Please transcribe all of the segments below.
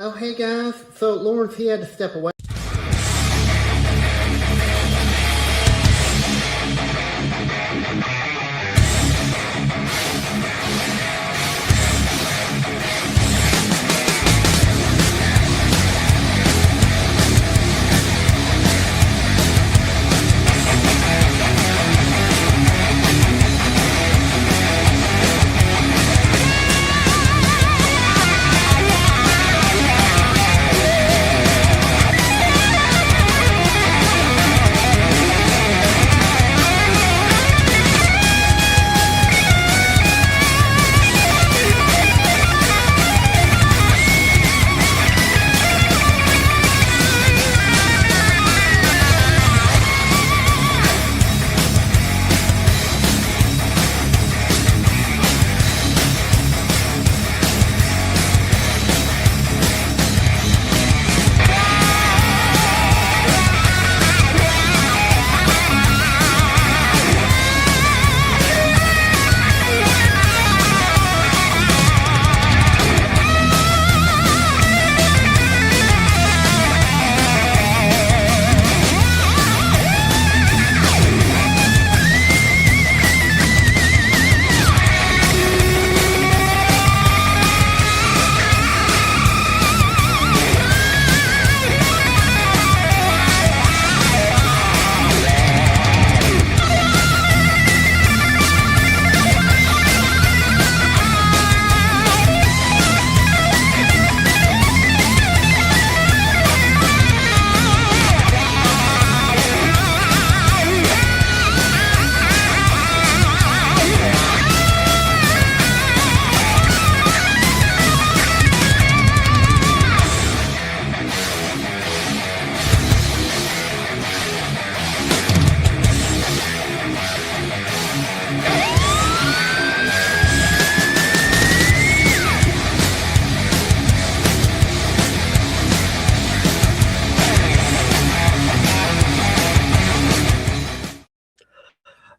Oh, hey guys. So Lawrence, he had to step away.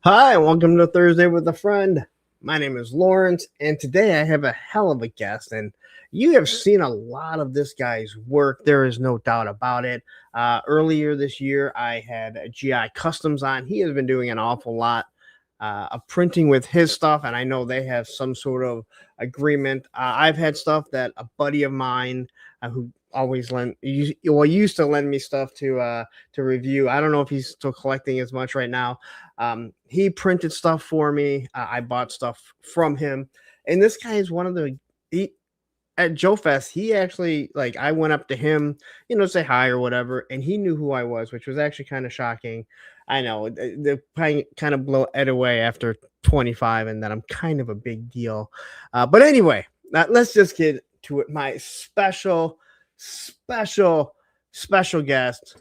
Hi, welcome to Thursday with a Friend. My name is Lawrence, and today I have a hell of a guest. And you have seen a lot of this guy's work. There is no doubt about it. Earlier this year, I had GI Customs on. He has been doing an awful lot of printing with his stuff, and I know they have some sort of agreement. I've had stuff that a buddy of mine who always used to lend me stuff to review. I don't know if he's still collecting as much right now. He printed stuff for me. I bought stuff from him, and this guy is one of the at Joe Fest. He actually, like, I went up to him, say hi or whatever, and he knew who I was, which was actually kind of shocking. I know they kind of blow Ed away after 25, and that I'm kind of a big deal. But anyway, let's just get to it. My special guest,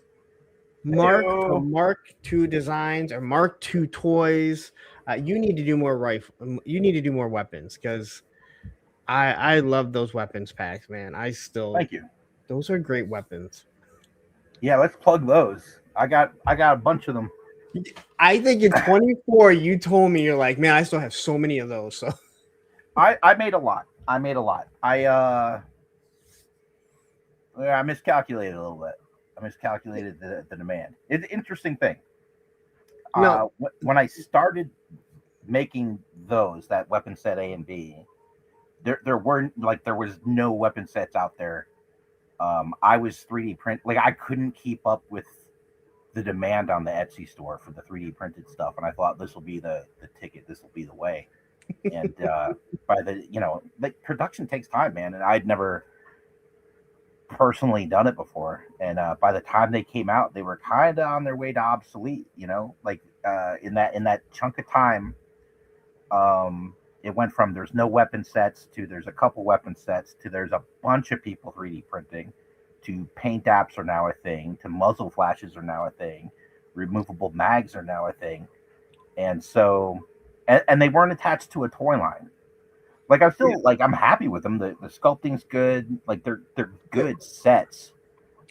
Mark from Mark II Designs or Mark II Toys. You need to do more You need to do more weapons, because I love those weapons packs, man. Thank you. Those are great weapons. Yeah, let's plug those. I got a bunch of them. I think in 24, you told me, you're like, man, I still have so many of those. So I made a lot. I miscalculated a little bit. I miscalculated the demand. It's an interesting thing. No. When I started making those, that weapon set A and B, there was no weapon sets out there. I was 3D print, like I couldn't keep up with the demand on the Etsy store for the 3D printed stuff, and I thought this will be the ticket. This will be the way. And by the production takes time, man, and I'd never personally done it before. And by the time they came out, they were kind of on their way to obsolete. In that chunk of time, it went from there's no weapon sets to there's a couple weapon sets to there's a bunch of people 3D printing to paint apps are now a thing to muzzle flashes are now a thing, removable mags are now a thing, and so and they weren't attached to a toy line. Like I'm still I'm happy with them. The sculpting's good. Like they're good sets.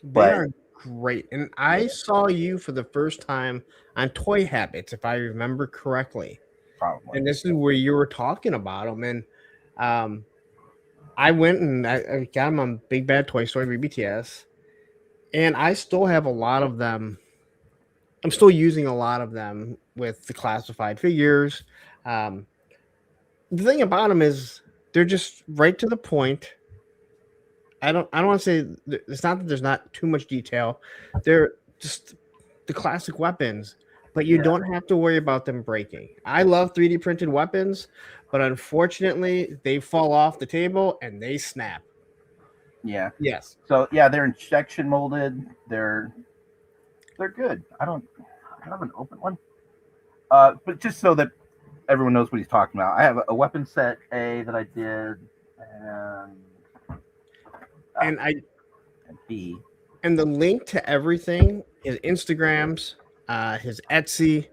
They are great. And I saw you for the first time on Toy Habits, if I remember correctly. Probably. And this is where you were talking about them. And I went and I got them on Big Bad Toy Story BBTS, and I still have a lot of them. I'm still using a lot of them with the classified figures. Um, the thing about them is they're just right to the point. I don't want to say it's not that there's not too much detail. They're just the classic weapons, but you Yeah. don't have to worry about them breaking. I love 3D printed weapons, but unfortunately, they fall off the table and they snap. Yeah. Yes. So yeah, they're injection molded. They're good. I haven't opened one. But just so that everyone knows what he's talking about, I have a weapon set A that I did, and And I and B. and the link to everything, his Instagrams, his Etsy,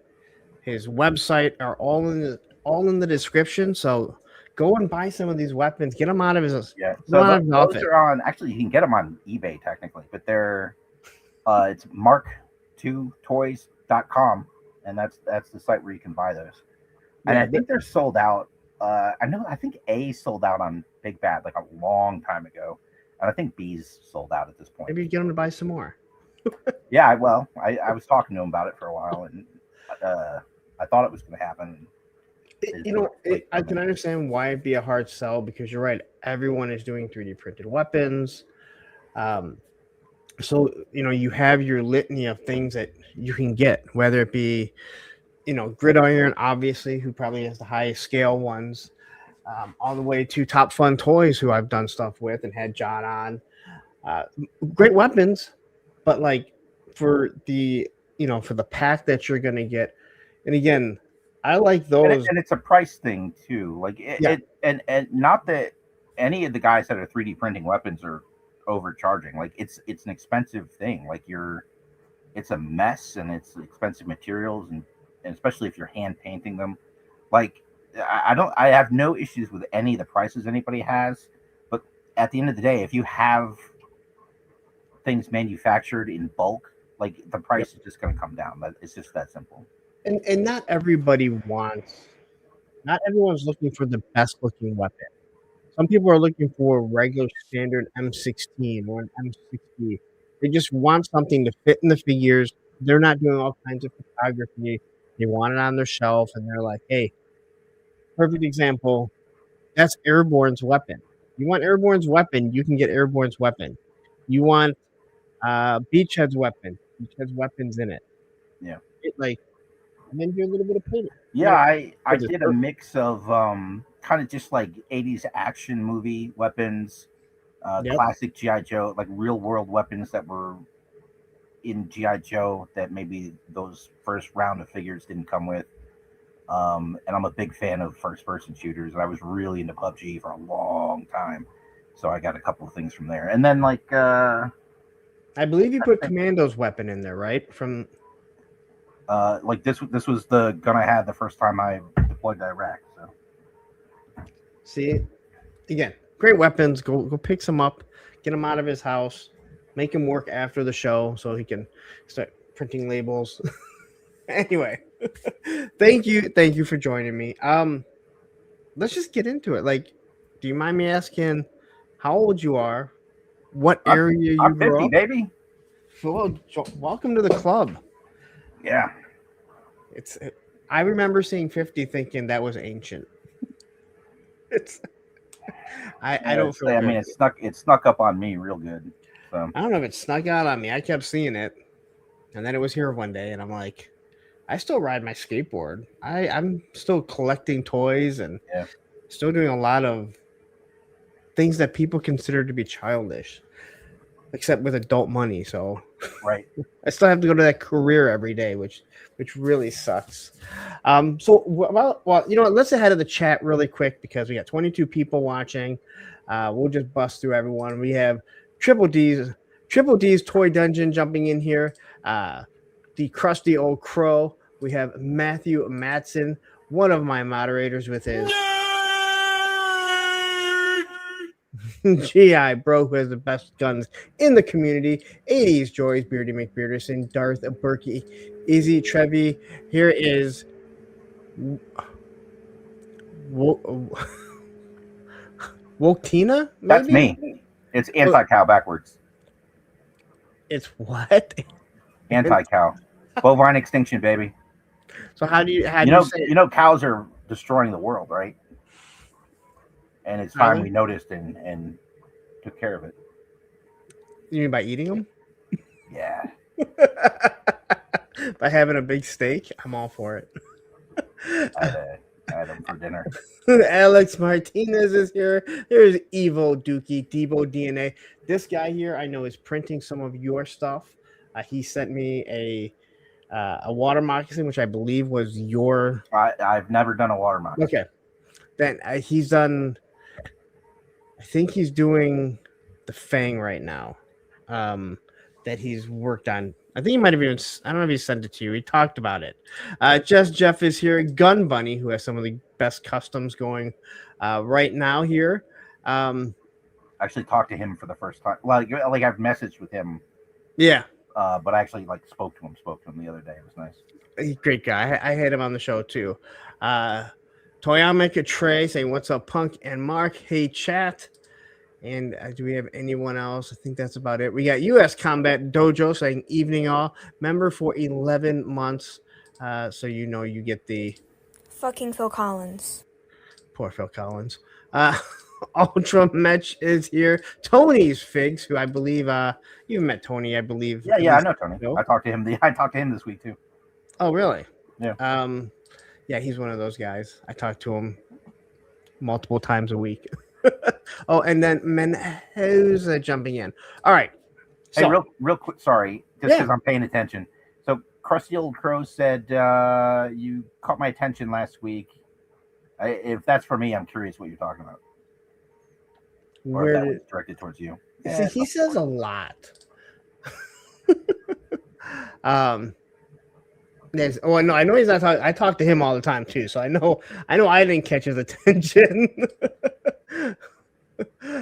his website are all in the description. So go and buy some of these weapons. Get them out of his Yeah. get them So out of his those office. are on. Actually, you can get them on eBay technically, but they're it's mark2toys.com, and that's the site where you can buy those. And Yeah, I think they're sold out. I think A sold out on Big Bad like a long time ago, and I think B's sold out at this point. maybe get them to buy some more. Yeah, well, I was talking to him about it for a while, and I thought it was going to happen. I can understand why it'd be a hard sell because you're right. Everyone is doing 3D printed weapons. Um, so you have your litany of things that you can get, whether it be Gridiron, obviously, who probably has the highest scale ones, all the way to Top Fun Toys, who I've done stuff with and had John on. Uh, Great weapons, but like for the for the pack that you're gonna get, and again, I like those. And it's a price thing too. Like and not that any of the guys that are 3D printing weapons are overcharging. Like it's an expensive thing. Like it's a mess and it's expensive materials and especially if you're hand painting them. Like I have no issues with any of the prices anybody has, but at the end of the day, if you have things manufactured in bulk, like the price is just going to come down. It's just that simple. And not everybody wants. Not everyone's looking for the best looking weapon. Some people are looking for a regular standard M16 or an M60. They just want something to fit in the figures. They're not doing all kinds of photography. They want it on their shelf, and they're like, "Hey, perfect example. That's Airborne's weapon. You want Airborne's weapon, you can get Airborne's weapon. You want Beachhead's weapon. Beachhead's weapons in it. Yeah. Like, and then do a little bit of painting. Yeah, I did a mix of kind of just like 80s action movie weapons, Yep. classic GI Joe, like real world weapons that were in GI Joe that maybe those first round of figures didn't come with. And I'm a big fan of first person shooters, and I was really into PUBG for a long time, so I got a couple of things from there. And then like I believe you put Commando's weapon in there, right? From like this was the gun I had the first time I deployed to Iraq. So see, again, great weapons. Go pick some up, get him out of his house, make him work after the show so he can start printing labels. Anyway, thank you for joining me. Let's just get into it. Like, do you mind me asking how old you are, what area you I'm grew 50, up? baby. Well, welcome to the club. Yeah. I remember seeing 50 thinking that was ancient. I don't feel I mean, it snuck up on me real good. So I don't know if it snuck out on me. I kept seeing it, and then it was here one day, and I'm like, I still ride my skateboard. I'm still collecting toys and still doing a lot of things that people consider to be childish, except with adult money. So right. I still have to go to that career every day, which really sucks. So well, you know what? Let's head of the chat really quick because we got 22 people watching. We'll just bust through everyone. We have Triple D's Toy Dungeon jumping in here. The crusty old crow. We have Matthew Matson, one of my moderators with his GI bro, who has the best guns in the community. 80s Joys, Beardy McBearderson, Darth Berkey, Izzy Trevi. Here is Woke Tina, That's maybe? me. It's anti-cow backwards. It's what? Anti-cow. Bovine extinction, baby. So how do you say it? Cows are destroying the world, right? And it's Are time they? we noticed and took care of it. You mean by eating them? Yeah. By having a big steak? I'm all for it. I had them for dinner. Alex Martinez is here. There's Evo Dookie, Debo DNA. This guy here, I know, is printing some of your stuff. He sent me a water moccasin, which I believe was your. I've never done a water moccasin. Okay, then he's done. I think he's doing the Fang right now. That he's worked on. I think he might have even. I don't know if he sent it to you. He talked about it. Just Jeff is here. Gun Bunny, who has some of the best customs going right now here. I actually talked to him for the first time. Like I've messaged with him. Yeah, But I actually spoke to him the other day. It was nice. he's a great guy. I had him on the show too. Toyama Trey saying, "What's up, Punk and Mark? Hey, chat." And do we have anyone else? I think that's about it. We got U.S. Combat Dojo saying, "Evening all." Member for 11 months. So you get the Fucking Phil Collins. poor Phil Collins. Ultra Match is here. Tony's Figs, who I believe you met Tony, I believe. Yeah, I know Tony. I talked to him. I talked to him this week too. Oh, really? Yeah. Yeah, he's one of those guys. I talk to him multiple times a week. Oh, and then who's jumping in? All right. Hey, real quick. Sorry, just because I'm paying attention. So, Crusty Old Crow said you caught my attention last week. If that's for me, I'm curious what you're talking about. Or if that was directed towards you. See, he says a lot. Oh no, I know he's not talking. I talk to him all the time too, so I know I didn't catch his attention.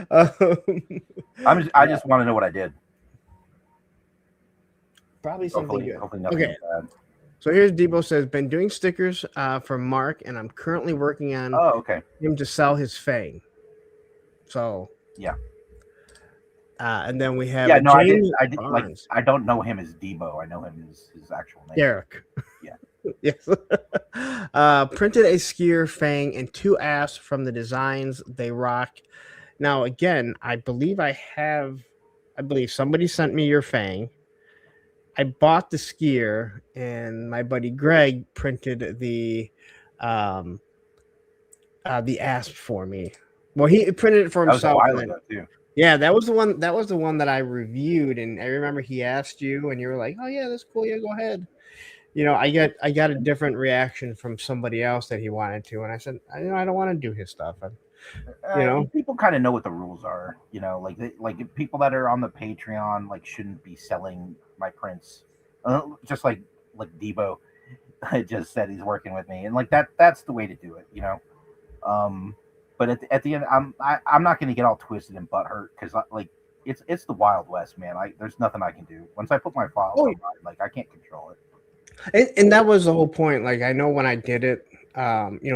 I just want to know what I did. Probably something good. Hopefully nothing bad. So here's Debo says, been doing stickers for Mark, and I'm currently working on him to sell his Fang. So yeah. And then we have I did like I don't know him as Debo. I know him as his actual name. Derek. Yeah. Yes. Printed a skier Fang and 2 asps from the designs. They rock. Now again, I believe somebody sent me your Fang. I bought the skier, and my buddy Greg printed the asp for me. Well, he printed it for himself. That was a while ago too. Yeah, that was the one. That was the one that I reviewed, and I remember he asked you, and you were like, "Oh yeah, that's cool. Yeah, go ahead." I got a different reaction from somebody else that he wanted to, and I said, I don't want to do his stuff. People kind of know what the rules are. Like people that are on the Patreon shouldn't be selling my prints. Just like Debo just said he's working with me, and that's the way to do it. But at the end, I'm not going to get all twisted and butthurt because it's the Wild West, man. There's nothing I can do once I put my files online. I can't control it. And that was the whole point. Like I know when I did it,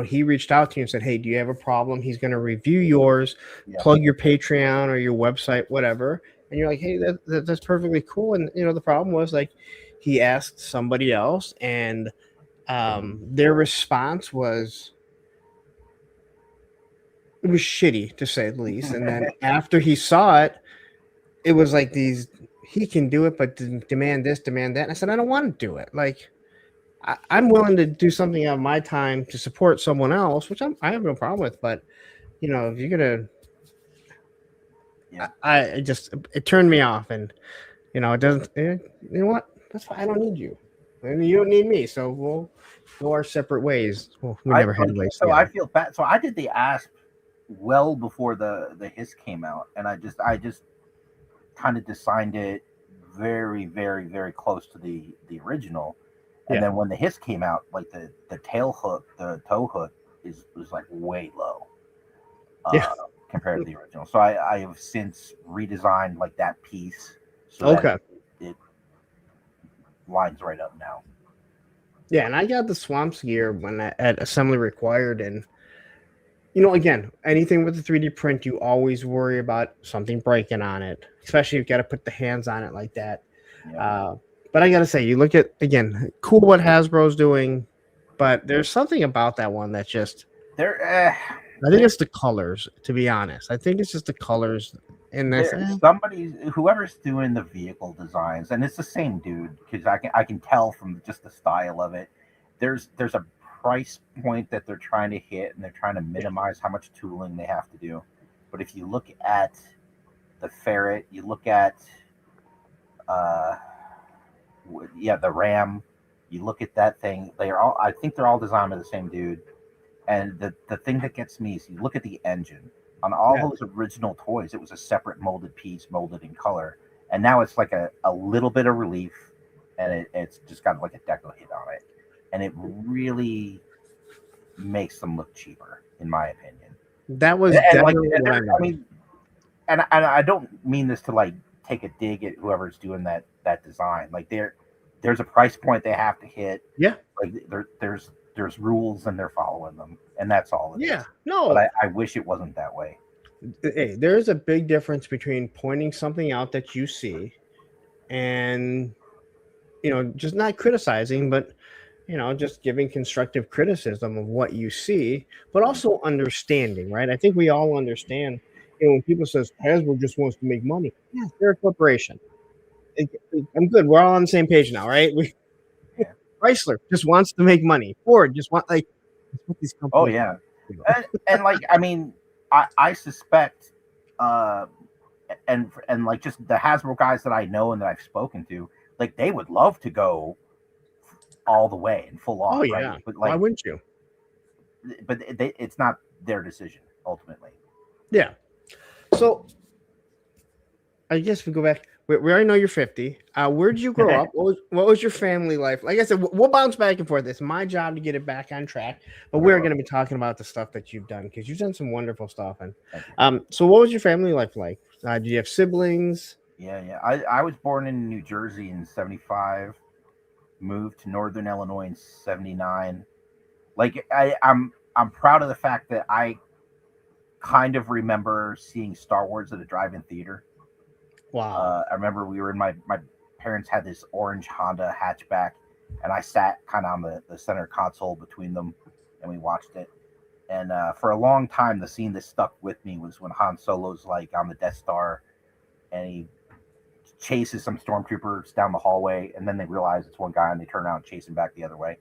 he reached out to you and said, "Hey, do you have a problem?" He's going to review yours, plug your Patreon or your website, whatever. And you're like, "Hey, that's perfectly cool." And the problem was he asked somebody else, and their response was. It was shitty to say the least. And then after he saw it, it was like he can do it, but demand this, demand that. And I said, I don't want to do it. Like I'm willing to do something out of my time to support someone else, which I have no problem with. But if you're gonna, it turned me off, and it doesn't. You know what? That's fine. I don't need you, and you don't need me. So we'll go our separate ways. Well, we never had ways. So I feel bad. So I did the asp well before the hiss came out, and I just kind of designed it very, very, very close to the original. And then when the hiss came out, the tail hook, the toe hook was way low compared to the original. So I have since redesigned that piece so that it lines right up now. Yeah, and I got the Swamps gear when at Assembly Required, and Again, anything with the 3D print, you always worry about something breaking on it, especially if you got to put the hands on it like that. Yeah. But I got to say, you look at, again, cool what Hasbro's doing, but there's something about that one that just, There, I think it's the colors, to be honest. I think it's just the colors in this. whoever's doing the vehicle designs, and it's the same dude because I can tell from just the style of it. There's a price point that they're trying to hit, and they're trying to minimize how much tooling they have to do. But if you look at the ferret, you look at uh, the ram, you look at that thing. I think they're all designed by the same dude. And the thing that gets me is you look at the engine. On all those original toys, it was a separate molded piece, molded in color. And now it's like a little bit of relief, and it's just got like a deco hit on it. And it really makes them look cheaper, in my opinion. That was definitely what I mean. And I don't mean this to like take a dig at whoever's doing that design. Like there's a price point they have to hit. Yeah. Like there's rules and they're following them, and that's all it is. Yeah, no. But I wish it wasn't that way. Hey, there's a big difference between pointing something out that you see and, just not criticizing, but, just giving constructive criticism of what you see, but also understanding, right? I think we all understand, when people says Hasbro just wants to make money. Yeah, they're a corporation. I'm good. We're all on the same page now, right? Chrysler just wants to make money. Ford just what these companies. Oh yeah, and like I mean, I suspect, and like just the Hasbro guys that I know and that I've spoken to, like they would love to go all the way and full off. Oh yeah, right? But like, why wouldn't you? But it's not their decision ultimately. Yeah. So I guess we go back. We already know you're 50. Where did you grow up? What was your family life? Like I said, we'll bounce back and forth. It's my job to get it back on track. But we're going to be talking about the stuff that you've done because you've done some wonderful stuff. And so, what was your family life like? Do you have siblings? Yeah. I was born in New Jersey in '75. Moved to Northern Illinois in '79. Like I'm proud of the fact that I kind of remember seeing Star Wars at a drive-in theater. Wow. I remember we were in my parents had this orange Honda hatchback, and I sat kind of on the center console between them, and we watched it. And for a long time, the scene that stuck with me was when Han Solo's like on the Death Star, and he chases some stormtroopers down the hallway, and then they realize it's one guy, and they turn around and chase him back the other way.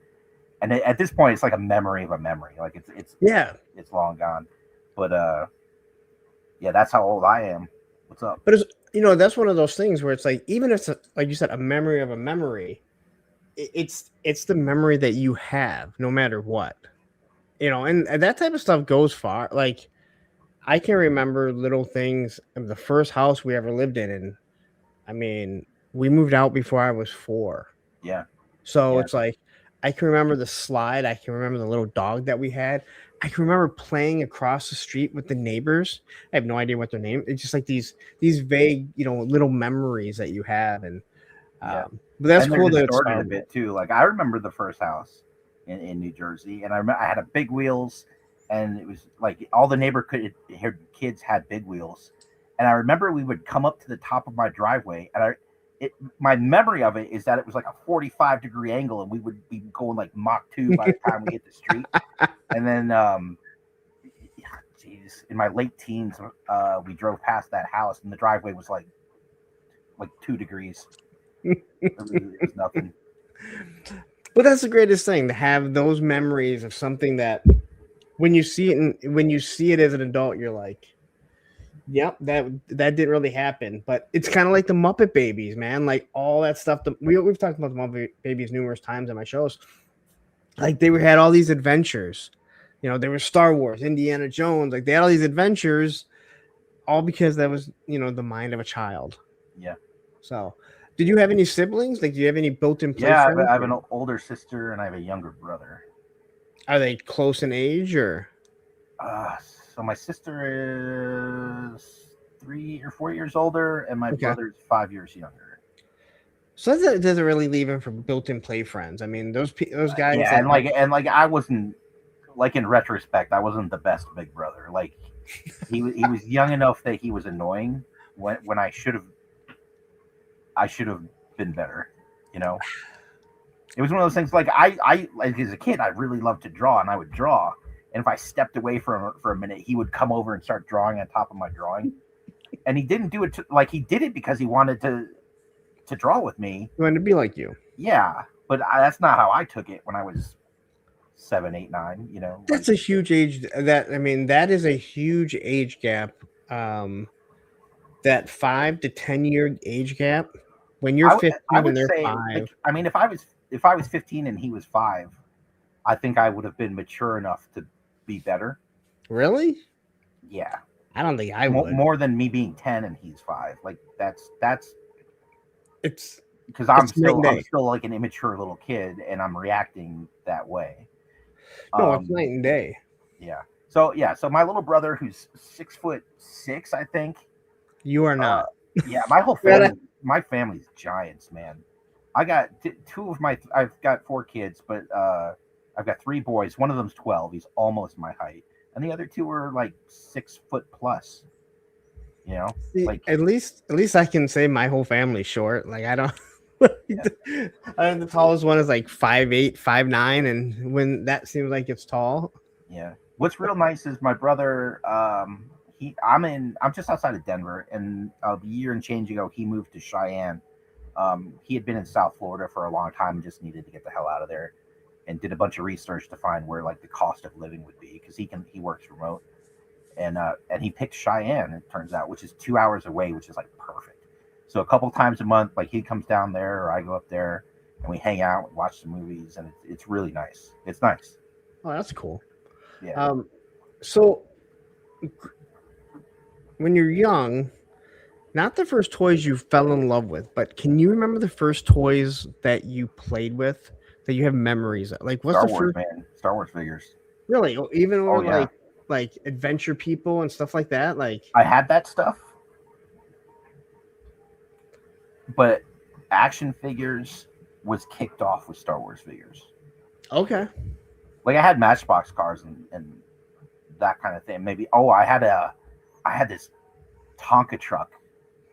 And at this point, it's like a memory of a memory. Like it's long gone. But yeah, that's how old I am. What's up? But that's one of those things where it's like, even if it's like you said, a memory of a memory, it's the memory that you have no matter what, and that type of stuff goes far. Like I can remember little things of the first house we ever lived in. And I mean, we moved out before I was 4. Yeah. So it's like, I can remember the slide. I can remember the little dog that we had. I can remember playing across the street with the neighbors. I have no idea what their name. It's just like these vague, little memories that you have, and but that's cool. That it's a bit too. Like I remember the first house in New Jersey, and I had a big wheels, and it was like all the neighborhood kids had big wheels, and I remember we would come up to the top of my driveway, and my memory of it is that it was like a 45-degree angle, and we would be going like Mach 2 by the time we hit the street. And then, in my late teens, we drove past that house, and the driveway was like 2 degrees. It was nothing. But that's the greatest thing, to have those memories of something that when you see it as an adult, you're like, yep, that didn't really happen. But it's kind of like the Muppet Babies, man. Like all that stuff. We've talked about the Muppet Babies numerous times on my shows. Like they had all these adventures. There was Star Wars, Indiana Jones. Like they had all these adventures, all because that was the mind of a child. Yeah. So, did you have any siblings? Like, do you have any built-in play? Yeah, I have an older sister and I have a younger brother. Are they close in age or? So my sister is 3 or 4 years older, and my brother's 5 years younger. So that doesn't really leave him for built-in play friends. I mean, those guys. Yeah, and like I wasn't like in retrospect, I wasn't the best big brother. Like he was young enough that he was annoying when I should have been better. You know, it was one of those things. Like I like as a kid, I really loved to draw, and I would draw. And if I stepped away for a minute, he would come over and start drawing on top of my drawing. And he didn't do it like he did it because he wanted to draw with me. You want to be like you. Yeah, but that's not how I took it when I was 7, 8, 9. You know, That's a huge age. That is a huge age gap. That 5 to 10 year age gap. When you're 15 I would and they're say, 5. like, I mean, if I was 15 and he was 5, I think I would have been mature enough to be better. Really? Yeah, I don't think I would. more than me being 10 and he's 5. Like that's It's because I'm It's night and day. still like an immature little kid and I'm reacting that way. no, it's night and day. Yeah. So my little brother, who's 6'6", I think. You are not. Yeah, my whole my family's giants, man. I got I've got 4 kids, but I've got 3 boys. One of them's 12. He's almost my height, and the other 2 are like 6 foot plus. You know, See, like at least I can say my whole family's short. Like I don't. The tallest one is like 5'8", 5'9", and when that seems like it's tall. yeah. What's real nice is my brother. I'm just outside of Denver, and a year and change ago, he moved to Cheyenne. He had been in South Florida for a long time and just needed to get the hell out of there, and did a bunch of research to find where like the cost of living would be because he works remote, and he picked Cheyenne. It turns out, which is 2 hours away, which is like perfect. So a couple times a month, like he comes down there or I go up there, and we hang out, watch some movies, and it's really nice. It's nice. Oh, that's cool. Yeah. So when you're young, not the first toys you fell in love with, but can you remember the first toys that you played with that you have memories of? Like, what's Star the Wars, first? man. Star Wars figures. Really, even over yeah. like adventure people and stuff like that. Like, I had that stuff, but action figures was kicked off with Star Wars figures. okay, Like I had Matchbox cars and that kind of thing. Maybe I had this Tonka truck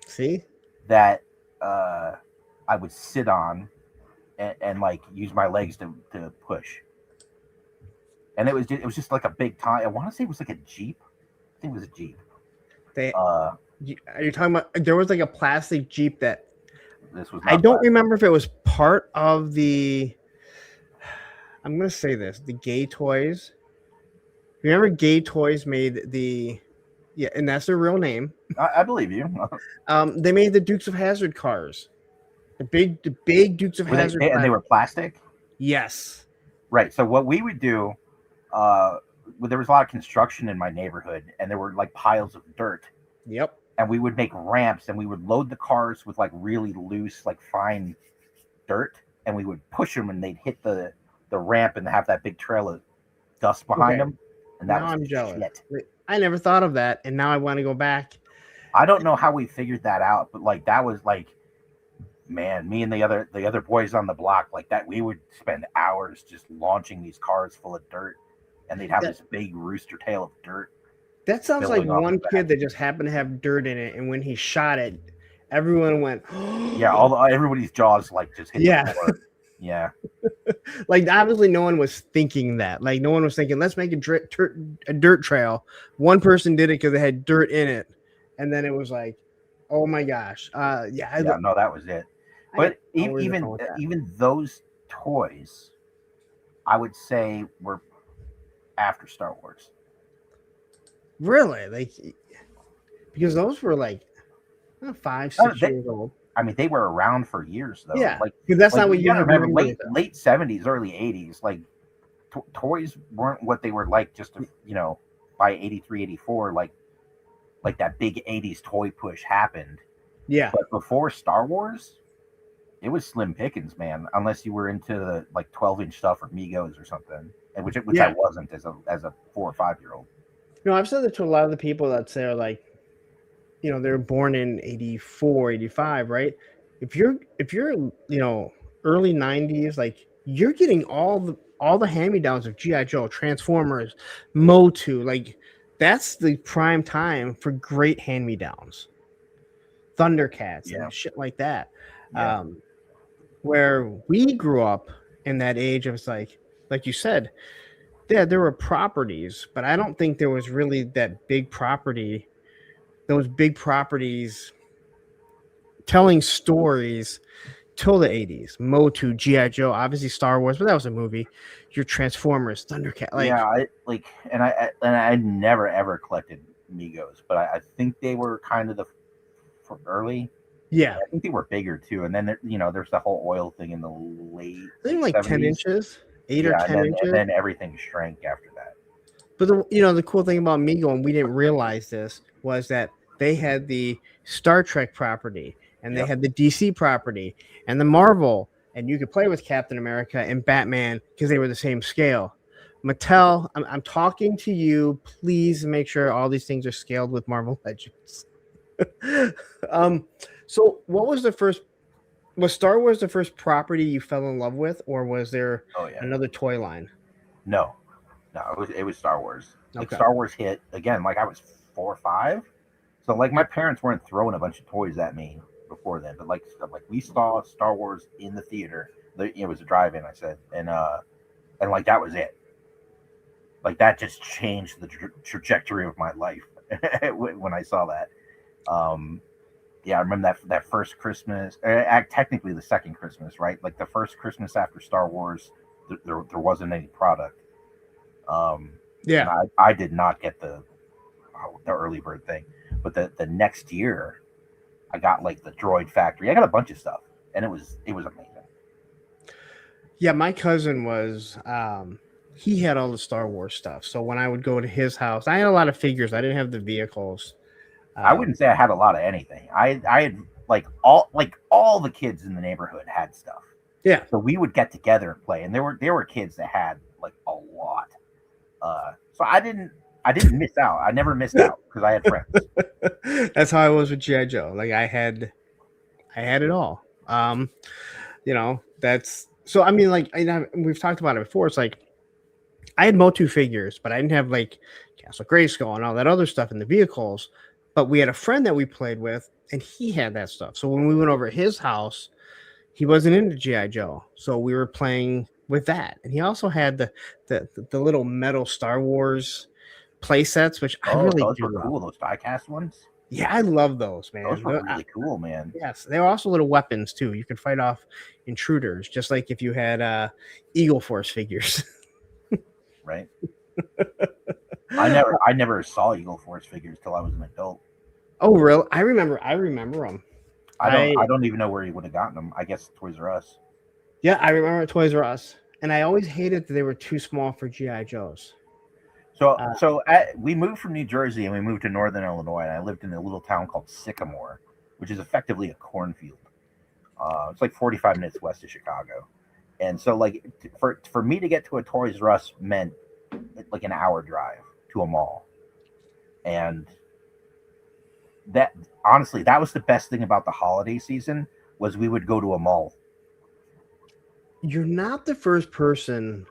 see, that I would sit on and like use my legs to push. And it was just like a big time. I want to say it was like a Jeep. I think it was a Jeep. are you talking about? There was like a plastic Jeep that This was. I don't remember if it was part of the. I'm gonna say this: the Gay Toys. Remember, Gay Toys made the, yeah, and that's their real name. I believe you. They made the Dukes of Hazzard cars, the big Dukes of Hazzard, and they were plastic. Yes. Right. So what we would do, there was a lot of construction in my neighborhood, and there were like piles of dirt. Yep. And we would make ramps, and we would load the cars with like really loose, like fine dirt, and we would push them, and they'd hit the ramp and have that big trail of dust behind them. And that now was I'm jealous. shit. I never thought of that, and now I want to go back. I don't know how we figured that out, but like that was like, man, me and the other boys on the block, like that, we would spend hours just launching these cars full of dirt, and they'd have this big rooster tail of dirt. That sounds like Filling off one the kid back. that just happened to have dirt in it, and when he shot it, everyone went, Yeah, everybody's jaws like just hit Yeah. the floor. Yeah. Like obviously no one was thinking that. Like no one was thinking, let's make a dirt trail. One person did it because it had dirt in it, and then it was like, oh my gosh, yeah. No, that was it. But even those toys, I would say were after Star Wars. Really, like, because those were like 5, 6 years old. I mean, they were around for years, though. Yeah, like because that's not what you you gotta remember. remember. Late 70s, early 80s, like toys weren't what they were like. Just by 83, 84, like that big 80s toy push happened. Yeah, but before Star Wars, it was slim pickings, man. Unless you were into the like 12-inch stuff or Migos or something, which I wasn't as a 4 or 5 year old. No, I've said that to a lot of the people that say are like, they're born in 84, 85, right? If you're early 90s, like you're getting all all the hand-me-downs of GI Joe, Transformers, Motu, like that's the prime time for great hand-me-downs, Thundercats, Yeah. and shit like that. Yeah. Where we grew up in that age, it was like you said, yeah, there were properties, but I don't think there was really that big property, those big properties telling stories till the 80s. Motu, G.I. Joe, obviously Star Wars, but that was a movie. Your Transformers, Thundercat, Yeah, like I like, and I never ever collected Migos, but I think they were kind of the early. yeah, I think they were bigger too, and then there's the whole oil thing in the late I think like 10 70s. inches, 8 or Yeah, 10 inches. and then everything shrank after that. But the cool thing about Mego, and we didn't realize this, was that they had the Star Trek property, and they Yep. had the DC property, and the Marvel, and you could play with Captain America and Batman because they were the same scale. Mattel, I'm talking to you. Please make sure all these things are scaled with Marvel Legends. um, so what was the first? Was Star Wars the first property you fell in love with, or was there Oh yeah. another toy line? No, no, it was Star Wars. Like Okay. Star Wars hit again. Like I was 4 or 5, so like my parents weren't throwing a bunch of toys at me before then. But like we saw Star Wars in the theater. It was a drive-in. I said, and like that was it. Like that just changed the trajectory of my life when I saw that. Um, yeah, I remember that first Christmas. Technically, the second Christmas, right? Like the first Christmas after Star Wars, there wasn't any product. Yeah. And I did not get the early bird thing, but the next year, I got like the Droid Factory. I got a bunch of stuff, and it was amazing. Yeah, my cousin was he had all the Star Wars stuff. So when I would go to his house, I had a lot of figures. I didn't have the vehicles. I wouldn't say I had a lot of anything. I had all the kids in the neighborhood had stuff. Yeah. So we would get together and play, and there were kids that had like a lot. So I didn't miss out. I never missed out because I had friends. That's how I was with GI Joe. Like I had it all. That's so. I mean, like we've talked about it before. It's like I had Motu figures, but I didn't have like Castle Grayskull and all that other stuff in the vehicles. But we had a friend that we played with, and he had that stuff. So when we went over his house, he wasn't into GI Joe, so we were playing with that. And he also had the little metal Star Wars play sets, which I really those do were cool. love. Those die-cast ones. Yeah, I love those, man. Those were really cool, man. Yes, they were also little weapons too. You could fight off intruders, just like if you had Eagle Force figures. Right. I never saw Eagle Force figures till I was an adult. Oh, really? I remember them. I don't even know where he would have gotten them. I guess Toys R Us. Yeah, I remember Toys R Us, and I always hated that they were too small for GI Joes. We moved from New Jersey and we moved to Northern Illinois, and I lived in a little town called Sycamore, which is effectively a cornfield. It's like 45 minutes west of Chicago, and so like for me to get to a Toys R Us meant like an hour drive to a mall, and that honestly that was the best thing about the holiday season was we would go to a mall. You're not the first person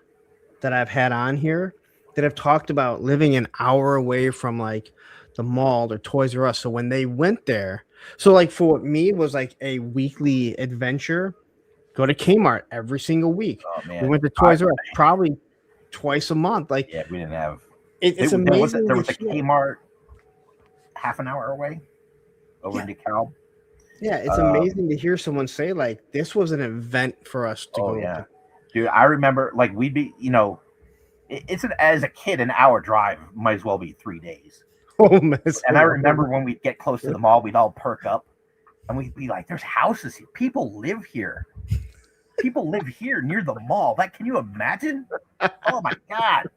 that I've had on here that have talked about living an hour away from like the mall or Toys R Us. So when they went there, so like for me it was like a weekly adventure. Go to Kmart every single week. Oh man, we went to Toys R Us probably twice a month. Like yeah, we didn't have. It's amazing. There was a Kmart half an hour away over in DeKalb. Yeah, it's amazing to hear someone say like this was an event for us to go. Yeah, dude, I remember like we'd be, as a kid an hour drive might as well be 3 days. Oh man! And I remember when we'd get close to the mall, we'd all perk up, and we'd be like, "There's houses here. People live here. People live here near the mall. That can you imagine? Oh my god!"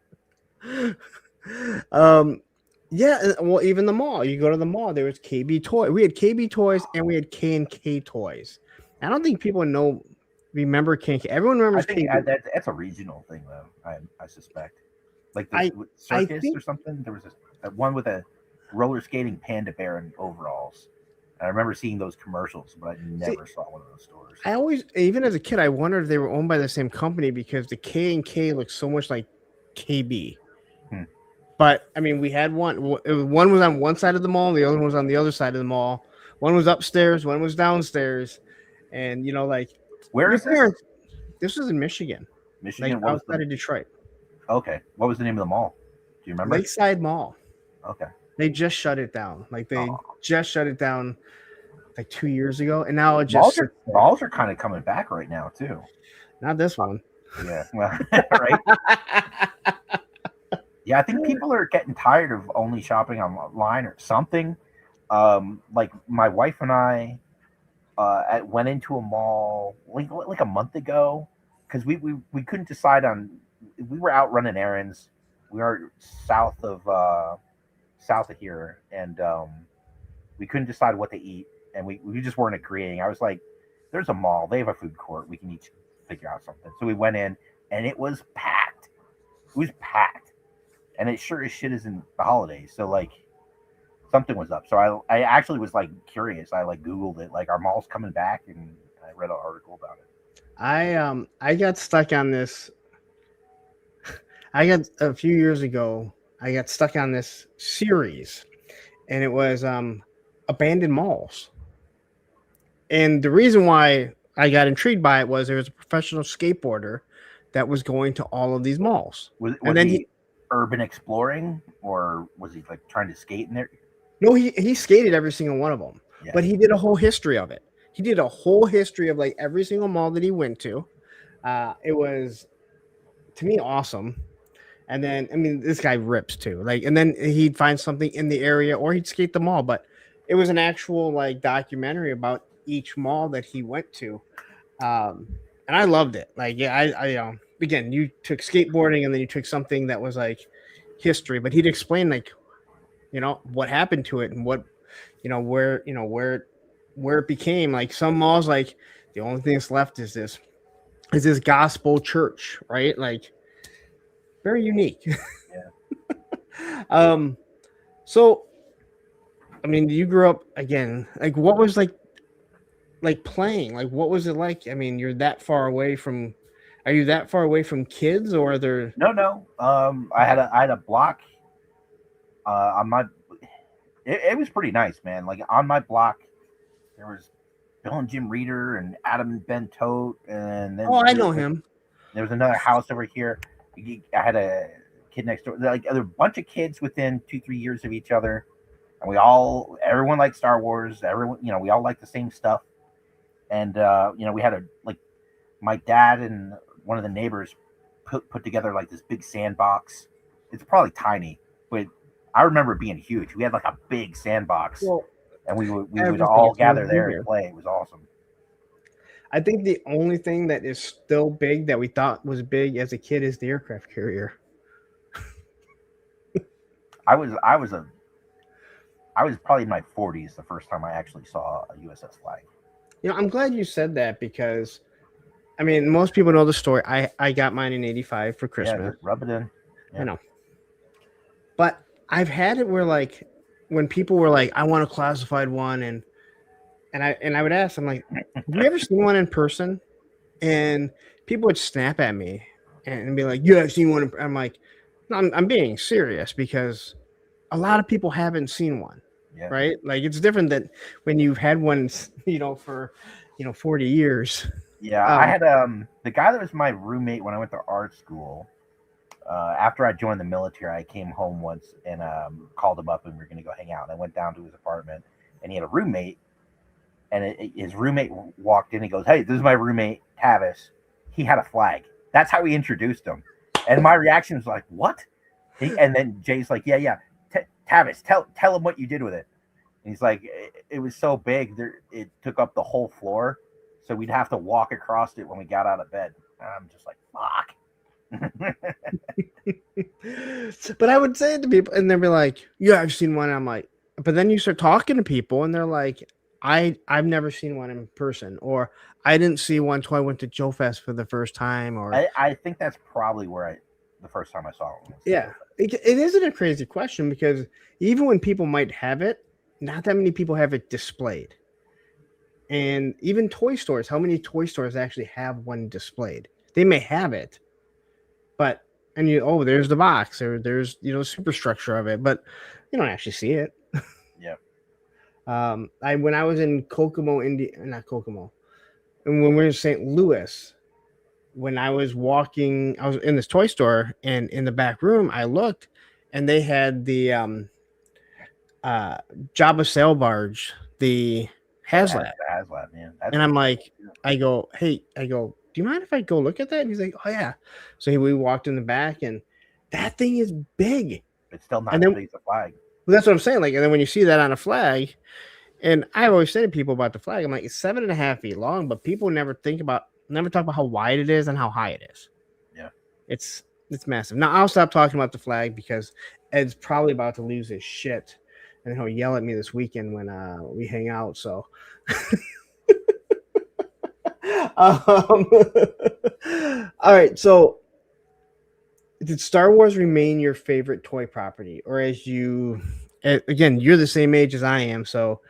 Yeah, well, even the mall. You go to the mall, there was KB Toys. We had KB Toys and we had K&K Toys. I don't think people remember K&K. Everyone remembers KB. That's a regional thing, though. I suspect, like the circus or something. There was a one with a roller skating panda bear in overalls. I remember seeing those commercials, but I See, never saw one of those stores. I always, even as a kid, I wondered if they were owned by the same company because the K and K looks so much like KB. Hmm. But I mean, we had one. One was on one side of the mall, the other one was on the other side of the mall. One was upstairs, one was downstairs, and like Where your is this? parents. This was in Michigan, like Michigan. What was outside the? of Detroit, Okay. What was the name of the mall? Do you remember? Lakeside Mall. Okay. They just shut it down. Like they Oh. just shut it down like 2 years ago, and now it Malls just are malls are kind of coming back right now too. not this one. Yeah. Well, right. Yeah, I think people are getting tired of only shopping online or something. Like my wife and I went into a mall like a month ago because we couldn't decide on. We were out running errands. We are south of here, and we couldn't decide what to eat, and we just weren't agreeing. I was like, "There's a mall. They have a food court. We can each figure out something." So we went in, and it was packed. It was packed, and it sure as shit is in the holidays. So like, something was up. So I actually was like curious. I like Googled it, like, are malls coming back? And I read an article about it. I got stuck on this. I got a few years ago. I got stuck on this series, and it was abandoned malls. And the reason why I got intrigued by it was there was a professional skateboarder that was going to all of these malls. Was And then he urban exploring, or was he like trying to skate in there? No, he skated every single one of them, Yeah. but he did a whole history of it. He did a whole history of like every single mall that he went to. It was, to me, awesome. And then, I mean, this guy rips too. Like, and then he'd find something in the area, or he'd skate the mall. But it was an actual like documentary about each mall that he went to, and I loved it. Like, yeah, I again, you took skateboarding, and then you took something that was like history, but he'd explain like, what happened to it, and what, where it became like some malls, like the only thing that's left is this gospel church, right? Like, very unique. Yeah. So I mean, you grew up again, like what was like playing, like what was it like? I mean, are you that far away from kids, or are there No. I had a block on my. It was pretty nice, man. Like on my block, there was Bill and Jim Reeder and Adam and Ben Tote, and then I know him. There was another house over here. I had a kid next door. Like there were a bunch of kids within 2-3 years of each other, and everyone liked Star Wars. Everyone, we all liked the same stuff. And we had my dad and one of the neighbors put together like this big sandbox. It's probably tiny, but I remember it being huge. We had like a big sandbox, and we would all gather there and play. It was awesome. I think the only thing that is still big that we thought was big as a kid is the aircraft carrier. I was probably in my 40s the first time I actually saw a USS Flagg. I'm glad you said that, because I mean, most people know the story. I got mine in 85 for Christmas. Yeah, rub it in. Yeah. I know. But I've had it where like when people were like, I want a classified one, and I would ask, I'm like, have you ever seen one in person? And people would snap at me and be like, yeah, I've seen one. I'm like, no, I'm being serious, because a lot of people haven't seen one. Yeah. Right? Like, it's different than when you've had one, for 40 years. Yeah, I had the guy that was my roommate when I went to art school. After I joined the military, I came home once and called him up, and we were going to go hang out. And I went down to his apartment, and he had a roommate. And his roommate walked in. He goes, "Hey, this is my roommate, Tavis. He had a flag." That's how he introduced him. And my reaction was like, "What?" And then Jay's like, "Yeah. Tavis, tell him what you did with it." And he's like, "It was so big, it took up the whole floor, so we'd have to walk across it when we got out of bed." And I'm just like, "Fuck." But I would say it to people, and they'd be like, "Yeah, I've seen one." I'm like, but then you start talking to people, and they're like, I've never seen one in person, or I didn't see one until I went to Joe Fest for the first time, or I think that's probably where the first time I saw one. Yeah, it isn't a crazy question, because even when people might have it, not that many people have it displayed. And even toy stores, how many toy stores actually have one displayed? They may have it, but and there's the box, or there's superstructure of it, but you don't actually see it. Yeah. I when I was in Kokomo, not Kokomo, and when we were in St. Louis, when I was walking, I was in this toy store, and in the back room, I looked, and they had the uh Jabba sail barge, the HasLab. The HasLab, yeah. And I'm like, hey, do you mind if I go look at that? And he's like, oh yeah. So we walked in the back, and that thing is big. It's still not And then, as big as the Flag. well, that's what I'm saying. Like, and then when you see that on a flag, and I always say to people about the flag, I'm like, it's 7.5 feet long, but people never talk about how wide it is and how high it is. Yeah. It's massive. Now I'll stop talking about the flag because Ed's probably about to lose his shit, and he'll yell at me this weekend when we hang out. So. All right. So, did Star Wars remain your favorite toy property, or again, you're the same age as I am, so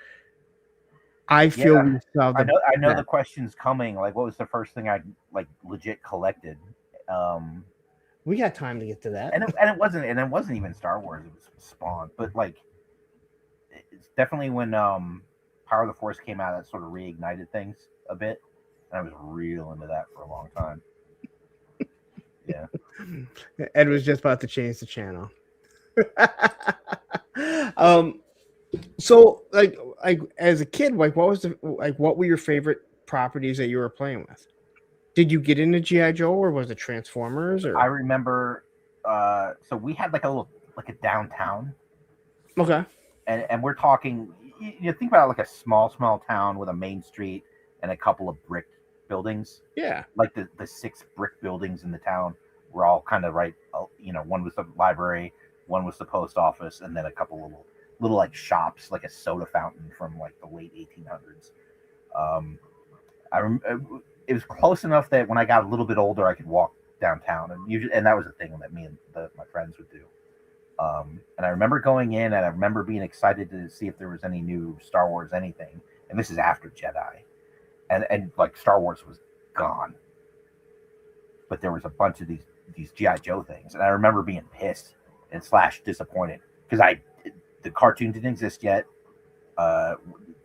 I feel we saw I know the question's coming. Like, what was the first thing I like legit collected? We got time to get to that. And it wasn't even Star Wars. It was Spawn. But like, it's definitely when Power of the Force came out that sort of reignited things a bit. And I was real into that for a long time. Yeah. Ed was just about to change the channel. So like as a kid, like what were your favorite properties that you were playing with? Did you get into G.I. Joe, or was it Transformers? Or I remember so we had like a downtown. Okay. And we're talking, you think about it like a small town with a main street and a couple of brick buildings. Yeah. Like the 6 brick buildings in the town were all kind of right. One was the library, one was the post office, and then a couple little like shops, like a soda fountain from like the late 1800s. It was close enough that when I got a little bit older, I could walk downtown, and that was a thing that me and my friends would do. And I remember going in, and I remember being excited to see if there was any new Star Wars anything. And this is after Jedi, and like Star Wars was gone, but there was a bunch of these G.I. Joe things, and I remember being pissed and / disappointed because the cartoon didn't exist yet.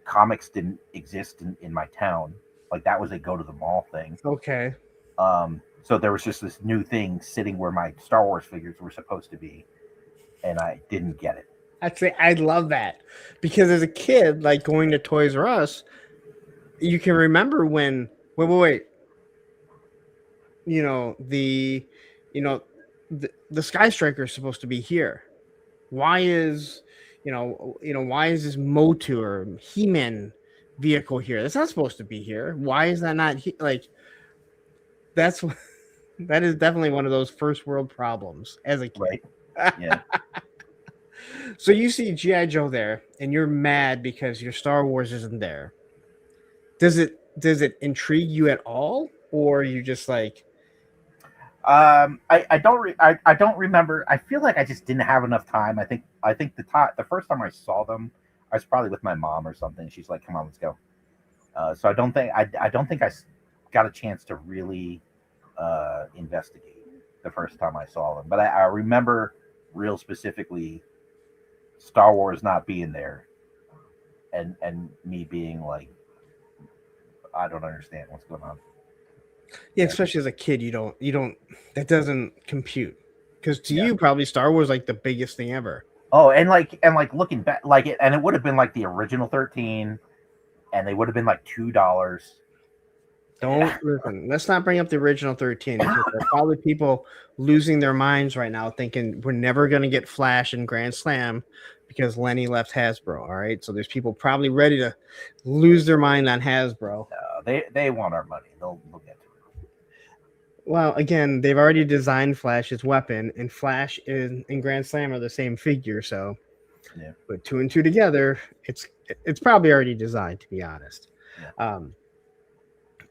Comics didn't exist in my town. Like, that was a go to the mall thing. Okay. So there was just this new thing sitting where my Star Wars figures were supposed to be, and I didn't get it. I love that, because as a kid, like going to Toys R Us, you can remember when wait. The Sky Striker is supposed to be here. Why is this Motu or He-Man vehicle here? That's not supposed to be here. Why is that not like? That is definitely one of those first world problems as a kid. Right. Yeah. So you see G.I. Joe there, and you're mad because your Star Wars isn't there. Does it intrigue you at all, or are you just like? I don't remember. I feel like I just didn't have enough time. I think the first time I saw them, I was probably with my mom or something. She's like, "Come on, let's go." So I don't think I got a chance to really investigate the first time I saw them. But I remember real specifically Star Wars not being there, and me being like, I don't understand what's going on. Yeah, especially as a kid, you don't that doesn't compute, because to you probably Star Wars like the biggest thing ever. Oh, and looking back, like it would have been like the original 13, and they would have been like $2. Don't listen. Let's not bring up the original 13. There are probably people losing their minds right now, thinking we're never going to get Flash and Grand Slam because Lenny left Hasbro. All right, so there's people probably ready to lose their mind on Hasbro. They want our money. They'll get to it. Well, again, they've already designed Flash's weapon, and Flash and Grand Slam are the same figure. So, put 2 and 2 together, it's probably already designed, to be honest. Yeah.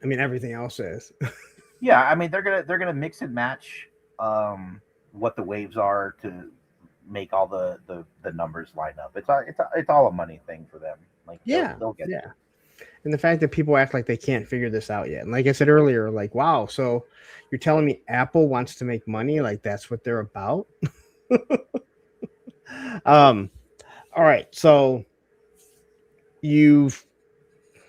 I mean, everything else is. Yeah, I mean they're gonna mix and match what the waves are to make all the numbers line up. It's all a money thing for them. Like they'll get yeah. And the fact that people act like they can't figure this out yet. And like I said earlier, like, wow, so you're telling me Apple wants to make money? Like that's what they're about? All right. So you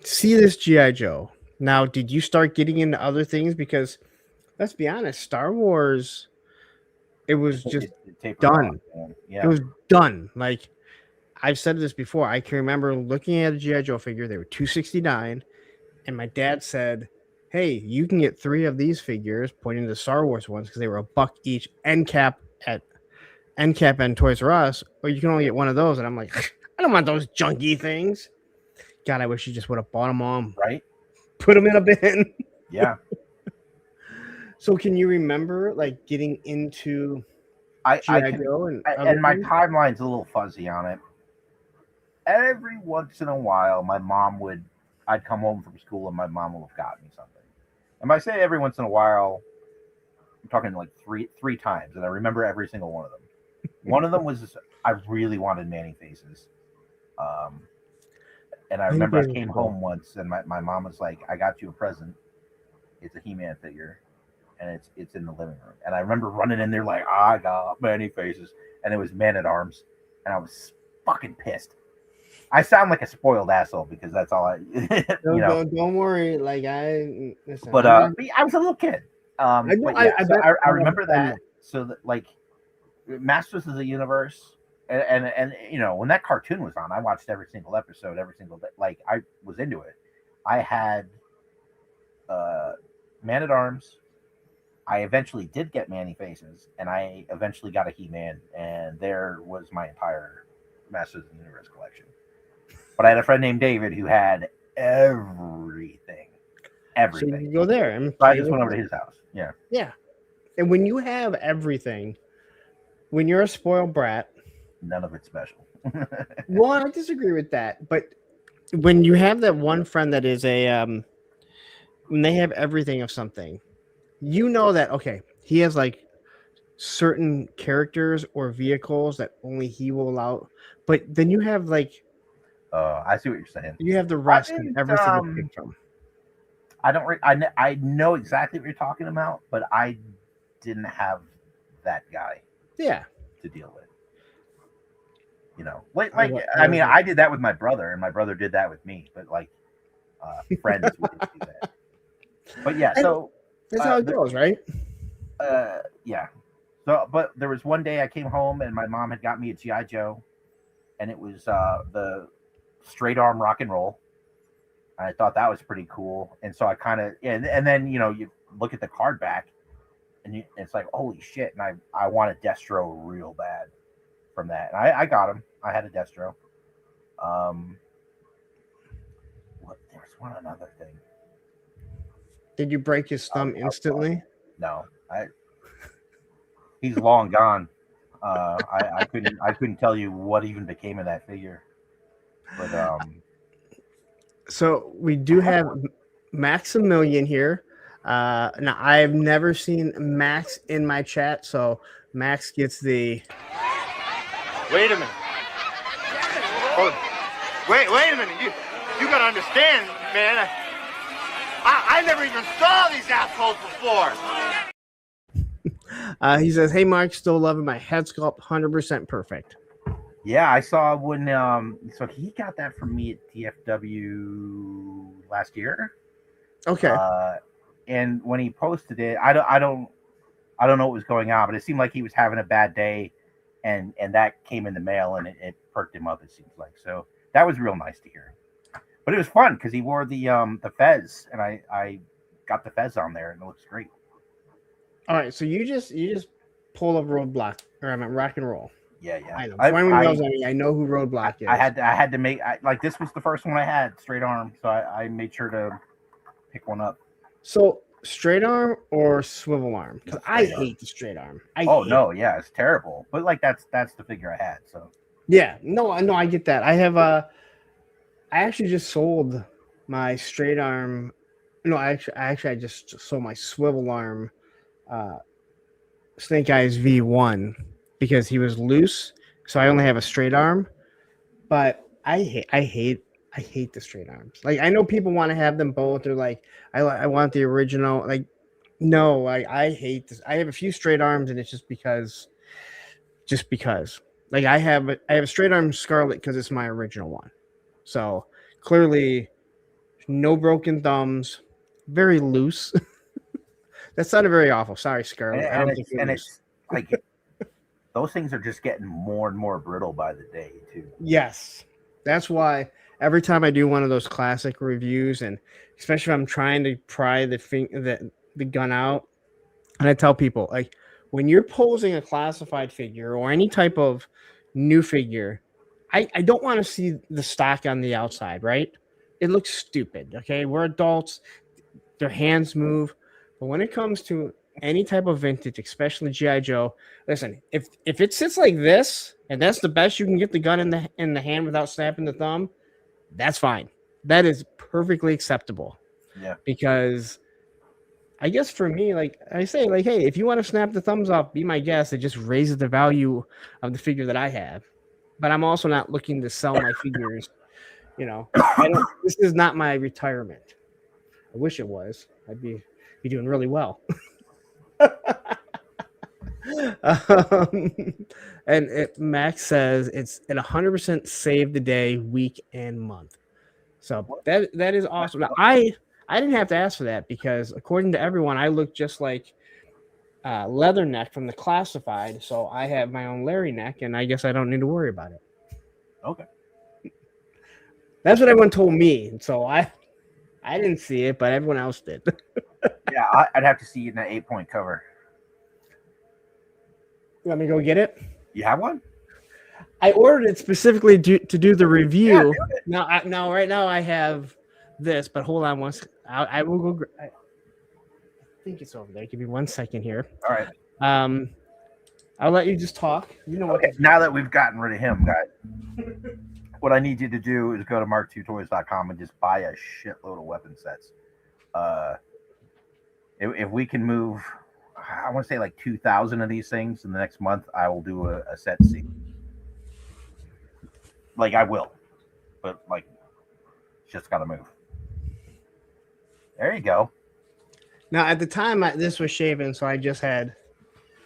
see this G.I. Joe. Now, did you start getting into other things? Because let's be honest, Star Wars, it was just done. Yeah. It was done. Like I've said this before. I can remember looking at a G.I. Joe figure. They were $269. And my dad said, hey, you can get 3 of these figures, pointing to the Star Wars ones, because they were $1 each, end cap and Toys R Us, or you can only get one of those. And I'm like, I don't want those junky things. God, I wish you just would have bought them all. Right? Put them in a bin. Yeah. So can you remember like getting into G.I. Joe and my timeline's a little fuzzy on it. Every once in a while, I'd come home from school and my mom would have gotten me something. And by say every once in a while, I'm talking like three times, and I remember every single one of them. One of them was I really wanted Manny Faces. And I remember I came home once and my mom was like, I got you a present. It's a He-Man figure. And it's in the living room. And I remember running in there like, I got Manny Faces. And it was Man-at-Arms. And I was fucking pissed. I sound like a spoiled asshole because that's all Don't worry. Like listen, but I was a little kid. I remember that. So that like Masters of the Universe, and when that cartoon was on, I watched every single episode, every single day. Like I was into it. I had Man-at-Arms. I eventually did get Manny Faces, and I eventually got a He-Man, and there was my entire Masters of the Universe collection. But I had a friend named David who had everything. So you go there. And so I just went over to his house. Yeah. Yeah. And when you have everything, when you're a spoiled brat, none of it's special. Well, I disagree with that. But when you have that one friend that is when they have everything of something, you know that, okay, he has like certain characters or vehicles that only he will allow. But then you have like, I see what you're saying. You have the rest of everything you picked from. I know exactly what you're talking about, but I didn't have that guy. Yeah. To deal with. I did that with my brother, and my brother did that with me. But like, friends would do that. But yeah, so that's how it goes, right? Yeah. So, but there was one day I came home and my mom had got me a G.I. Joe, and it was the straight arm rock and roll. And I thought that was pretty cool. And so I kind of, and then, you look at the card back and it's like, holy shit. And I want a Destro real bad from that. And I got him. I had a Destro. There's one another thing. Did you break his thumb instantly? No, he's long gone. I couldn't tell you what even became of that figure. But so we do have Maximilian here. Now I've never seen Max in my chat, so Max gets the. Wait a minute. Wait a minute. You gotta understand, man. I never even saw these assholes before. He says, "Hey, Mark, still loving my head sculpt, 100% perfect." Yeah, I saw when so he got that from me at DFW last year. Okay. And when he posted it, I don't know what was going on, but it seemed like he was having a bad day, and that came in the mail and it perked him up. It seems like, so that was real nice to hear. But it was fun because he wore the fez, and I got the fez on there, and it looks great. All right, so you just pull up Roadblock, or I meant Rock and Roll. Yeah. I know. For anyone knows, I know who Roadblock is. I had to make like this was the first one I had straight arm, so I made sure to pick one up. So straight arm or swivel arm? Because I hate the straight arm. Yeah, it's terrible. But like that's the figure I had. So yeah, no, I get that. I have I actually just sold my straight arm. No, I just sold my swivel arm Snake Eyes V1 because he was loose, so I only have a straight arm. But I hate the straight arms. Like I know people want to have them both. They're like, I want the original. Like, no, I hate this. I have a few straight arms, and it's just because. Like I have a straight arm Scarlet because it's my original one. So clearly, no broken thumbs, very loose. That sounded very awful. Sorry, Scarlet. I don't think it's like those things are just getting more and more brittle by the day too. Yes, that's why every time I do one of those classic reviews, and especially if I'm trying to pry the gun out, and I tell people like when you're posing a classified figure or any type of new figure, I don't want to see the stock on the outside, right? It looks stupid. Okay, we're adults; their hands move, but when it comes to any type of vintage, especially GI Joe, listen. If it sits like this, and that's the best you can get the gun in the hand without snapping the thumb, that's fine. That is perfectly acceptable. Yeah. Because I guess for me, like I say, like, hey, if you want to snap the thumbs off, be my guest. It just raises the value of the figure that I have. But I'm also not looking to sell my figures. You know, this is not my retirement. I wish it was. I'd be doing really well. And Max says it's at 100% save the day, week, and month. So that is awesome. Now, I didn't have to ask for that because according to everyone, I look just like Leatherneck from the Classified. So I have my own Larry neck, and I guess I don't need to worry about it. Okay. That's what everyone told me. So I didn't see it, but everyone else did. Yeah, I'd have to see it in that 8-point cover. You want me to go get it? You have one? I ordered it specifically to do the review. Yeah, Right now I have this, but hold on once. I will go. I think it's over there. Give me 1 second here. All right. I'll let you just talk. You know what? Okay, now that we've gotten rid of him, guys, what I need you to do is go to mark2toys.com and just buy a shitload of weapon sets. If we can move, I want to say like 2,000 of these things in the next month, I will do a set C. Like I will, but like, just got to move. There you go. Now at the time this was shaven, so I just had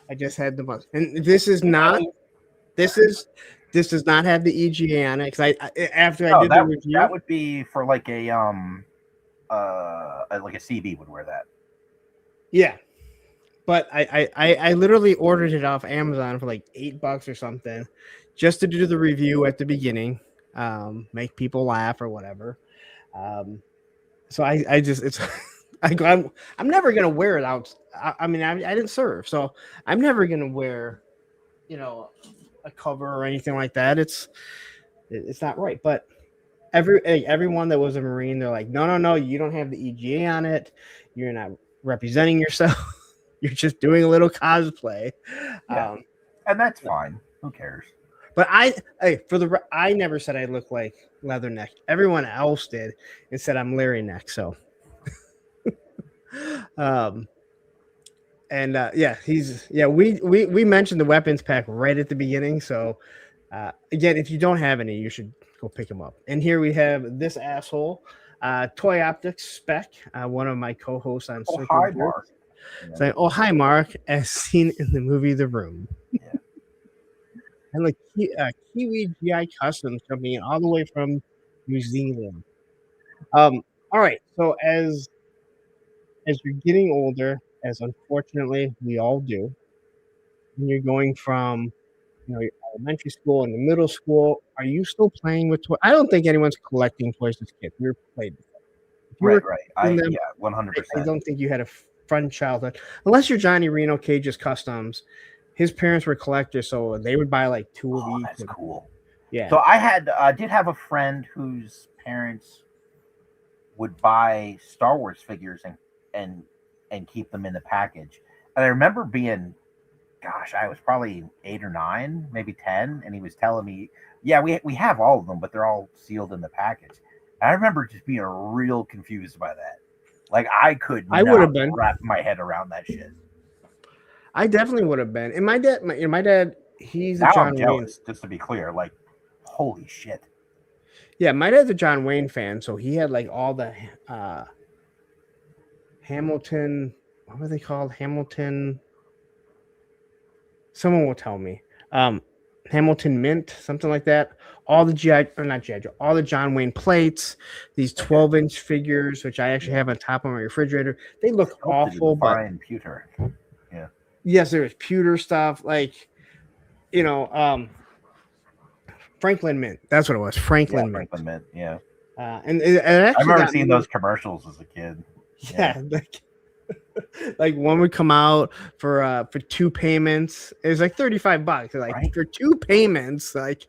the month. And this is not. This does not have the EGA on it because after I did the review, that would be for like a CB would wear that. Yeah, but I literally ordered it off Amazon for like $8 or something, just to do the review at the beginning, make people laugh or whatever. So I just it's I'm never gonna wear it out. I mean I didn't serve, so I'm never gonna wear, a cover or anything like that. It's not right. But everyone that was a Marine, they're like, no, you don't have the EGA on it. You're not representing yourself. You're just doing a little cosplay. Yeah. And that's fine. Who cares? But I never said I look like Leatherneck. Everyone else did and said I'm Larry Neck. So, we mentioned the weapons pack right at the beginning. So, again, if you don't have any, you should go pick them up. And here we have this asshole, Toy Optics Spec, one of my co-hosts on. Oh, hi, Mark. Saying, "Oh, hi, Mark," as seen in the movie The Room. Yeah. And like Kiwi GI Customs coming in all the way from New Zealand. All right. So as you're getting older, as unfortunately we all do, when you're going from your elementary school and the middle school, are you still playing with toys? I don't think anyone's collecting toys as kids. We were playing. Right. 100%. I don't think you had a fun childhood, unless you're Johnny Reno Cage's Customs. His parents were collectors, so they would buy like 2 of each. That's cool. Yeah. So I did have a friend whose parents would buy Star Wars figures and keep them in the package. And I remember being, gosh, I was probably 8 or 9, maybe 10, and he was telling me, yeah, we have all of them, but they're all sealed in the package. And I remember just being real confused by that. Like I would have been wrap my head around that shit. I definitely would have been. And my dad, He's a Now John I'm Wayne. jealous, just to be clear. Like, holy shit. Yeah, my dad's a John Wayne fan, so he had like all the Hamilton. What were they called? Hamilton. Someone will tell me. Hamilton Mint, something like that. All the GI or not GI Joe, all the John Wayne plates, these 12-inch figures, which I actually have on top of my refrigerator. They look awful, but fine pewter. Yeah. yes, there's pewter stuff like Franklin Mint. That's what it was. Franklin Mint. Franklin Mint. Yeah. And it I actually remember got seeing me- those commercials as a kid. Yeah, like one would come out for 2 payments. It was like $35. Like Right. for 2 payments, like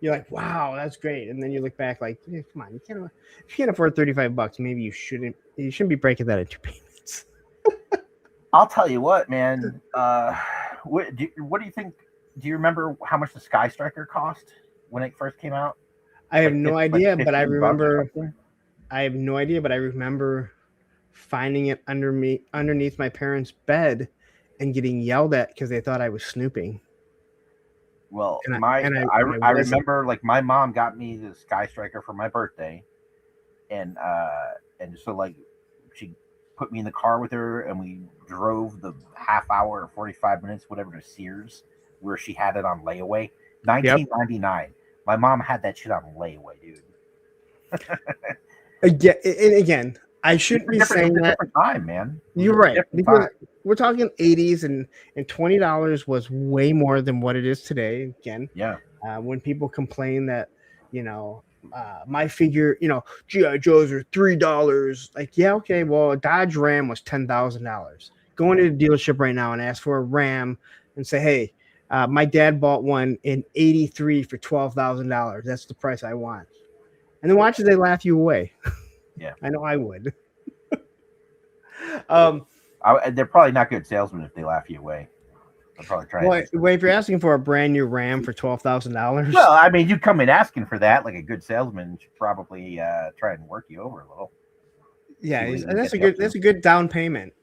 you're like, wow, that's great. And then you look back like, yeah, come on, if you can't afford $35, maybe you shouldn't be breaking that into payments. I'll tell you what, man. What do you think? Do you remember how much the Sky Striker cost when it first came out? I have no idea, but I $15 or remember. something? I have no idea, but I remember finding it underneath my parents' bed and getting yelled at because they thought I was snooping. Well, And I wasn't. remember, like, my mom got me the Sky Striker for my birthday, and so, like, she put me in the car with her, and we drove the half hour or 45 minutes, whatever, to Sears, where she had it on layaway. 1999. My mom had that shit on layaway, dude. Again, I shouldn't be saying that. Different time, man. You're right, because we're talking 80s, and $20 was way more than what it is today. Again, yeah. When people complain that, my figure, GI Joes are $3. Like, yeah, okay, well, a Dodge Ram was $10,000. Go into the dealership right now and ask for a Ram and say, hey, my dad bought one in '83 for $12,000. That's the price I want. And then watch as they laugh you away. Yeah, I know I would. They're probably not good salesmen if they laugh you away. They'll probably try. Well, if you're asking for a brand new Ram for $12,000, well, I mean, you come in asking for that, like a good salesman should probably try and work you over a little. Yeah, that's a good down payment.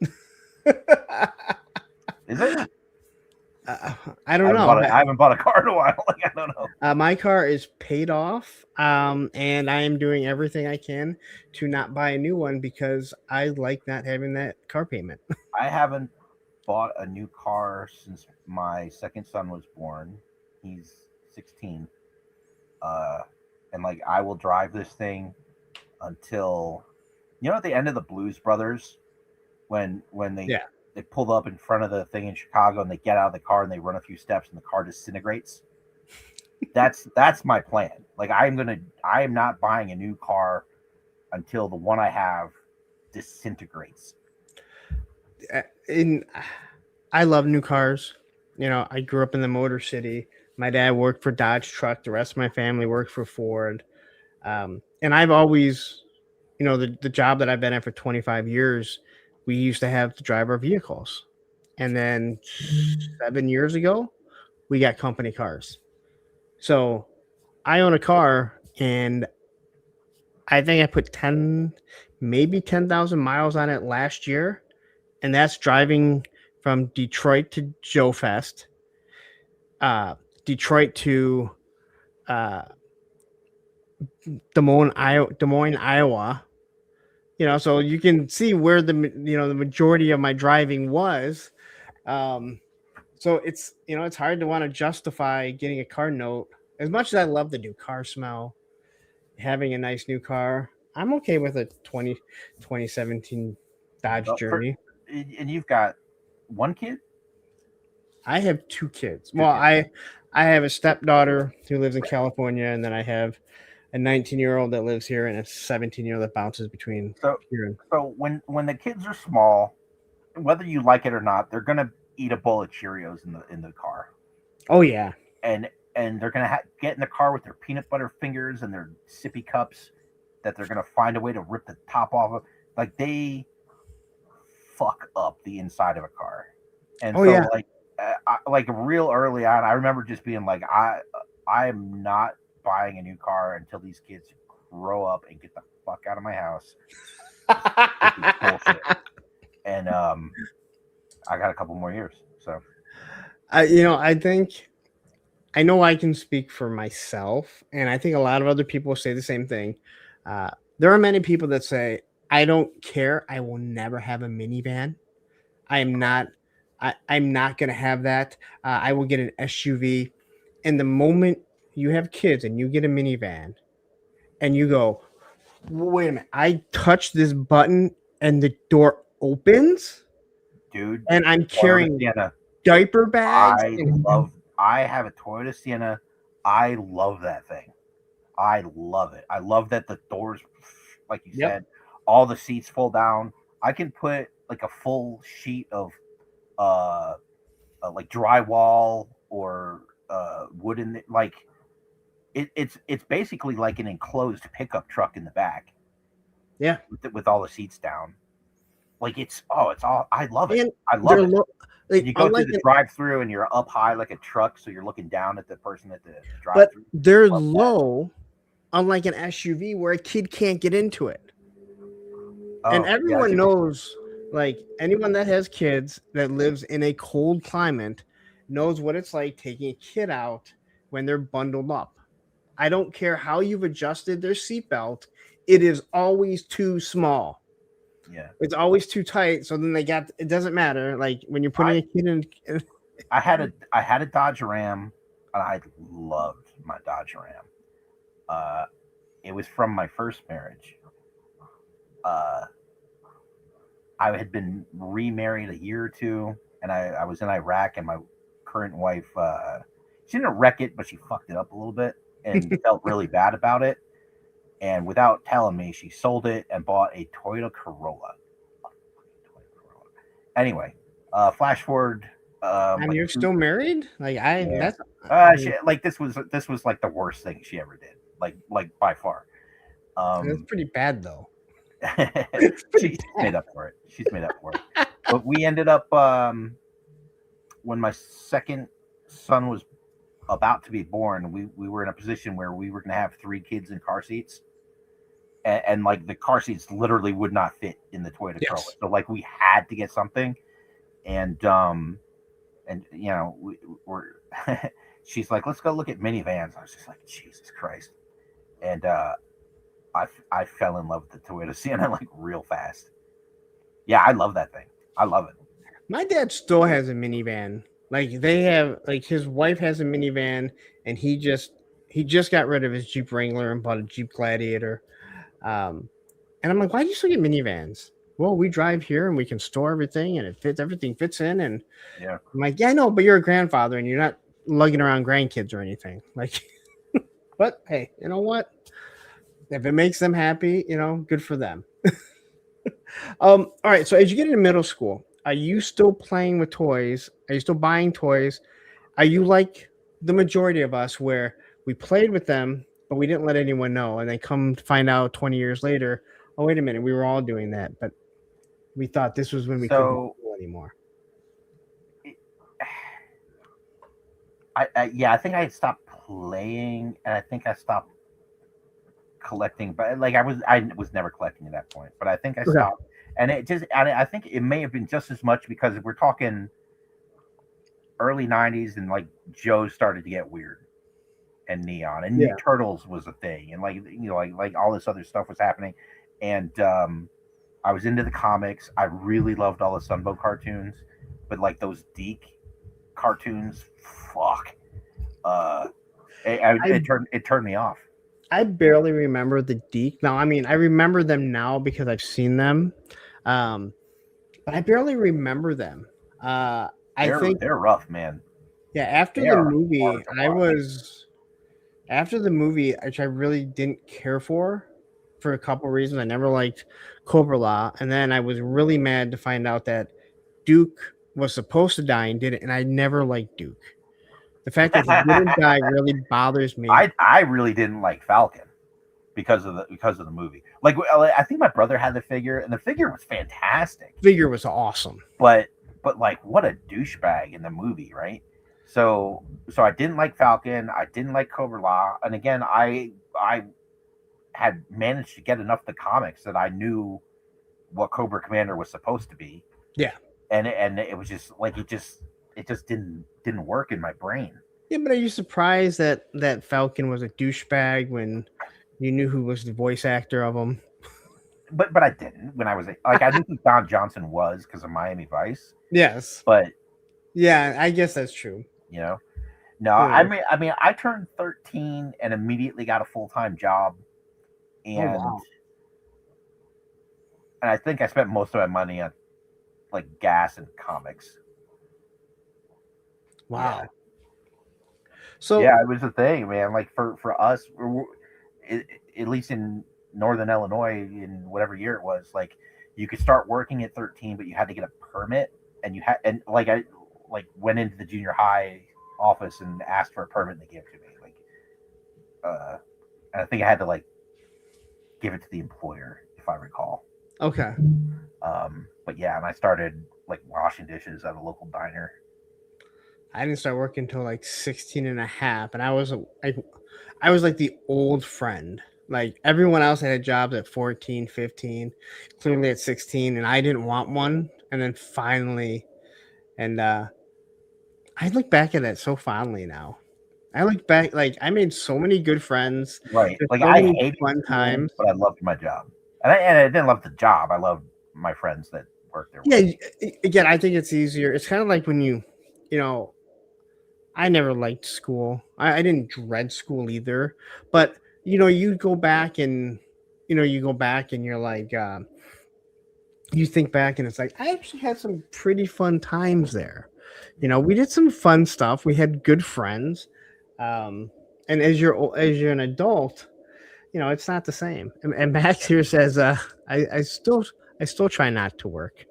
Is it? I don't know. I haven't bought a car in a while. Like, I don't know. My car is paid off, and I am doing everything I can to not buy a new one because I like not having that car payment. I haven't bought a new car since my second son was born. He's 16. And like, I will drive this thing until, at the end of the Blues Brothers, when they pulled up in front of the thing in Chicago and they get out of the car and they run a few steps and the car disintegrates. That's my plan. Like, I am not buying a new car until the one I have disintegrates. I love new cars. I grew up in the Motor City. My dad worked for Dodge Truck. The rest of my family worked for Ford. And I've always, the job that I've been at for 25 years, we used to have to drive our vehicles. And then 7 years ago, we got company cars. So I own a car, and I think I put 10,000 miles on it last year. And that's driving from Detroit to Joe Fest, Detroit to Des Moines, Iowa. So you can see where the majority of my driving was. So it's hard to want to justify getting a car note. As much as I love the new car smell, having a nice new car, I'm okay with a 2017 Dodge Journey. And you've got one kid? I have 2 kids. Well, I have a stepdaughter who lives in California, and then I have a 19-year-old that lives here and a 17-year-old that bounces between here and. So when the kids are small, whether you like it or not, they're gonna eat a bowl of Cheerios in the car. Oh yeah, and they're gonna get in the car with their peanut butter fingers and their sippy cups that they're gonna find a way to rip the top off of. Like, they fuck up the inside of a car, and like real early on, I remember just being like, I am not buying a new car until these kids grow up and get the fuck out of my house. Bullshit. And I got a couple more years, so I think I know I can speak for myself, and I think a lot of other people say the same thing. There are many people that say, "I don't care. I will never have a minivan. I am not. I'm not going to have that. I will get an SUV." And the moment you have kids and you get a minivan, and you go, "Wait a minute! I touch this button and the door opens, Dude, and I'm Toyota carrying Sienna. diaper bags." And I have a Toyota Sienna. I love that thing. I love it. I love that the doors, like you yep. said, all the seats fold down. I can put like a full sheet of uh, like drywall or wood in it. Like it's basically like an enclosed pickup truck in the back Yeah. with all the seats down. Like it's all. I love it. And I love they're it. And like you go through unlike the drive-through and you're up high like a truck, so you're looking down at the person at the but drive-through. they're Love that. low, unlike an SUV where a kid can't get into it. And Oh, yeah, everyone knows, like anyone that has kids that lives in a cold climate knows what it's like taking a kid out when they're bundled up. I don't care how you've adjusted their seatbelt, it is always too small. yeah. It's always too tight. So then it doesn't matter. Like when you're putting a kid in I had a Dodge Ram, and I loved my Dodge Ram. It was from my first marriage. I had been remarried a year or two, and I was in Iraq, and my current wife, she didn't wreck it, but she fucked it up a little bit and felt really bad about it. And without telling me, she sold it and bought a Toyota Corolla. Anyway, flash forward. and you're still married? Like Yeah. Like this was like the worst thing she ever did. Like by far. That's pretty bad though. She's made up for it. She's made up for it. But we ended up when my second son was about to be born, we were in a position where we were going to have 3 kids in car seats, and like the car seats literally would not fit in the Toyota Corolla. So like we had to get something, and you know we're she's like, let's go look at minivans. I was just like, Jesus Christ, and I fell in love with the Toyota Sienna like real fast. Yeah, I love that thing. I love it. My dad still has a minivan. Like they have, like his wife has a minivan, and he just got rid of his Jeep Wrangler and bought a Jeep Gladiator. And I'm like, why do you still get minivans? Well, we drive here and we can store everything, and everything fits in. And Yeah, I'm like, yeah, I know, but you're a grandfather and you're not lugging around grandkids or anything. Like, but hey, you know what? If it makes them happy, you know, good for them. All right. So as you get into middle school, are you still playing with toys? Are you still buying toys? Are you like the majority of us where we played with them, but we didn't let anyone know, and then come to find out 20 years later, oh, wait a minute, we were all doing that, but we thought this was when we couldn't do it anymore. I think I stopped playing, and I think I stopped collecting, but like I was never collecting at that point, but I think I stopped. And I think it may have been just as much because we're talking early 90s, and like Joe started to get weird, and neon, and New Turtles was a thing, and like, you know, like all this other stuff was happening, and I was into the comics. I really loved all the Sunbow cartoons, but like those Deke cartoons, fuck, it turned me off. I barely remember the Deke. Now, I mean, I remember them now because I've seen them, but I barely remember them. I think they're rough, man. Yeah, after the movie, which I really didn't care for a couple reasons. I never liked Cobra Law, and then I was really mad to find out that Duke was supposed to die and didn't, and I never liked Duke. The fact that he didn't die really bothers me. I really didn't like Falcon because of the movie. Like, I think my brother had the figure, and the figure was fantastic. Figure was awesome, but like, what a douchebag in the movie, right? So I didn't like Falcon. I didn't like Cobra Law, and again, I had managed to get enough of the comics that I knew what Cobra Commander was supposed to be. Yeah, and it was just like it just didn't work in my brain. Yeah, but are you surprised that Falcon was a douchebag when you knew who was the voice actor of him? But I didn't when I was like I knew who Don Johnson was because of Miami Vice, Yes. but Yeah, I guess that's true. you know, no, Yeah. I mean, I turned 13 and immediately got a full time job, Oh and wow. I think I spent most of my money on like gas and comics. Yeah, Wow. So yeah, it was a thing, man. Like for us, it, at least in Northern Illinois, in whatever year it was, like you could start working at 13, but you had to get a permit, and you had and like I like went into the junior high office and asked for a permit, and they gave it to me. Like, and I think I had to like give it to the employer, if I recall. okay. But yeah, and I started like washing dishes at a local diner. I didn't start working until like 16 and a half, and I was like the old friend. Like everyone else had jobs at 14, 15, clearly at 16, and I didn't want one. And then finally, and I look back at it so fondly now. I look back, like I made so many good friends. Right. There's Like so I many hated fun school, times. but I loved my job, and I didn't love the job. I loved my friends that worked there with Yeah, me. again, I think it's easier. It's kind of like when you know, I never liked school. I didn't dread school either. But you go back and you go back and you're like, you think back and it's like I actually had some pretty fun times there. We did some fun stuff. We had good friends. Um, and as you're an adult, it's not the same. And Max here says, I still try not to work.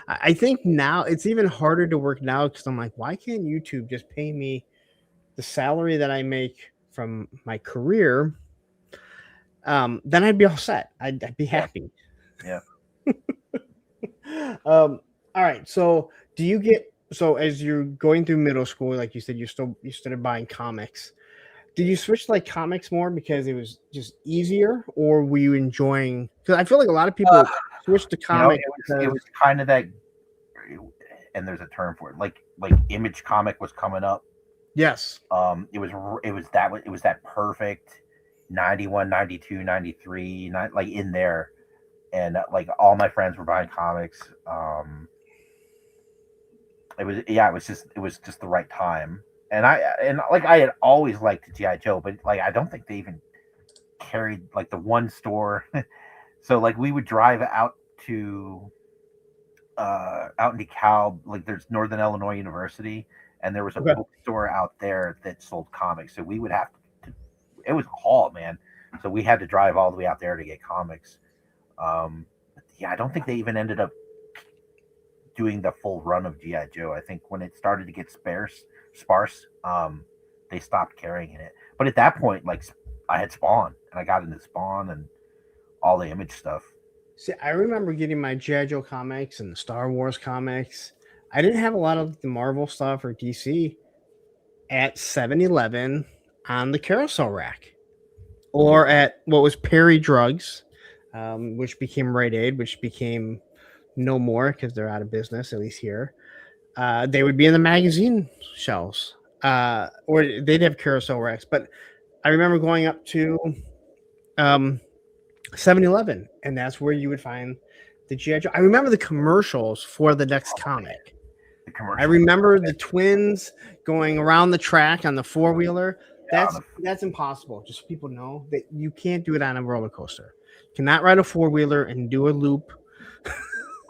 I think now it's even harder to work now because I'm like, why can't YouTube just pay me the salary that I make from my career? Then I'd be all set. I'd be Yeah. happy. Yeah. All right. So as you're going through middle school, like you said, you started buying comics. Did you switch to like comics more because it was just easier, or were you enjoying? Because I feel like a lot of Uh, people switch to you know, comics it because was kind of that, and there's a term for it. Like Image Comic was coming up. yes, It was that perfect 91, 92, 93, like in there, and like all my friends were buying comics. It was just the right time, and I had always liked GI Joe, but like I don't think they even carried like the one store. So like we would drive out in DeKalb, like there's Northern Illinois University, and there was a okay. bookstore out there that sold comics. So we would have to, it was a haul, man. So we had to drive all the way out there to get comics. Yeah, I don't think they even ended up doing the full run of GI Joe. I think when it started to get sparse, they stopped carrying it. But at that point, like I had Spawn, and I got into Spawn and all the Image stuff. See, I remember getting my GI Joe comics and the Star Wars comics. I didn't have a lot of the Marvel stuff or DC at 7-Eleven on the carousel rack, or at what was Perry Drugs, which became Rite Aid, which became no more because they're out of business, at least here. They would be in the magazine shelves, or they'd have carousel racks. But I remember going up to um, 7-Eleven, and that's where you would find the GI Joe. I remember the commercials for the next comic. The I commercial. remember the twins going around the track on the four-wheeler. Yeah, That's impossible. Just so people know that you can't do it on a roller coaster. You cannot ride a four-wheeler and do a loop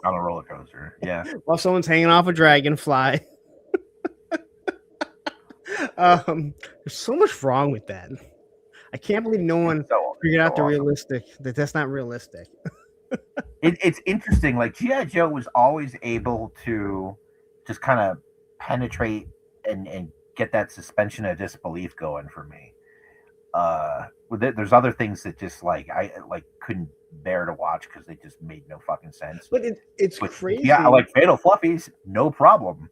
on a roller coaster. Yeah. while someone's hanging off a dragonfly. There's so much wrong with that. I can't believe no one figured out that's not realistic. It's interesting. Like GI Joe was always able to just kind of penetrate and get that suspension of disbelief going for me. There's other things that just like I like couldn't bear to watch because they just made no fucking sense. But it's crazy. Yeah, I like Fatal Fluffies, no problem.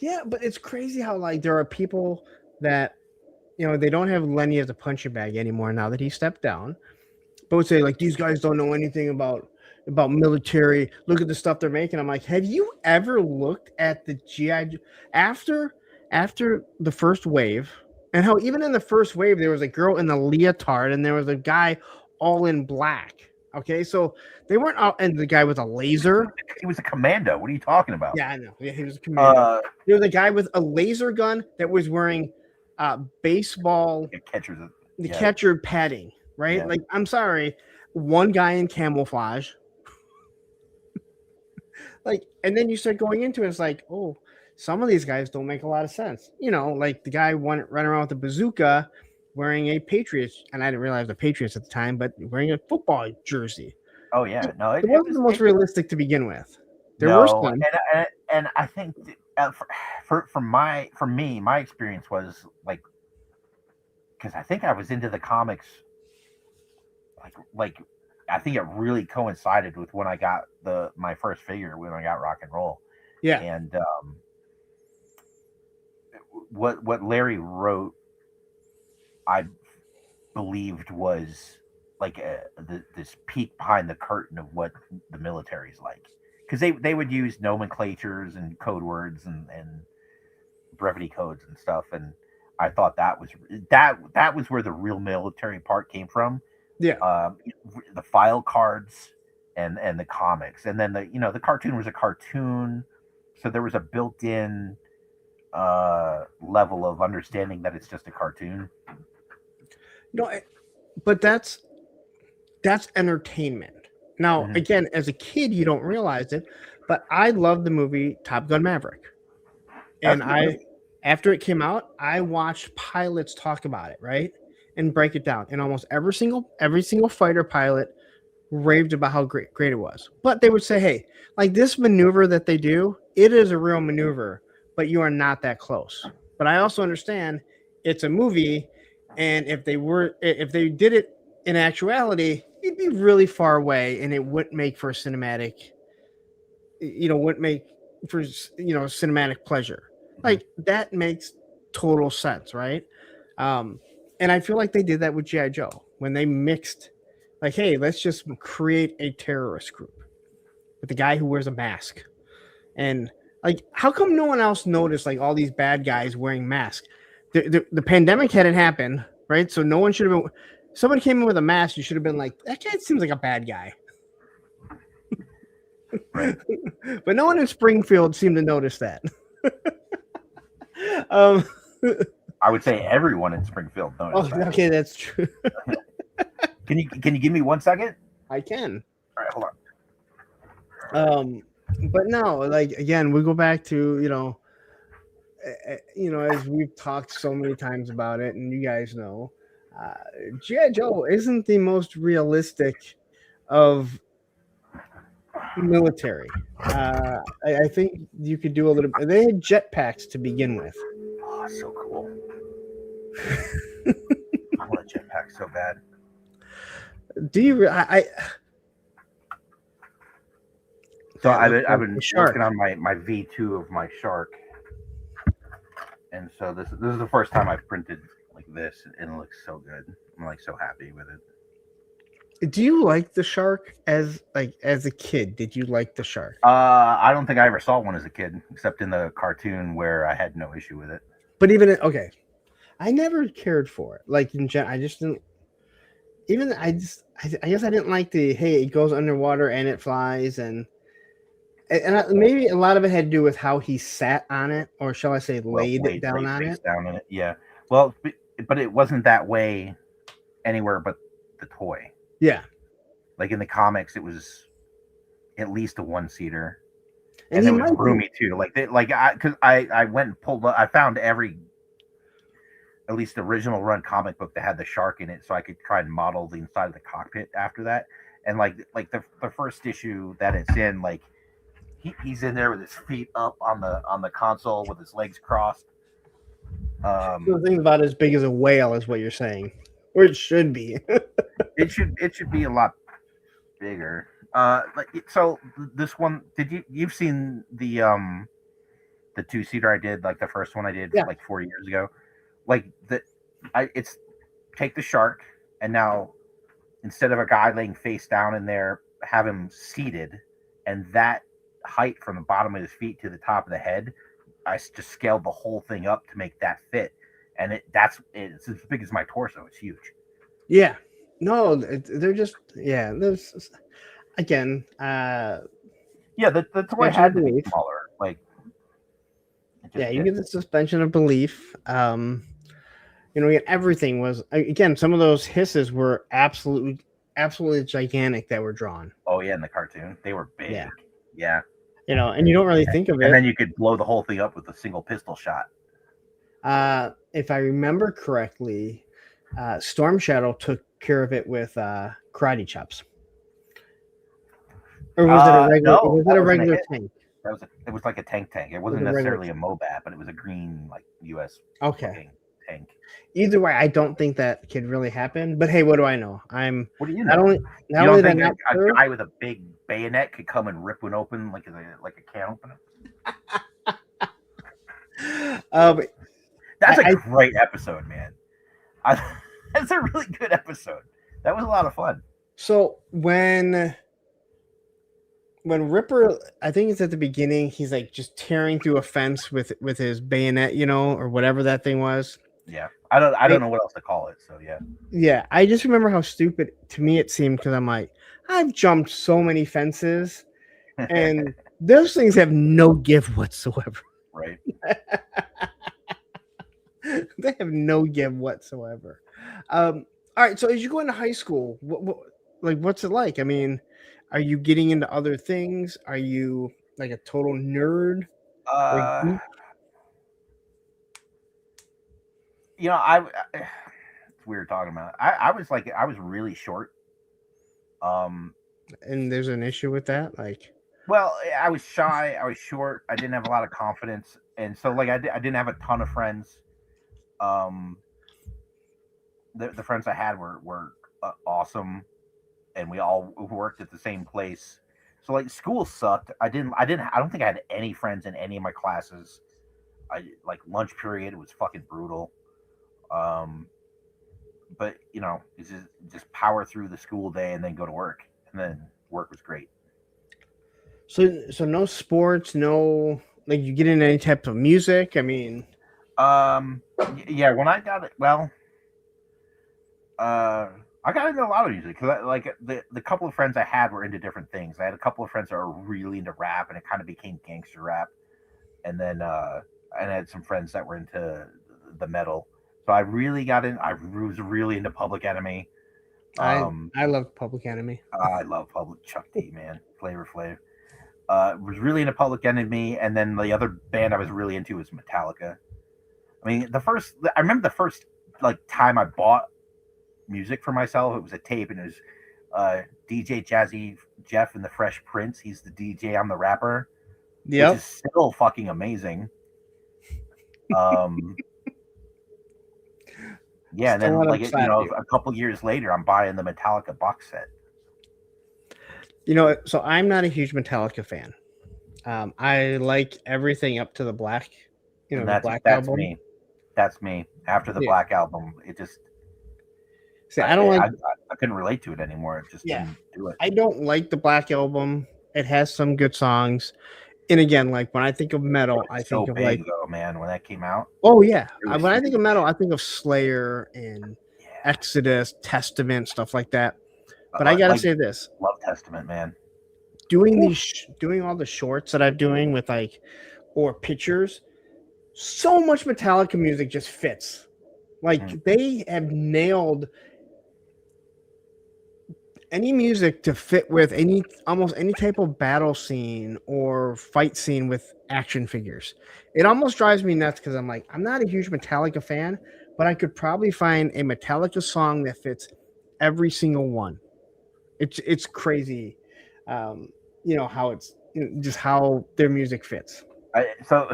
Yeah, but it's crazy how like there are people that they don't have Lenny as a punching bag anymore now that he stepped down. But would say like these guys don't know anything about military. Look at the stuff they're making. I'm like, have you ever looked at the GI after after the first wave, and how even in the first wave there was a girl in the leotard and there was a guy all in black. Okay, so they weren't all, and the guy with a laser. He was a commando. What are you talking about? Yeah, I know. Yeah, he was a commando. There was a guy with a laser gun that was wearing baseball The catcher padding, right? Yeah. Like, I'm sorry, one guy in camouflage. Like, and then you start going into it, it's like, oh, some of these guys don't make a lot of sense. You know, like the guy running around with a bazooka wearing a Patriots, and I didn't realize the Patriots at the time, but wearing a football jersey. Oh yeah, no, It wasn't the most realistic to begin with. There were some, and I think for me, my experience was like, because I think I was into the comics, like I think it really coincided with when I got my first figure, when I got Rock and Roll. Yeah, and what Larry wrote, I believed was like this peek behind the curtain of what the military's like, because they would use nomenclatures and code words and brevity codes and stuff, and I thought that was where the real military part came from. Yeah, the file cards and the comics, and then the cartoon was a cartoon, so there was a built-in level of understanding that it's just a cartoon. no, but that's entertainment. Now, again, as a kid, you don't realize it, but I love the movie Top Gun Maverick, and after it came out, I watched pilots talk about it, right, and break it down. And almost every single fighter pilot raved about how great it was. But they would say, hey, like this maneuver that they do, it is a real maneuver, but you are not that close. But I also understand it's a movie, and if they did it in actuality, it'd be really far away, and it wouldn't make for a cinematic, wouldn't make for cinematic pleasure. Like that makes total sense, right? And I feel like they did that with G.I. Joe when they mixed, like, hey, let's just create a terrorist group with the guy who wears a mask. And like, how come no one else noticed like all these bad guys wearing masks? The pandemic hadn't happened, right? So no one should have been. Someone came in with a mask, you should have been like, that guy seems like a bad guy. Right. But no one in Springfield seemed to notice that. I would say everyone in Springfield noticed that. Okay, that's true. Can you give me 1 second? I can. All right, hold on. But no, like again, we go back to as we've talked so many times about it, and you guys know, G.I. Joe isn't the most realistic of military. I think you could do a little. They had jetpacks to begin with. Oh, so cool. I want a jetpack so bad. Do you? So I've been working on my V2 of my Shark, and so this is the first time I've printed like this, and it looks so good. I'm like so happy with it. Do you like the Shark as a kid? Did you like the Shark? I don't think I ever saw one as a kid, except in the cartoon where I had no issue with it. But even okay, I never cared for it. Like in general, I just didn't. Even I guess I didn't like the hey, it goes underwater and it flies and maybe a lot of it had to do with how he sat on it, or shall I say, laid down on it. Yeah. Well, but it wasn't that way anywhere but the toy. Yeah. Like in the comics, it was at least a one-seater, and it was roomy too. Because I went and pulled up, I found at least the original run comic book that had the Shark in it, so I could try and model the inside of the cockpit after that. And like the first issue that it's in, like he's in there with his feet up on the console with his legs crossed. The thing about as big as a whale is what you're saying, or it should be. It should be a lot bigger. So this one, you've seen the 2-seater I did, like the first one I did like 4 years ago. Like it's take the Shark, and now instead of a guy laying face down in there, have him seated, and that height from the bottom of his feet to the top of the head, just scaled the whole thing up to make that fit, and it's as big as my torso. It's huge. Yeah. No, they're just There's again. Yeah, the toy Suspension had of to be belief. smaller. Like, it just Yeah, you did. get the suspension of belief. Again, everything was again. Some of those hisses were absolutely gigantic that were drawn. Oh yeah, in the cartoon, they were big. Yeah. Yeah. And you don't really think of And then it. you could blow the whole thing up with a single pistol shot. If I remember correctly, Storm Shadow took care of it with karate chops. Or was it a regular? No, Was that it a wasn't a regular hit. tank? It was like a tank. It wasn't a regular necessarily a MOBAT, but it was a green like US Okay. looking tank. Either way, I don't think that could really happen. But hey, what do I know? What do you not know? only You not don't only did I think not a curve, guy with a big bayonet could come and rip one open like a can opener? but That's a great episode, man. That's a really good episode. That was a lot of fun. So when Ripper, I think it's at the beginning, he's like just tearing through a fence with his bayonet, or whatever that thing was. Yeah, I don't know what else to call it. So yeah. Yeah, I just remember how stupid to me it seemed because I'm like, I've jumped so many fences, and those things have no give whatsoever. Right. They have no give whatsoever. All right, so as you go into high school, what's it like? I mean, are you getting into other things? Are you like a total nerd? It's weird talking about it. I was really short. And there's an issue with that, like. Well, I was shy. I was short. I didn't have a lot of confidence, and so like I didn't have a ton of friends. The friends I had were awesome, and we all worked at the same place. So like school sucked. I don't think I had any friends in any of my classes. Like lunch period, it was fucking brutal. But it's just power through the school day and then go to work, and then work was great. So no sports, no, like, you get into any type of music? I mean, yeah, when I got it, well, I got into a lot of music because like the couple of friends I had were into different things. I had a couple of friends that were really into rap, and it kind of became gangster rap. And then I had some friends that were into the metal. So I really got in. I was really into Public Enemy. I love Public Enemy. I love Chuck D, man, Flavor Flav. Was really into Public Enemy, and then the other band I was really into was Metallica. I mean, I remember the first like time I bought music for myself. It was a tape, and it was DJ Jazzy Jeff and the Fresh Prince. He's the DJ, I'm the rapper. Yep. Which is still fucking amazing. Yeah, and then like a couple years later, I'm buying the Metallica box set. So I'm not a huge Metallica fan. I like everything up to the Black, the Black album. Me. That's me. After the Black album, it just. See, I don't like. I couldn't relate to it anymore. It just didn't do it. I don't like the Black album. It has some good songs, and again, like when I think of metal, I think of big, though, man. When that came out. Oh yeah, when I think of metal, I think of Slayer and Exodus, Testament, stuff like that. But I gotta say this: love Testament, man. Doing all the shorts that I'm doing with or pictures, so much Metallica music just fits. Like they have nailed any music to fit with almost any type of battle scene or fight scene with action figures. It almost drives me nuts because I'm like, I'm not a huge Metallica fan, but I could probably find a Metallica song that fits every single one. It's crazy, how it's just how their music fits. So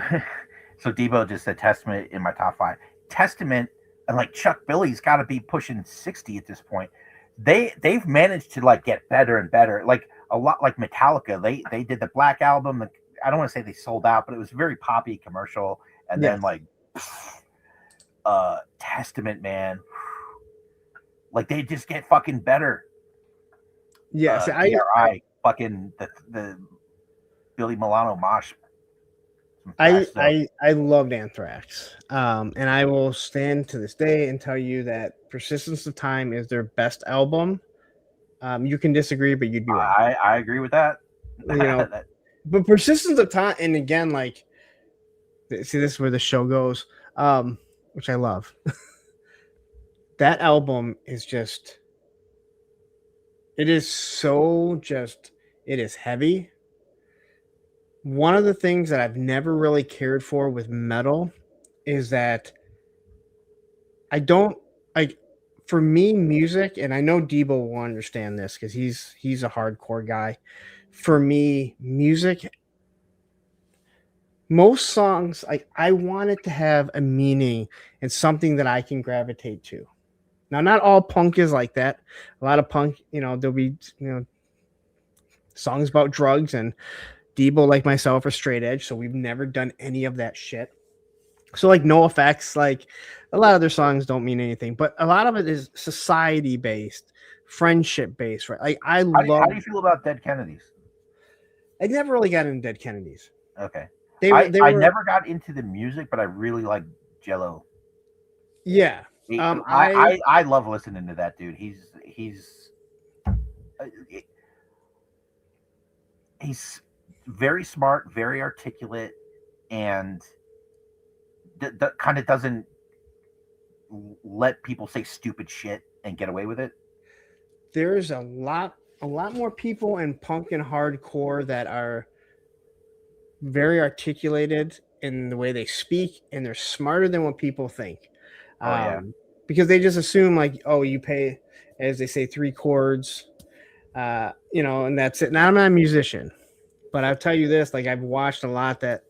Debo just said Testament in my top 5. Testament and like Chuck Billy's got to be pushing 60 at this point. They've managed to like get better and better. Like a lot like Metallica, they did the Black album. I don't want to say they sold out, but it was very poppy, commercial. And then like Testament, man, like they just get fucking better. Yes, I fucking the Billy Milano mosh I loved Anthrax, and I will stand to this day and tell you that Persistence of Time is their best album. You can disagree, but you'd be wrong. I agree with that. You know, but Persistence of Time, and again, like, see, this is where the show goes, which I love. That album is just, it is so just, it is heavy. One of the things that I've never really cared for with metal is that I don't like, for me, music, and I know Debo will understand this because he's a hardcore guy. For me, music, most songs, I want it to have a meaning and something that I can gravitate to. Now, not all punk is like that. A lot of punk, there'll be, songs about drugs, and Debo, like myself, are straight edge, so we've never done any of that shit. So, like, No Effects, like, a lot of their songs don't mean anything, but a lot of it is society based, friendship based, right? Like, how do you feel about Dead Kennedys? I never really got into Dead Kennedys. Okay. I never got into the music, but I really like Jello. Yeah. I love listening to that dude. He's very smart, very articulate, and that kind of doesn't let people say stupid shit and get away with it. There's a lot more people in punk and hardcore that are very articulated in the way they speak, and they're smarter than what people think. Because they just assume, like, oh, you pay, as they say, 3 chords, and that's it. Now, I'm not a musician, but I'll tell you this, like, I've watched a lot that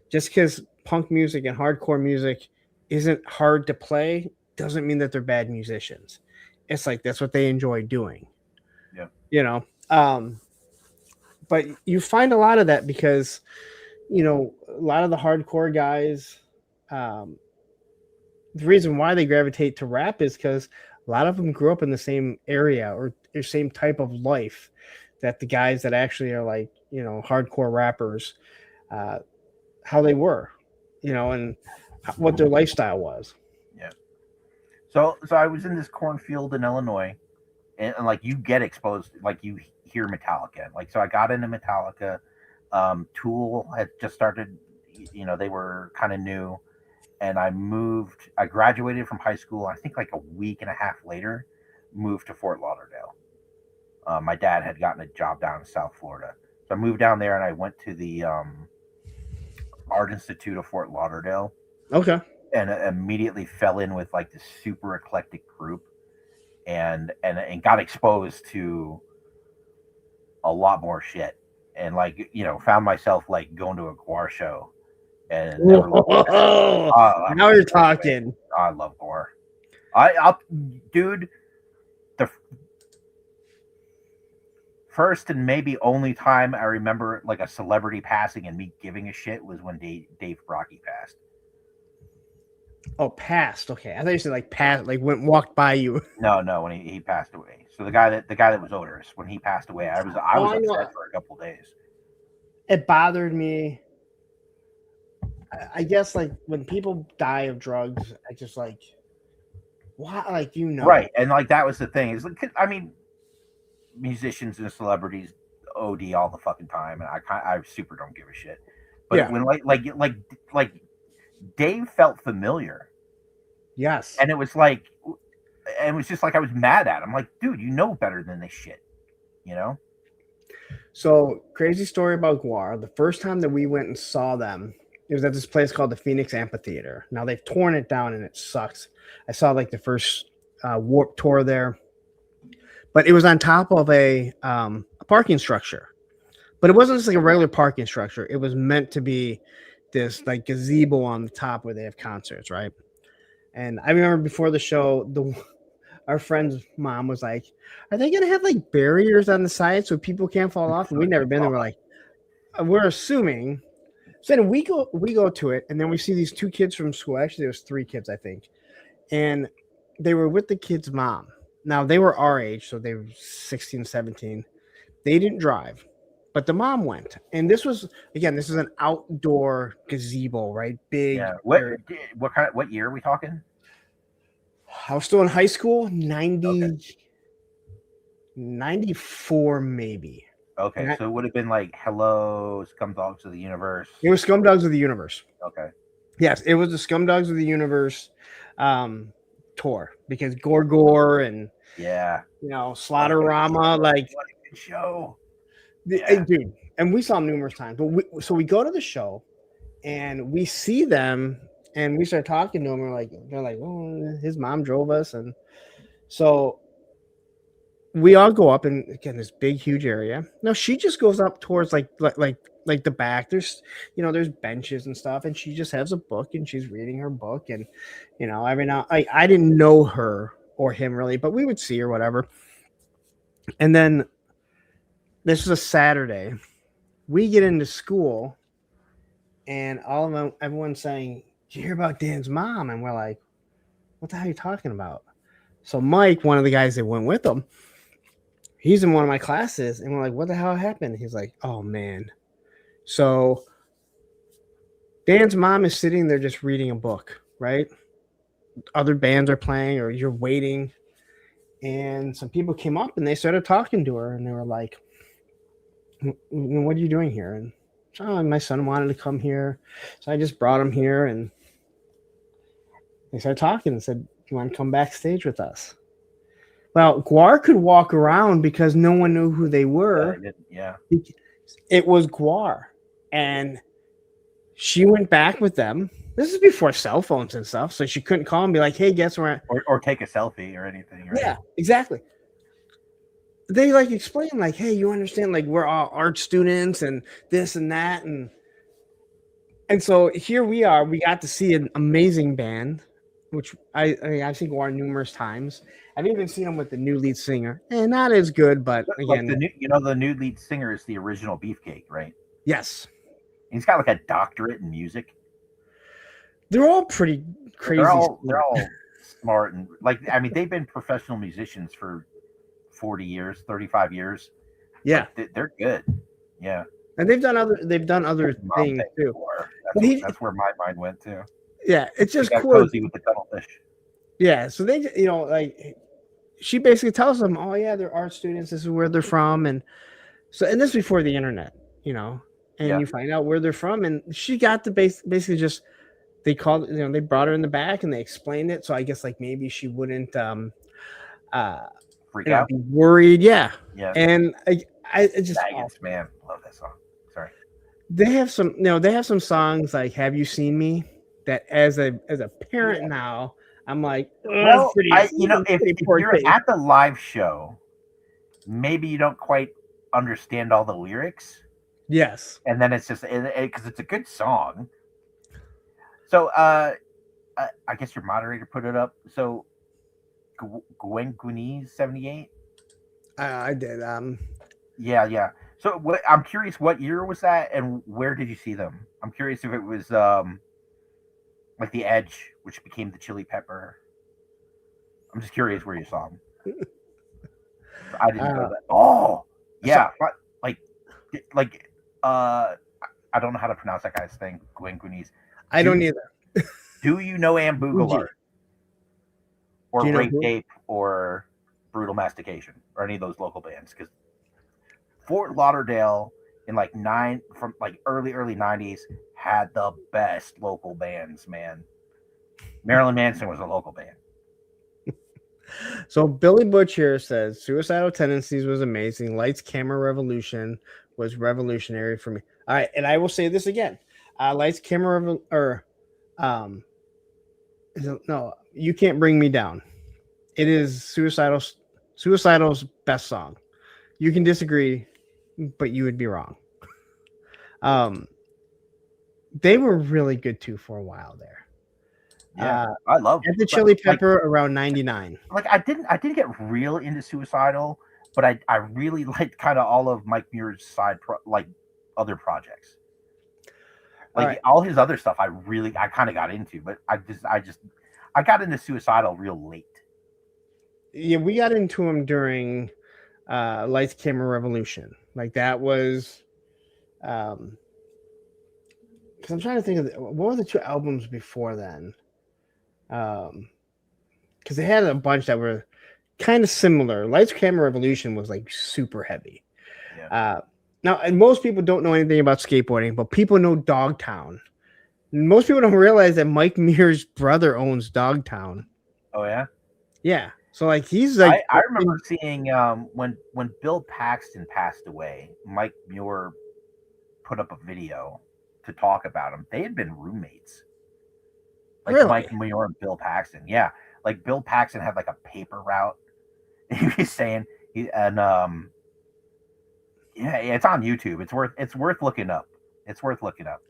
just because punk music and hardcore music isn't hard to play doesn't mean that they're bad musicians. It's like, that's what they enjoy doing. Yeah. But you find a lot of that because, a lot of the hardcore guys, the reason why they gravitate to rap is because a lot of them grew up in the same area or the same type of life that the guys that actually are, like, hardcore rappers, how they were, and what their lifestyle was. Yeah. So I was in this cornfield in Illinois, and like, you get exposed, like, you hear Metallica. Like, so I got into Metallica. Tool had just started, they were kind of new. And I graduated from high school, I think like a week and a half later, moved to Fort Lauderdale. My dad had gotten a job down in South Florida. So I moved down there, and I went to the Art Institute of Fort Lauderdale. Okay. And immediately fell in with, like, this super eclectic group, and got exposed to a lot more shit. And, like, found myself, like, going to a Guar show. And now you're talking. I love Guar. Dude, the first and maybe only time I remember, like, a celebrity passing and me giving a shit was when Dave Brockie passed. Oh, passed. Okay, I thought you said, like, passed, like, walked by you. No, when he passed away. So the guy that was odorous, when he passed away, I was upset for a couple days. It bothered me. I guess, like, when people die of drugs, I just, like, why, like, right? And, like, that was the thing. Is, like, I mean, musicians and celebrities OD all the fucking time, and I super don't give a shit. But when like Dave felt familiar. Yes. And it was just like I was mad at him. Like, dude, you know better than this shit, So, crazy story about Guar. The first time that we went and saw them, it was at this place called the Phoenix Amphitheater. Now, they've torn it down, and it sucks. I saw, like, the first Warped Tour there. But it was on top of a parking structure. But it wasn't just like a regular parking structure. It was meant to be this, like, gazebo on the top where they have concerts, right? And I remember before the show, our friend's mom was like, are they going to have, like, barriers on the side so people can't fall off? And we'd never been there. We're like, we're assuming. So then we go to it, and then we see these 2 kids from school. Actually, there was 3 kids, I think. And they were with the kid's mom. Now, they were our age, so they were 16, 17. They didn't drive. but the mom went. And this was, again, this is an outdoor gazebo, right? Big. Yeah. area. What year are we talking? I was still in high school, Okay. 94 maybe. Okay, so it would have been like Hello, Scum Dogs of the Universe. It was Scum Dogs of the Universe. Okay. Yes, it was the Scum Dogs of the Universe tour, because Gorgor and Slaughterama, like what a good show. Dude, and we saw them numerous times. But we go to the show and we see them and we start talking to them. They're like, oh, his mom drove us, and so we all go up, and again, this big, huge area. No, she just goes up towards like the back. There's there's benches and stuff, and she just has a book and she's reading her book. And every now I didn't know her or him really, but we would see her, whatever. And then this is a Saturday. We get into school, and everyone's saying, "Did you hear about Dan's mom?" And we're like, "What the hell are you talking about?" So Mike, one of the guys that went with him, he's in one of my classes, and we're like, "What the hell happened?" He's like, "Oh man." So Dan's mom is sitting there just reading a book, right? Other bands are playing, or you're waiting, and some people came up and they started talking to her, and they were like, "What are you doing here?" And my son wanted to come here, so I just brought him here. And they started talking and said, "Do you want to come backstage with us?" Well, Guar could walk around because no one knew who they were. Yeah. It was Guar. And she went back with them. This is before cell phones and stuff, so she couldn't call and be like, "Hey, guess where?" Or take a selfie or anything. Right? Yeah, exactly. They explain "Hey, you understand? We're all art students and this and that, and so here we are. We got to see an amazing band, which I've seen Guar numerous times. I've even seen him with the new lead singer, and not as good, but again, the new lead singer is the original Beefcake, right? Yes. He's got a doctorate in music. They're all pretty crazy. They're all smart, and they've been professional musicians for 40 years, 35 years. Yeah. They're good. Yeah. And they've done other things too. That's where my mind went too. Yeah, it's just cool. Cozy with the cuttlefish. Yeah, so they, she basically tells them, "Oh yeah, they're art students. This is where they're from," and this is before the internet, and you find out where they're from, and she got to basically just they called, they brought her in the back and they explained it, so I guess maybe she wouldn't freak out, be worried, yeah, and I just man, love that song. Sorry, they have some songs like "Have You Seen Me?" that as a parent now, I'm like, well, if you're at the live show, maybe you don't quite understand all the lyrics. Yes. And then it's just because it's a good song. So I guess your moderator put it up. So Gwen Guinese 78. I did. Yeah. So I'm curious, what year was that, and where did you see them? I'm curious if it was The Edge, which became the Chili Pepper. I'm just curious where you saw them. I didn't know that. Oh, yeah. I don't know how to pronounce that guy's thing, Gwen Guinese. I don't either. Do you know Am Boogalard? Or Rape who? Tape or Brutal Mastication or any of those local bands? Because Fort Lauderdale in early 90s had the best local bands, man. Marilyn Manson was a local band. So Billy Butch here says Suicidal Tendencies was amazing. Lights Camera Revolution was revolutionary for me. All right, and I will say this again. Lights Camera no, You Can't Bring Me Down. It is Suicidal's best song. You can disagree, but you would be wrong. They were really good too for a while there. Yeah, I love the Chili Pepper around 99. I didn't get real into Suicidal, but I really liked kind of all of Mike Muir's side other projects. All his other stuff I kind of got into, but I got into Suicidal real late. Yeah, we got into him during Lights Camera Revolution. Like that was, because I'm trying to think of what were the two albums before then. Because they had a bunch that were kind of similar. Lights Camera Revolution was like super heavy. Yeah. Now, and most people don't know anything about skateboarding, but people know Dogtown. Most people don't realize that Mike Muir's brother owns Dogtown. Oh yeah. Yeah, so like he's like I remember seeing when Bill Paxton passed away, Mike Muir put up a video to talk about him. They had been roommates. Like Really? Mike Muir and Bill Paxton. Yeah. Like Bill Paxton had like a paper route. He was saying yeah, it's on YouTube. It's worth looking up. It's worth looking up.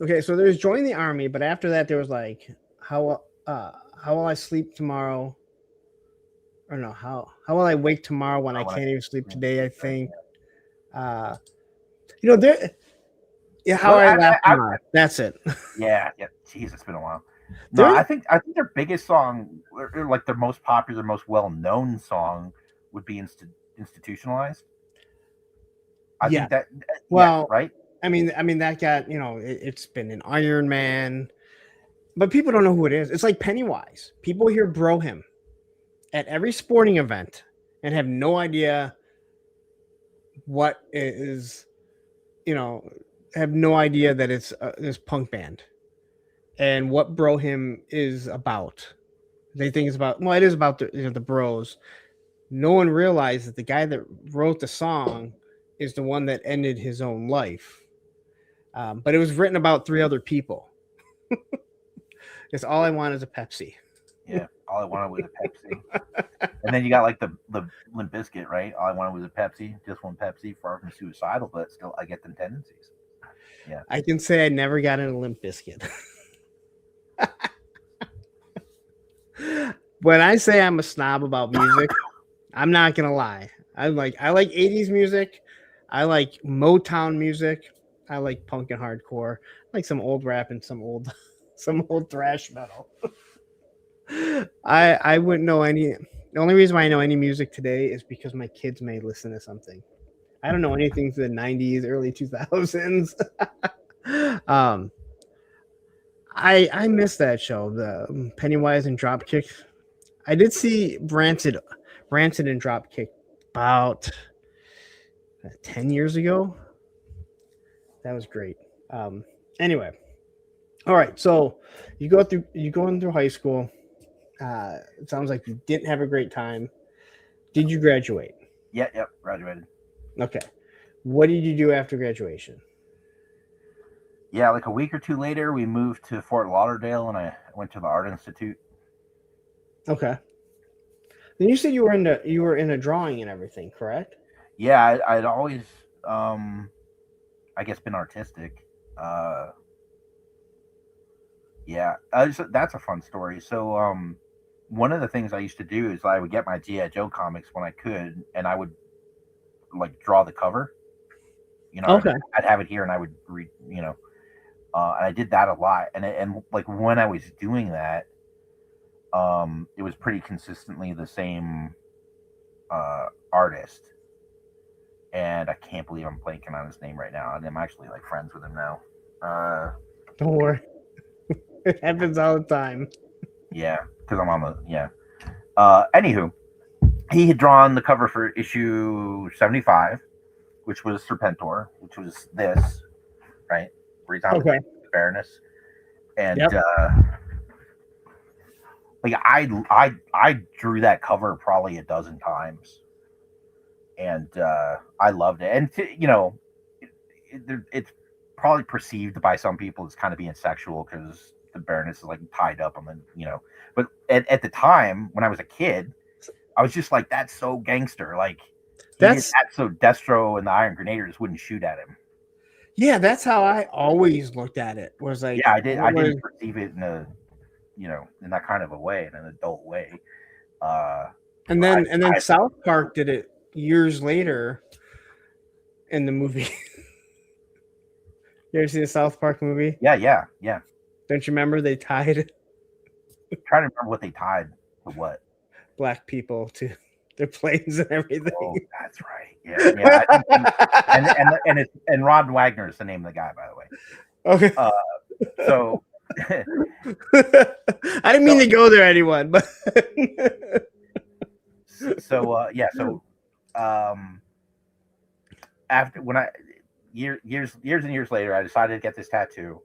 Okay, so there's join the army, but after that there was like how will I sleep tomorrow? Or no, how will I wake tomorrow when I can't even sleep today? I think. There. Yeah, how I laugh tomorrow. That's it. Yeah. Jeez, it's been a while. No, I think their biggest song, or like their most popular, most well-known song, would be Institutionalized. I think that. Well, yeah, right. I mean that got it's been an Iron Man, but people don't know who it is. It's like Pennywise. People hear Brohim at every sporting event and have no idea what is, have no idea that it's this punk band and what Brohim is about. They think it's about, it is about the bros. No one realized that the guy that wrote the song is the one that ended his own life. But it was written about 3 other people. It's all I want is a Pepsi. Yeah, all I wanted was a Pepsi. And then you got like the Limp Bizkit, right? All I wanted was a Pepsi, just one Pepsi, far from suicidal, but still I get them tendencies. Yeah. I can say I never got into Limp Bizkit. When I say I'm a snob about music, I'm not gonna lie. I like 80s music. I like Motown music. I like punk and hardcore. I like some old rap and some old thrash metal. I wouldn't know any. The only reason why I know any music today is because my kids may listen to something. I don't know anything from the 90s, early 2000s. I missed that show, the Pennywise and Dropkick. I did see Rancid and Dropkick about 10 years ago. That was great. Anyway, all right. So you going through high school. It sounds like you didn't have a great time. Did you graduate? Yep, graduated. Okay. What did you do after graduation? Yeah, like a week or two later, we moved to Fort Lauderdale, and I went to the Art Institute. Okay. Then you said you were in a drawing and everything, correct? Yeah, I'd always, I guess, been artistic. Yeah, that's a fun story. So, one of the things I used to do is I would get my G.I. Joe comics when I could, and I would like draw the cover. Okay. I'd have it here, and I would read. And I did that a lot. And like when I was doing that, it was pretty consistently the same artist. And I can't believe I'm blanking on his name right now. And I'm actually like friends with him now. Don't worry. It happens all the time. Yeah, because I'm on the anywho, he had drawn the cover for issue 75, which was Serpentor, which was this, right? Where he's on the Baroness. And like I drew that cover probably a dozen times. And I loved it. And it's probably perceived by some people as kind of being sexual because the Baroness is like tied up on the, but at the time when I was a kid, I was just like, that's so gangster. Like that's so Destro and the Iron Grenadiers wouldn't shoot at him. Yeah, that's how I always looked at it. Was like, yeah, I didn't perceive it in a, in that kind of a way, in an adult way. And then South Park did it years later in the movie. You ever see the South Park movie? Yeah. Don't you remember they tied? I'm trying to remember what they tied to what. Black people to their planes and everything. Oh, that's right. Yeah. And Ron Wagner is the name of the guy, by the way. Okay. So I didn't mean to go there, anyone, but so after when I years and years later, I decided to get this tattoo,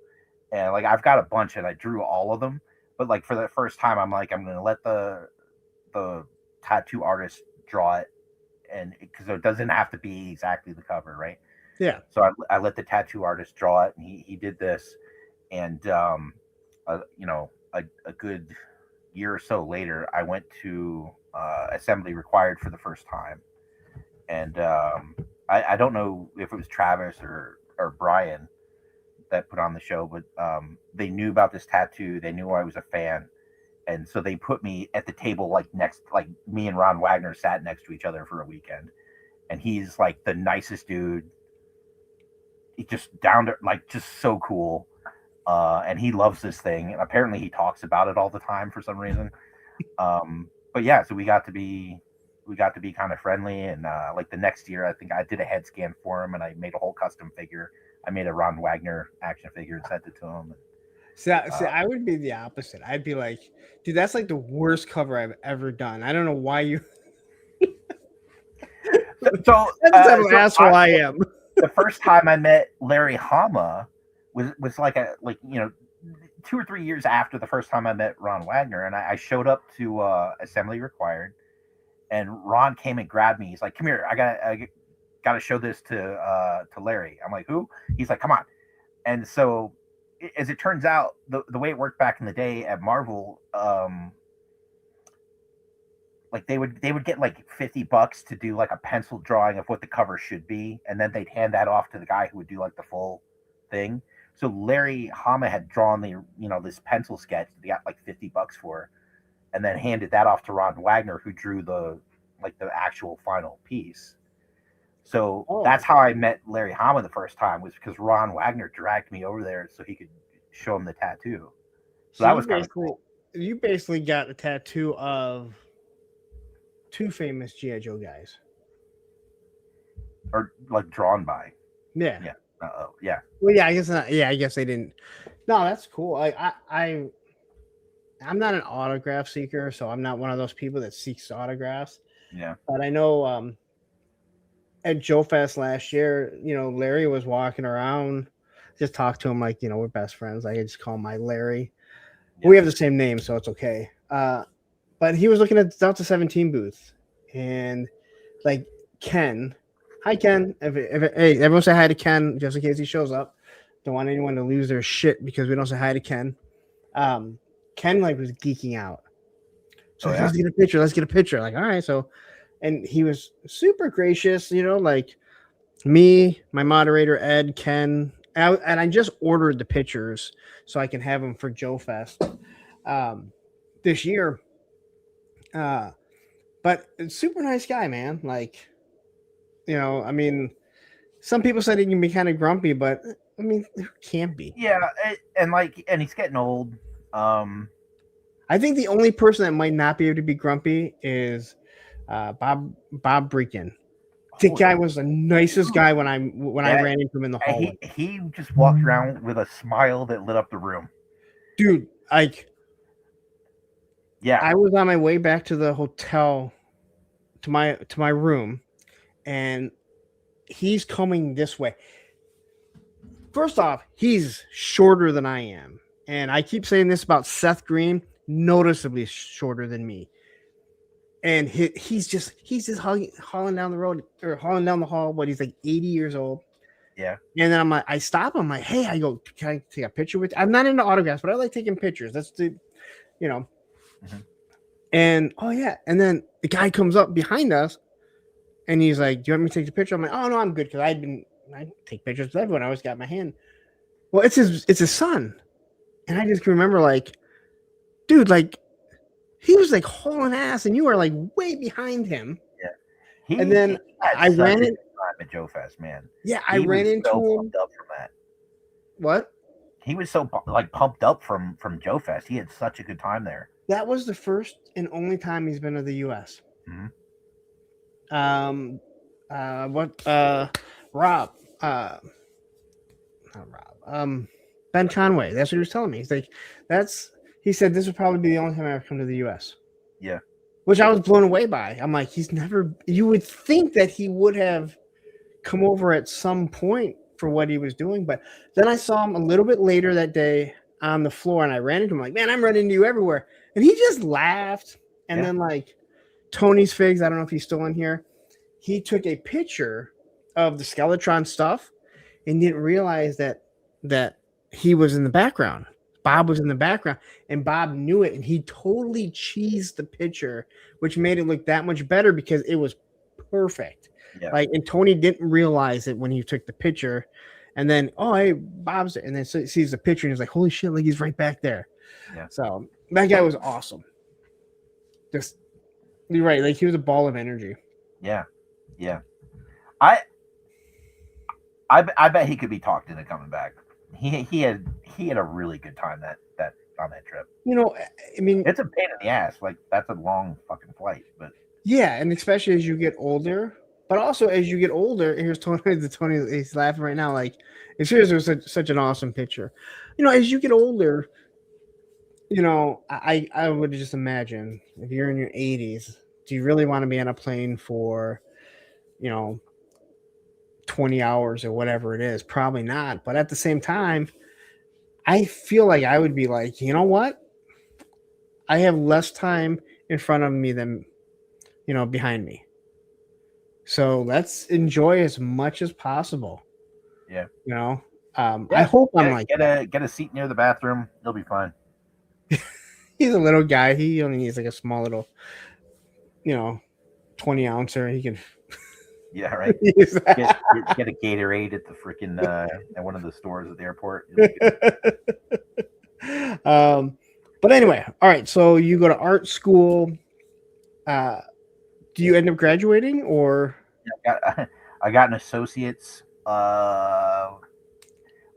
and like I've got a bunch, and I drew all of them. But like for the first time, I'm like, I'm gonna let the tattoo artist draw it, and because it doesn't have to be exactly the cover, right? yeah. So I let the tattoo artist draw it, and he did this, and a good year or so later, I went to assembly required for the first time, and I don't know if it was Travis or Brian that put on the show, but they knew about this tattoo. They knew I was a fan, and so they put me at the table like me and Ron Wagner sat next to each other for a weekend, and he's like the nicest dude. He's just down to just so cool, and he loves this thing. And apparently, he talks about it all the time for some reason. But yeah, so we got to be kind of friendly, and like the next year, I think I did a head scan for him, and I made a whole custom figure. I made a Ron Wagner action figure and sent it to him. See, I would be the opposite. I'd be like, dude, that's like the worst cover I've ever done. I don't know why you. So That's the type of asshole I am. The first time I met Larry Hama was like 2 or 3 years after the first time I met Ron Wagner, and I showed up to assembly required, and Ron came and grabbed me. He's like, "Come here, I got to show this to Larry." I'm like, "Who?" He's like, "Come on." And so, as it turns out, the way it worked back in the day at Marvel, like they would get like $50 to do like a pencil drawing of what the cover should be, and then they'd hand that off to the guy who would do like the full thing. So Larry Hama had drawn this pencil sketch that he got like $50 for, and then handed that off to Ron Wagner, who drew the actual final piece. So that's how I met Larry Hama the first time, was because Ron Wagner dragged me over there so he could show him the tattoo. So that was kind of cool. You basically got a tattoo of 2 famous G.I. Joe guys, or like drawn by. Yeah. Yeah. Yeah. Well, yeah. I guess not. Yeah, I guess they didn't. No, that's cool. I'm not an autograph seeker, so I'm not one of those people that seeks autographs. Yeah. But I know at Joe Fest last year, Larry was walking around. Just talked to him like, we're best friends. I just call him my Larry. Yeah. We have the same name, so it's okay. But he was looking at the Delta 17 booth, and like Ken. Hi, Ken. Hey, everyone say hi to Ken just in case he shows up. Don't want anyone to lose their shit because we don't say hi to Ken. Ken was geeking out. So let's get a picture. Let's get a picture. Like, all right. So, and he was super gracious, like me, my moderator, Ed, Ken. And I just ordered the pictures so I can have them for Joe Fest this year. But it's super nice guy, man. Like, I mean, some people said he can be kind of grumpy, but I mean, it can't be. Yeah, and he's getting old. I think the only person that might not be able to be grumpy is Bob Breakin. The guy was the nicest guy when I ran into him in the hallway. He just walked around with a smile that lit up the room. Dude, yeah. I was on my way back to the hotel to my room, and he's coming this way. First off, he's shorter than I am. And I keep saying this about Seth Green, noticeably shorter than me. And he's just hauling down the road or hauling down the hall, but he's like 80 years old. Yeah. And then I stop him. I'm like, hey, I go, can I take a picture with you? I'm not into autographs, but I like taking pictures. That's Mm-hmm. And and then the guy comes up behind us and he's like, do you want me to take the picture? I'm like, oh no, I'm good, because I take pictures with everyone. I always got my hand. Well, it's his son. And I just can remember, like, dude, like, he was like hauling ass and you were like way behind him. Yeah. And then I ran in at Joe Fest, man. Yeah, I ran into him. Pumped up from that. What? He was so pumped up from Joe Fest. He had such a good time there. That was the first and only time he's been to the U.S. Mm-hmm. What Rob not Rob Ben Conway. That's what he was telling me. He's like, he said this would probably be the only time I ever come to the US. Yeah. Which I was blown away by. I'm like, you would think that he would have come over at some point for what he was doing, but then I saw him a little bit later that day on the floor and I ran into him like, man, I'm running into you everywhere. And he just laughed. And then like Tony's Figs, I don't know if he's still in here. He took a picture of the Skeletron stuff and didn't realize that he was in the background. Bob was in the background and Bob knew it and he totally cheesed the picture, which made it look that much better because it was perfect. Yeah. Like, and Tony didn't realize it when he took the picture. And then, oh, hey, Bob's there. And then sees the picture and he's like, holy shit, like he's right back there. Yeah. So that guy was awesome. Just, you're right. Like he was a ball of energy. Yeah. Yeah. I bet he could be talked into coming back. He had a really good time that on that trip. You know, I mean, it's a pain in the ass. Like that's a long fucking flight, but yeah, and especially as you get older. But also as you get older, here's Tony. He's laughing right now. Like it was such an awesome picture. You know, as you get older, you know, I would just imagine if you're in your 80s, do you really want to be on a plane for, you know, 20 hours or whatever it is? Probably not. But at the same time, I feel like I would be like, you know what? I have less time in front of me than, you know, behind me. So let's enjoy as much as possible. Yeah. You know, I hope I'm like get a seat near the bathroom. You'll be fine. He's a little guy. He only needs like a small little, you know, 20 ouncer. He can. Yeah, right. Get a Gatorade at the freaking at one of the stores at the airport. But anyway, all right. So you go to art school. Do you end up graduating or? I got an associate's.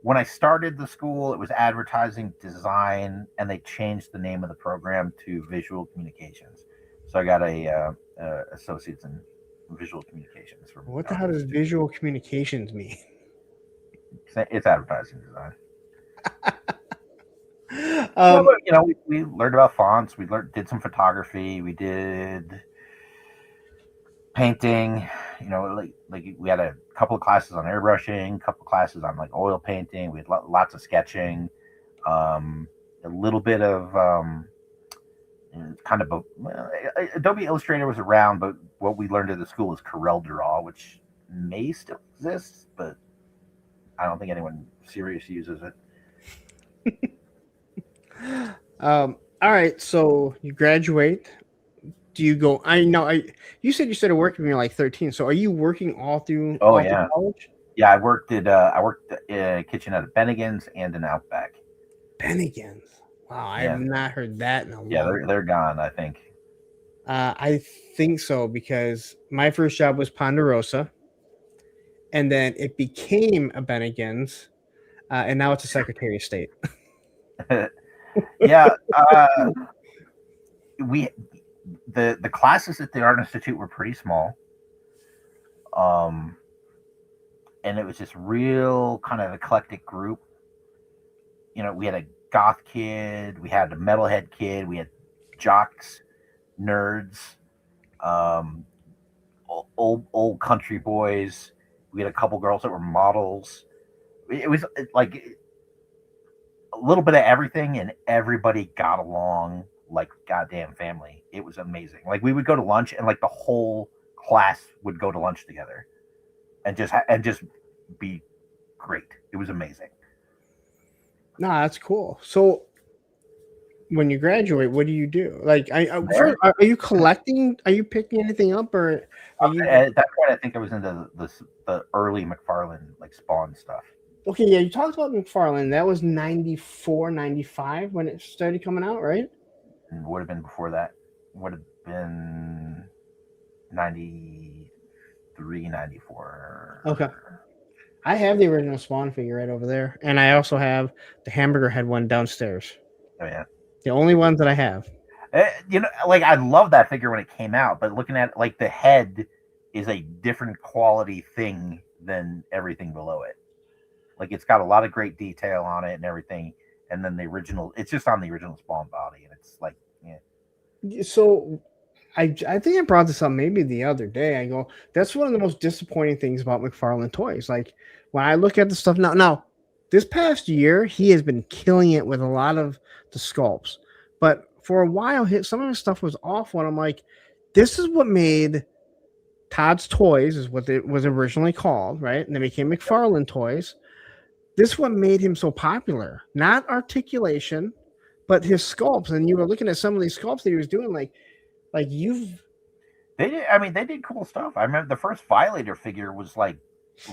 When I started the school, it was advertising design, and they changed the name of the program to visual communications. So I got a associate's in visual communications. What the hell does visual communications mean? It's advertising design. You know, we learned about fonts. We did some photography. We did painting. You know, like we had a couple of classes on airbrushing, a couple of classes on like oil painting. We had lots of sketching, a little bit of kind of Adobe Illustrator was around, but what we learned at the school is Corel Draw, which may still exist, but I don't think anyone serious uses it. All right, so you graduate. Do you go? You said you started working when you're like 13. So are you working all through? Through college? Yeah, I worked at a kitchen at a Bennigan's and an Outback. Bennigan's. Wow, I have not heard that in a while. Yeah, they're gone, I think. I think so because my first job was Ponderosa, and then it became a Bennigan's, and now it's a Secretary of State. Yeah, the classes at the Art Institute were pretty small, and it was just real kind of eclectic group. You know, we had a goth kid, we had a metalhead kid, we had jocks, nerds, old country boys. We had a couple girls that were models. It was like a little bit of everything, and everybody got along like goddamn family. It was amazing. Like we would go to lunch, and like the whole class would go to lunch together, and just be great. It was amazing. No, that's cool. So when you graduate, what do you do? Like, are you collecting? Are you picking anything up, or are you? At that point, I think I was into the early McFarlane like Spawn stuff. Okay, yeah, you talked about McFarlane. That was 94, 95 when it started coming out, right? And would have been before that. Would have been 93, 94. Okay. I have the original Spawn figure right over there, and I also have the Hamburger Head one downstairs. Oh yeah, the only ones that I have. You know, like I love that figure when it came out, but looking at like the head is a different quality thing than everything below it. Like it's got a lot of great detail on it and everything, and then the original, it's just on the original Spawn body, and it's like, yeah. So I think I brought this up maybe the other day. I go, that's one of the most disappointing things about McFarlane Toys. Like when I look at the stuff now this past year, he has been killing it with a lot of the sculpts. But for a while, some of his stuff was awful. And I'm like, this is what made Todd's Toys, is what it was originally called, right? And then became McFarlane Toys. This one made him so popular, not articulation, but his sculpts. And you were looking at some of these sculpts that he was doing, like you've. They did. I mean, they did cool stuff. I remember the first Violator figure was like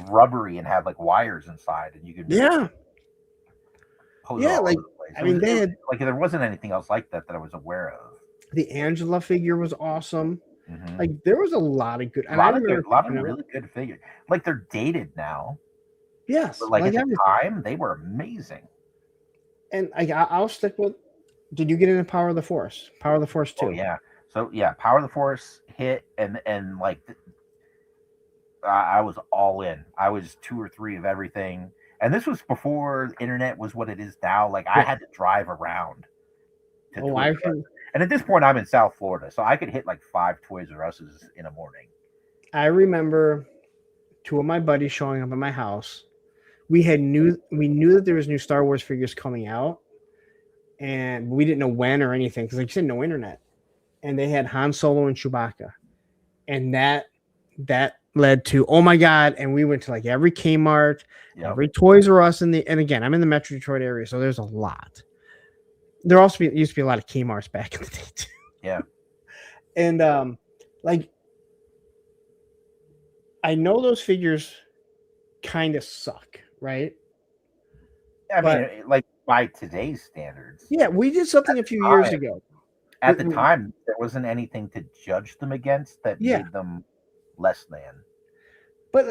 rubbery and had like wires inside, and you could pose all like over the place. I mean, they had like there wasn't anything else like that I was aware of. The Angela figure was awesome. Mm-hmm. Like there was a lot of good, a lot of really good figures. Like they're dated now. Yes, but like at the time, they were amazing. And I'll stick with. Did you get into Power of the Force? Power of the Force 2. Oh yeah. So yeah, Power of the Force hit, and like I was all in. I was 2 or 3 of everything, and this was before the internet was what it is now. Like I had to drive around. And at this point, I'm in South Florida, so I could hit like 5 Toys R Us's in a morning. I remember 2 of my buddies showing up at my house. We knew that there was new Star Wars figures coming out, and we didn't know when or anything because, like you said, no internet. And they had Han Solo and Chewbacca, and that led to, oh my god! And we went to like every Kmart, every Toys R Us and again, I'm in the Metro Detroit area, so there's a lot. There also used to be a lot of Kmarts back in the day too. Yeah, and like I know those figures kind of suck, right? I mean, like by today's standards. Yeah, we did something a few years ago. At the time, there wasn't anything to judge them against that made them less than. But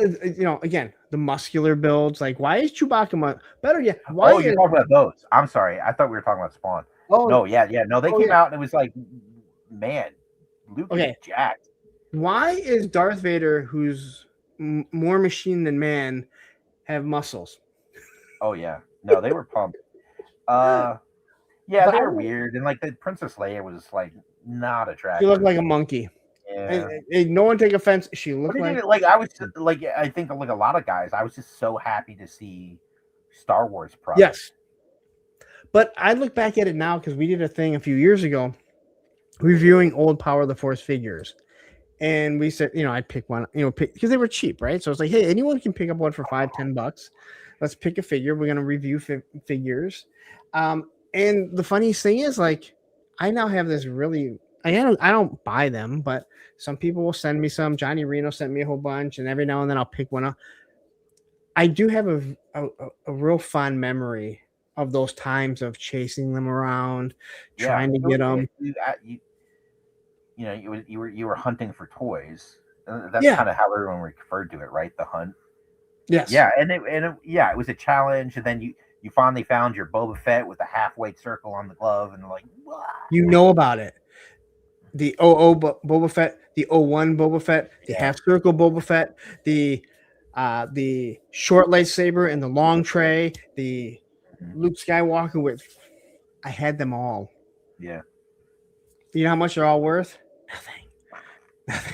again, the muscular builds. Like, why is Chewbacca better? Yeah. Why? Oh, you're talking about those. I'm sorry. I thought we were talking about Spawn. Oh no, yeah. No, they came out and it was like, man, Luke is jacked. Why is Darth Vader, who's more machine than man, have muscles? Oh yeah, no, they were pumped. Yeah, they were weird, and like the Princess Leia was like not attractive. She looked like a monkey. Yeah. And no one take offense. She looked like I was like, I think like a lot of guys, I was just so happy to see Star Wars products. Yes, but I look back at it now because we did a thing a few years ago reviewing old Power of the Force figures, and we said, I'd pick one, because they were cheap, right? So it's like, hey, anyone can pick up one for $5-10. Let's pick a figure. We're gonna review figures. And the funniest thing is, like, I now have this really. I don't buy them, but some people will send me some. Johnny Reno sent me a whole bunch, and every now and then I'll pick one up. I do have a real fond memory of those times of chasing them around, trying to get them. You were hunting for toys. That's kind of how everyone referred to it, right? The hunt. Yes. Yeah, and it was a challenge, and then you finally found your Boba Fett with a half-weight circle on the glove, and like, what? You know about it. The 00 Boba Fett, the 01 Boba Fett, the half circle Boba Fett, the short lightsaber and the long tray, the Luke Skywalker with. I had them all. Yeah. You know how much they're all worth? Nothing.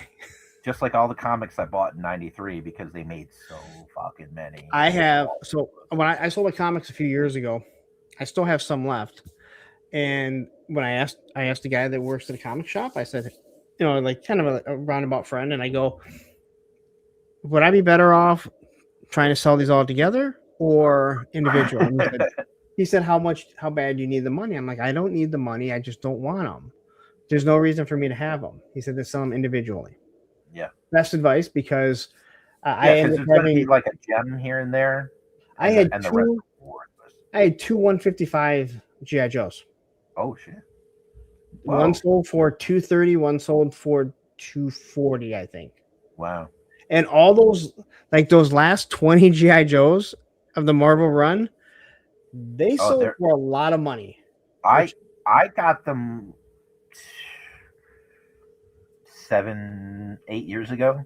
Just like all the comics I bought in '93 because they made so fucking many. I have when I sold the comics a few years ago, I still have some left. And when I asked the guy that works at a comic shop, I said, like kind of a roundabout friend, and I go, would I be better off trying to sell these all together or individual? And he said, how bad do you need the money? I'm like, I don't need the money. I just don't want them. There's no reason for me to have them. He said to sell them individually. Yeah. Best advice, because I ended up having like a gem here and there. I had two 155 G.I. Joes. Oh shit! Wow. One sold for $230, one sold for $240, I think. Wow! And all those last 20 G.I. Joes of the Marvel run, they sold for a lot of money. I got them 7-8 years ago,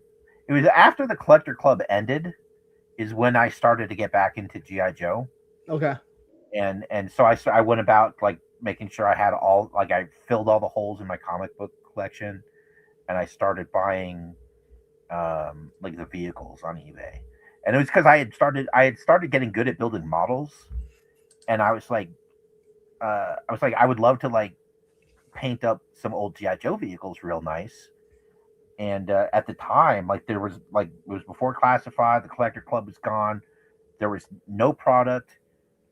It was after the Collector Club ended, is when I started to get back into GI Joe, Okay. and so I went about like making sure I had all like I filled all the holes in my comic book collection, and I started buying like the vehicles on eBay, and it was because I had started getting good at building models, and I would love to like paint up some old GI Joe vehicles real nice. And at the time, like there was like it was before Classified, the Collector Club was gone. There was no product,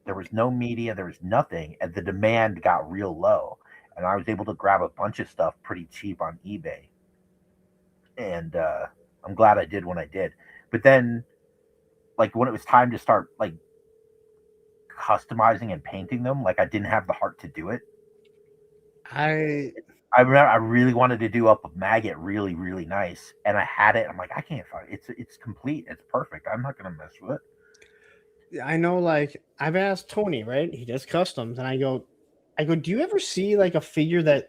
there was no media, there was nothing, and the demand got real low. And I was able to grab a bunch of stuff pretty cheap on eBay, and I'm glad I did when I did. But then, like when it was time to start like customizing and painting them, like I didn't have the heart to do it. I remember I really wanted to do up a Maggot really, really nice, and I had it. I'm like, I can't find it. It's complete. It's perfect. I'm not gonna mess with it. I know, like I've asked Tony, right? He does customs, and I go, do you ever see like a figure that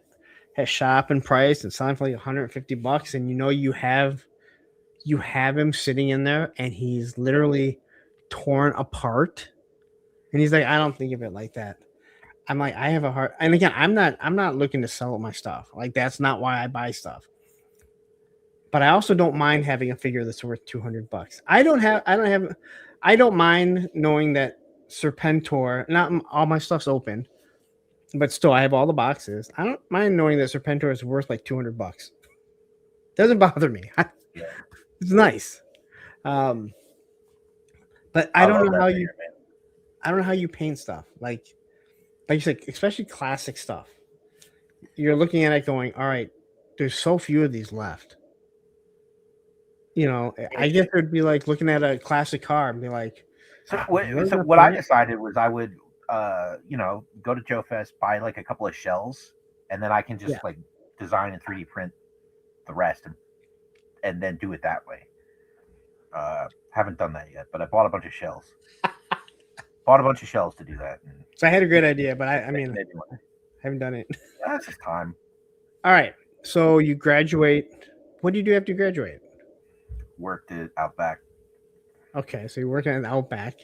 has shot up in price and selling for like $150, and you have him sitting in there, and he's literally torn apart, and he's like, I don't think of it like that. I'm like, I have a heart, and again, I'm not looking to sell my stuff. Like that's not why I buy stuff. But I also don't mind having a figure that's worth $200. I don't mind knowing that Serpentor, not all my stuff's open, but still I have all the boxes. I don't mind knowing that Serpentor is worth like $200. Doesn't bother me. It's nice. But I don't know how you paint stuff. Like you said, especially classic stuff. You're looking at it going, all right, there's so few of these left. I guess it would be like looking at a classic car and be like, so what I decided was I would, go to Joe Fest, buy like a couple of shells, and then I can just like design and 3D print the rest and then do it that way. Haven't done that yet, but I bought a bunch of shells. To do that. So I had a great idea, but I haven't done it. That's just time. All right. So you graduate. What do you do after you graduate? Worked at Outback. Okay, so you're working at Outback.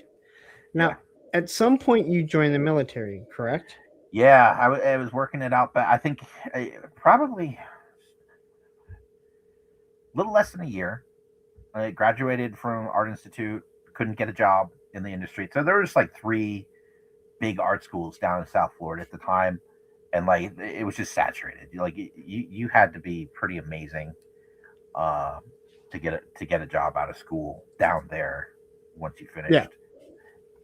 Now, at some point you joined the military, correct? Yeah, I was working at Outback. I think probably a little less than a year. I graduated from Art Institute, couldn't get a job in the industry. So there was like 3 big art schools down in South Florida at the time, and like it was just saturated. Like you had to be pretty amazing to get a job out of school down there once you finished. Yeah.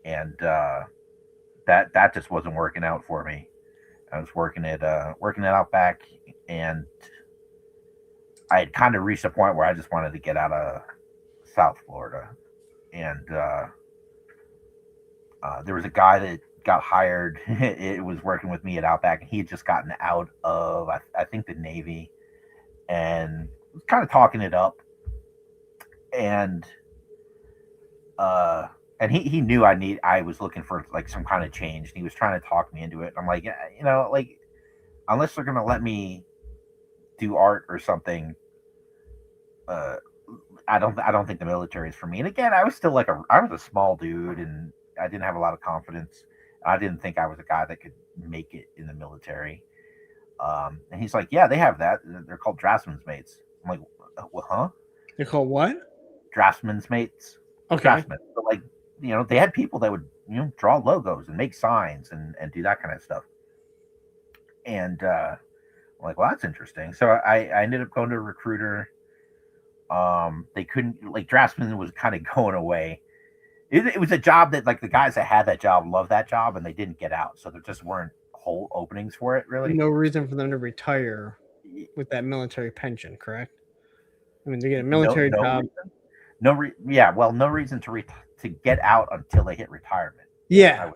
And that just wasn't working out for me. I was working at Outback, and I had kind of reached a point where I just wanted to get out of South Florida. And there was a guy that got hired. It was working with me at Outback, and he had just gotten out of I think the Navy, and was kind of talking it up. And he knew I was looking for like some kind of change, and he was trying to talk me into it. I'm like, like unless they're gonna let me do art or something, I don't think the military is for me. And again, I was still I was a small dude, and I didn't have a lot of confidence. I didn't think I was a guy that could make it in the military. And he's like, yeah, they have that. They're called draftsman's mates. I'm like, well, huh? They're called what? Draftsman's mates. Okay. Draftsmen. So like, they had people that would, draw logos and make signs and do that kind of stuff. And I'm like, well, that's interesting. So I ended up going to a recruiter. They couldn't, like, draftsman was kind of going away. It was a job that, like, the guys that had that job loved that job, and they didn't get out. So there just weren't whole openings for it, really. No reason for them to retire with that military pension, correct? I mean, they get a military job. No reason to get out until they hit retirement. Yeah.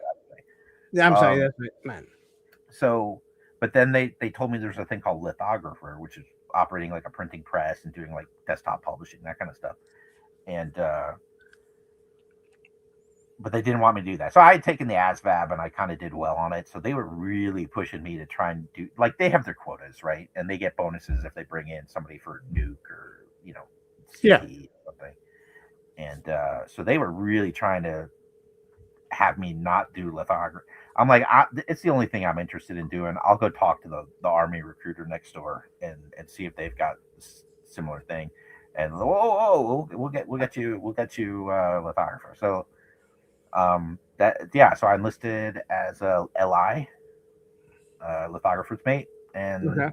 I'm sorry, that's what I meant. So, but then they told me there's a thing called lithographer, which is operating like a printing press and doing like desktop publishing, that kind of stuff. And but they didn't want me to do that. So I had taken the ASVAB, and I kind of did well on it. So they were really pushing me to try and do, like, they have their quotas, right? And they get bonuses if they bring in somebody for nuke or, CT, And so they were really trying to have me not do lithography. I'm like, it's the only thing I'm interested in doing. I'll go talk to the Army recruiter next door and see if they've got similar thing. And we'll get you lithographer. So so I enlisted as a LI, lithographer's mate, and Okay.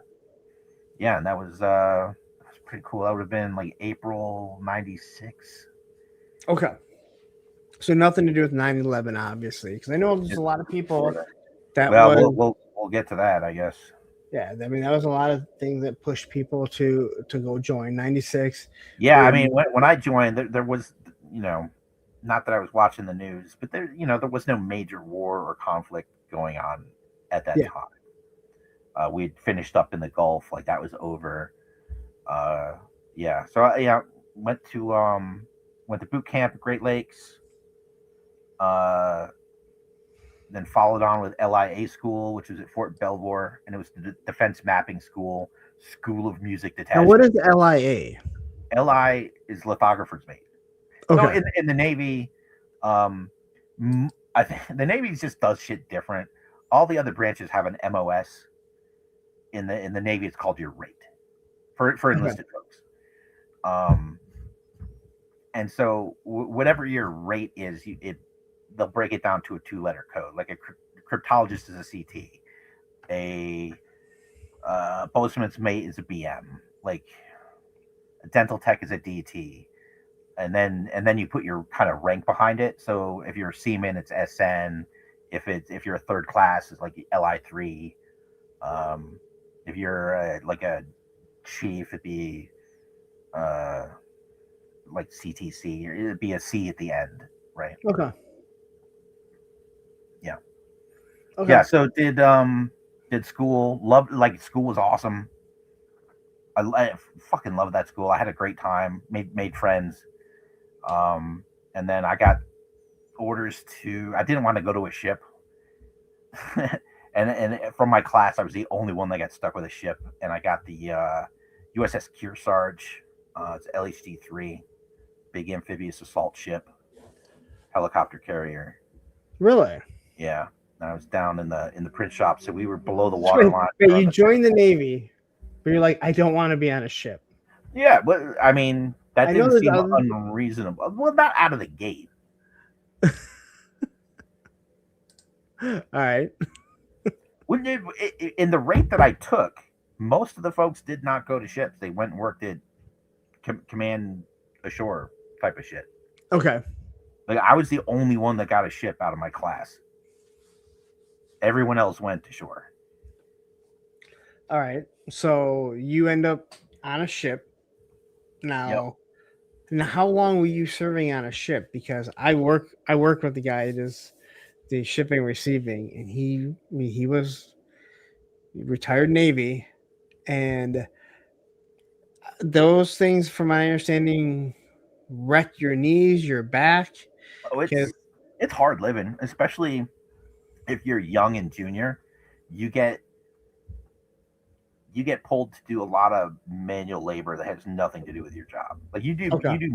yeah, and that was pretty cool. That would have been like April '96. Okay. So nothing to do with 9/11, obviously, because I know there's a lot of people that Well, was. we'll get to that, I guess. Yeah, I mean that was a lot of things that pushed people to go join 96. Yeah, I mean, when I joined, there was, not that I was watching the news, but there was no major war or conflict going on at that time. We'd finished up in the Gulf, like that was over. Yeah, so went to boot camp at Great Lakes. Then followed on with LIA school, which was at Fort Belvoir, and it was the Defense Mapping School of Music Now, Detachment. what is LIA? LI is lithographer's mate. Okay. So in the Navy, I think the Navy just does shit different. All the other branches have an MOS. In the Navy, it's called your rate for enlisted folks. And so whatever your rate is, they'll break it down to a 2-letter code. Like a cryptologist is a CT, a bosun's mate is a BM, like a dental tech is a DT, and then you put your kind of rank behind it. So if you're a seaman, it's SN. If you're a third class, it's like LI3. If you're like a chief, it'd be like CTC, or it'd be a C at the end, right? Okay. Yeah. Okay. Yeah. So did school. School was awesome. I fucking loved that school. I had a great time. Made friends. And then I got orders to. I didn't want to go to a ship. and from my class, I was the only one that got stuck with a ship, and I got the USS Kearsarge. It's LHD-3, big amphibious assault ship, helicopter carrier. Really? Yeah. And I was down in the print shop, so we were below the water line. Wait, you joined the Navy, but you're like, I don't want to be on a ship. Yeah, but I mean, that didn't seem unreasonable. Well, not out of the gate. All right. In the rate that I took, most of the folks did not go to ships. They went and worked at command ashore type of shit. Okay. Like I was the only one that got a ship out of my class. Everyone else went to shore. All right. So you end up on a ship. Now, how long were you serving on a ship? Because I work with the guy that is the shipping receiving, and he was retired Navy, and those things, from my understanding, wreck your knees, your back. Oh, it's hard living, especially if you're young and junior. You get pulled to do a lot of manual labor that has nothing to do with your job. Like you do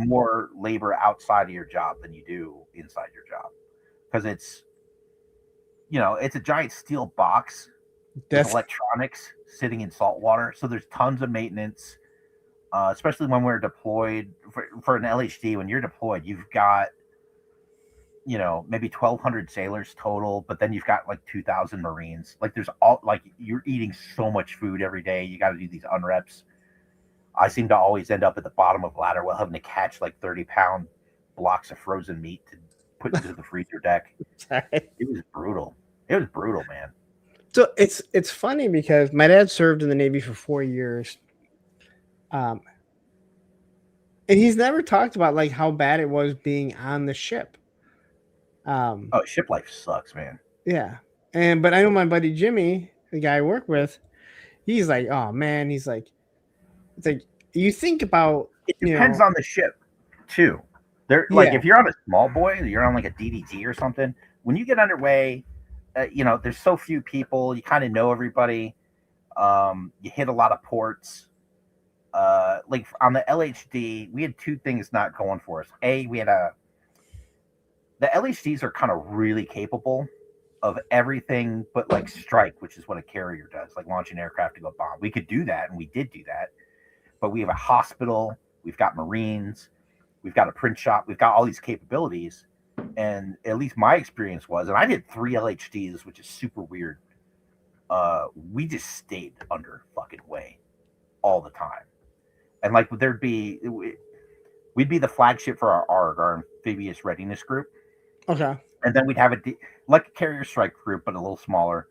more labor outside of your job than you do inside your job, because it's a giant steel box with electronics sitting in salt water. So there's tons of maintenance, especially when we're deployed for an LHD. When you're deployed, you've got maybe 1,200 sailors total, but then you've got like 2,000 Marines. Like there's you're eating so much food every day. You got to do these unreps. I seem to always end up at the bottom of ladder while having to catch like 30-pound blocks of frozen meat to put into the freezer deck. It was brutal. It was brutal, man. So it's funny because my dad served in the Navy for 4 years. And he's never talked about like how bad it was being on the ship. Ship life sucks, man. Yeah. But I know my buddy Jimmy, the guy I work with, he's like, oh man, it's like you think about it depends on the ship too. If you're on a small boy, you're on like a DDG or something, when you get underway, there's so few people, you kind of know everybody. You hit a lot of ports. like on the LHD, we had two things not going for us. We had the LHDs are kind of really capable of everything but like strike, which is what a carrier does, like launch an aircraft to go bomb. We could do that, and we did do that. But we have a hospital, we've got Marines, we've got a print shop, we've got all these capabilities. And at least my experience was, and I did 3 LHDs, which is super weird. We just stayed under fucking way all the time. And like we'd be the flagship for our ARG, our amphibious readiness group. Okay. And then we'd have like a carrier strike group, but a little smaller.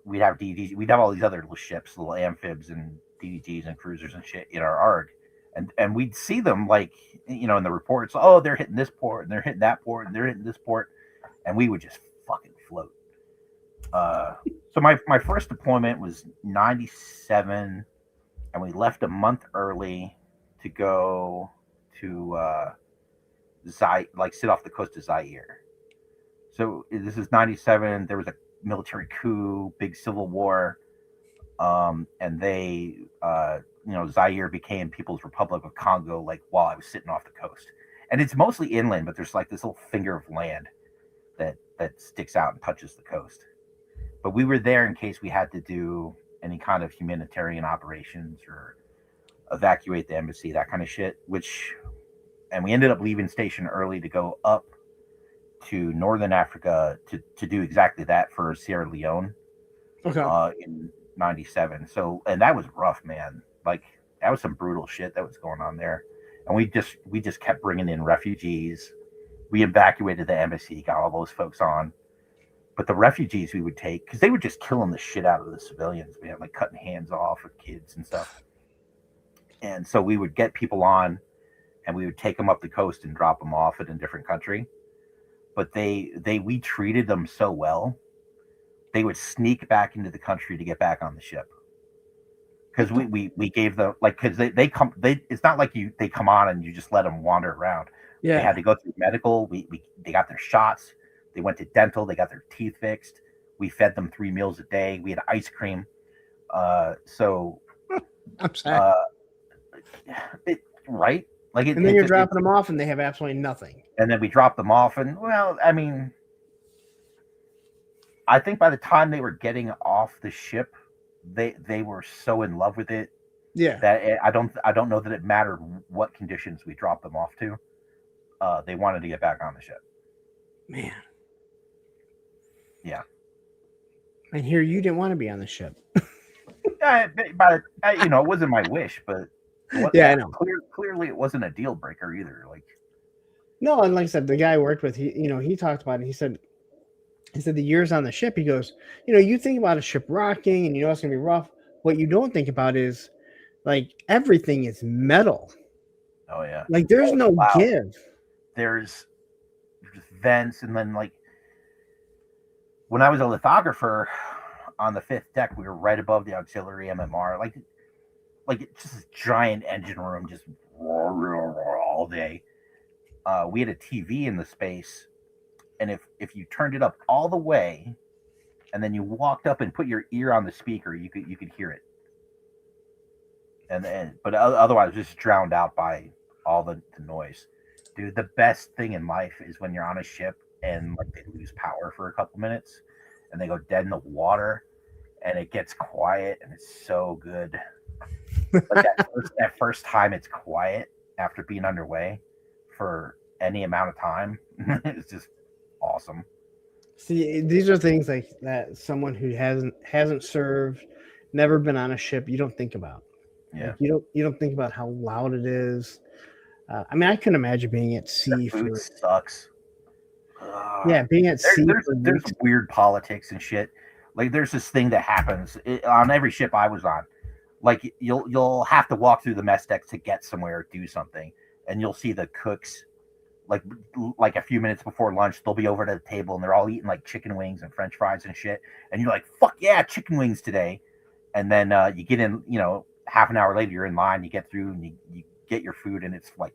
We'd have DDGs. We'd have all these other little ships, little amphibs and DDGs and cruisers and shit in our ARG. And we'd see them like, in the reports, oh, they're hitting this port and they're hitting that port and they're hitting this port. And we would just fucking float. So my first deployment was 97, and we left a month early to go to sit off the coast of Zaire. So this is 97. There was a military coup, big civil war, and they, Zaire became People's Republic of Congo. Like while I was sitting off the coast, and it's mostly inland, but there's like this little finger of land that sticks out and touches the coast. But we were there in case we had to do any kind of humanitarian operations or evacuate the embassy, that kind of shit. And we ended up leaving station early to go up to Northern Africa to do exactly that for Sierra Leone. Okay. In 97. So, and that was rough, man. Like that was some brutal shit that was going on there. And we just kept bringing in refugees. We evacuated the embassy, got all those folks on. But the refugees we would take, because they were just killing the shit out of the civilians. We had like cutting hands off of kids and stuff. And so we would get people on, and we would take them up the coast and drop them off in a different country. But we treated them so well, they would sneak back into the country to get back on the ship. Because we gave them, like, because they come, it's not like they come on and you just let them wander around. Yeah. They had to go through medical. They got their shots. They went to dental. They got their teeth fixed. We fed them 3 meals a day. We had ice cream. So, I'm sorry. Right? Like, and then you're dropping them off, and they have absolutely nothing. And then we drop them off, and well, I mean, I think by the time they were getting off the ship, they were so in love with it. Yeah. That I don't know that it mattered what conditions we dropped them off to. They wanted to get back on the ship. Man. Yeah. And here you didn't want to be on the ship. Yeah, but it wasn't my wish, but yeah, I know. Clearly, it wasn't a deal breaker either. Like, no, and like I said, the guy I worked with, he talked about it. He said the years on the ship. He goes, you think about a ship rocking, and it's gonna be rough. What you don't think about is, like, everything is metal. Oh yeah. Like there's no give. There's vents, and then like when I was a lithographer on the 5th deck, we were right above the auxiliary MMR, like it's just a giant engine room, just all day. We had a TV in the space, and if you turned it up all the way, and then you walked up and put your ear on the speaker, you could hear it. But otherwise, just drowned out by all the noise. Dude, the best thing in life is when you're on a ship and like they lose power for a couple minutes, and they go dead in the water, and it gets quiet, and it's so good. Like that first time it's quiet after being underway for any amount of time, it's just awesome. See, these are things like that someone who hasn't served, never been on a ship, you don't think about. Yeah. Like, you don't think about how loud it is. I mean, I couldn't imagine being at sea. Food sucks. Being at sea. There's weird politics and shit. Like there's this thing that happens on every ship I was on. Like you'll have to walk through the mess decks to get somewhere, do something, and you'll see the cooks like a few minutes before lunch, they'll be over to the table and they're all eating like chicken wings and French fries and shit. And you're like, fuck yeah, chicken wings today. And then you get in, half an hour later, you're in line, you get through and you get your food, and it's like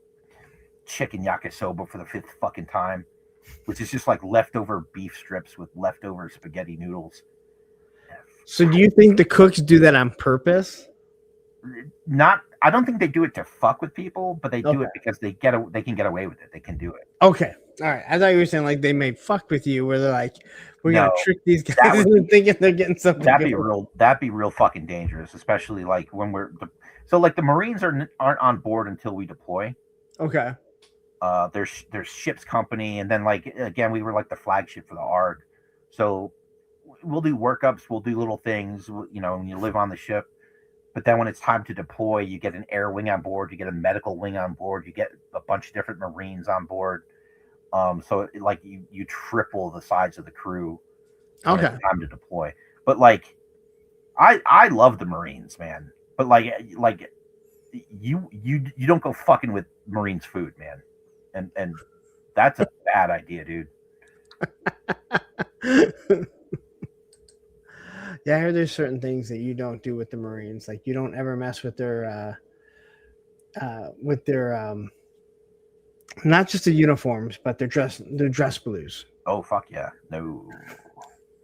chicken yakisoba for the 5th fucking time, which is just like leftover beef strips with leftover spaghetti noodles. So do you think the cooks do that on purpose? Not, I don't think they do it to fuck with people, but they do Okay. it because they can get away with it. They can do it. Okay. All right. I thought you were saying like they may fuck with you, where they're like, we're gonna No, trick these that guys would into thinking they're getting something that'd good. be real fucking dangerous, especially like when so like the Marines aren't on board until we deploy. Okay. There's ship's company, and then like again we were like the flagship for the ARG, so we'll do workups, we'll do little things, you know, when you live on the ship. But then when it's time to deploy, you get an air wing on board, you get a medical wing on board, you get a bunch of different Marines on board. So like you triple the size of the crew when Okay. it's time to deploy. But like I love the Marines, man. But like you don't go fucking with Marines food, man. And that's a bad idea, dude. Yeah, I heard there's certain things that you don't do with the Marines. Like you don't ever mess with their not just the uniforms, but their dress blues. Oh fuck yeah. No.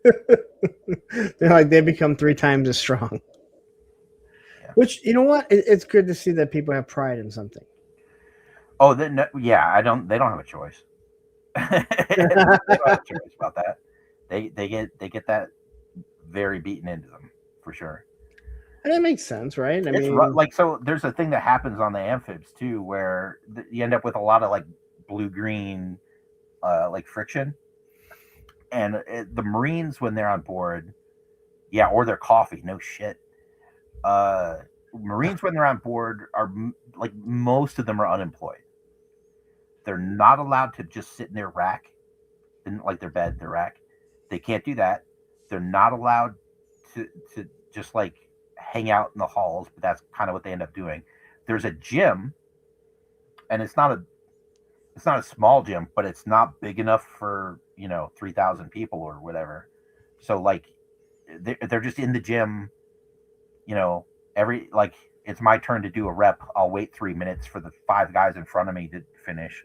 They're like they become 3 times as strong. Yeah. Which, you know what? It's good to see that people have pride in something. Oh, no, yeah, they don't have a choice. They don't have a choice about that. They get that very beaten into them for sure. And that makes sense, right? I It's mean, like, so there's a thing that happens on the amphibs too, where you end up with a lot of like blue green, like friction, and the Marines when they're on board, yeah, or their coffee, no shit. Marines when they're on board are like most of them are unemployed. They're not allowed to just sit in their rack, in like their bed, their rack. They can't do that. They're not allowed to just like hang out in the halls, but that's kind of what they end up doing. There's a gym, and it's not a small gym, but it's not big enough for 3,000 people or whatever. So like they're just in the gym, every like it's my turn to do a rep. I'll wait 3 minutes for the 5 guys in front of me to finish.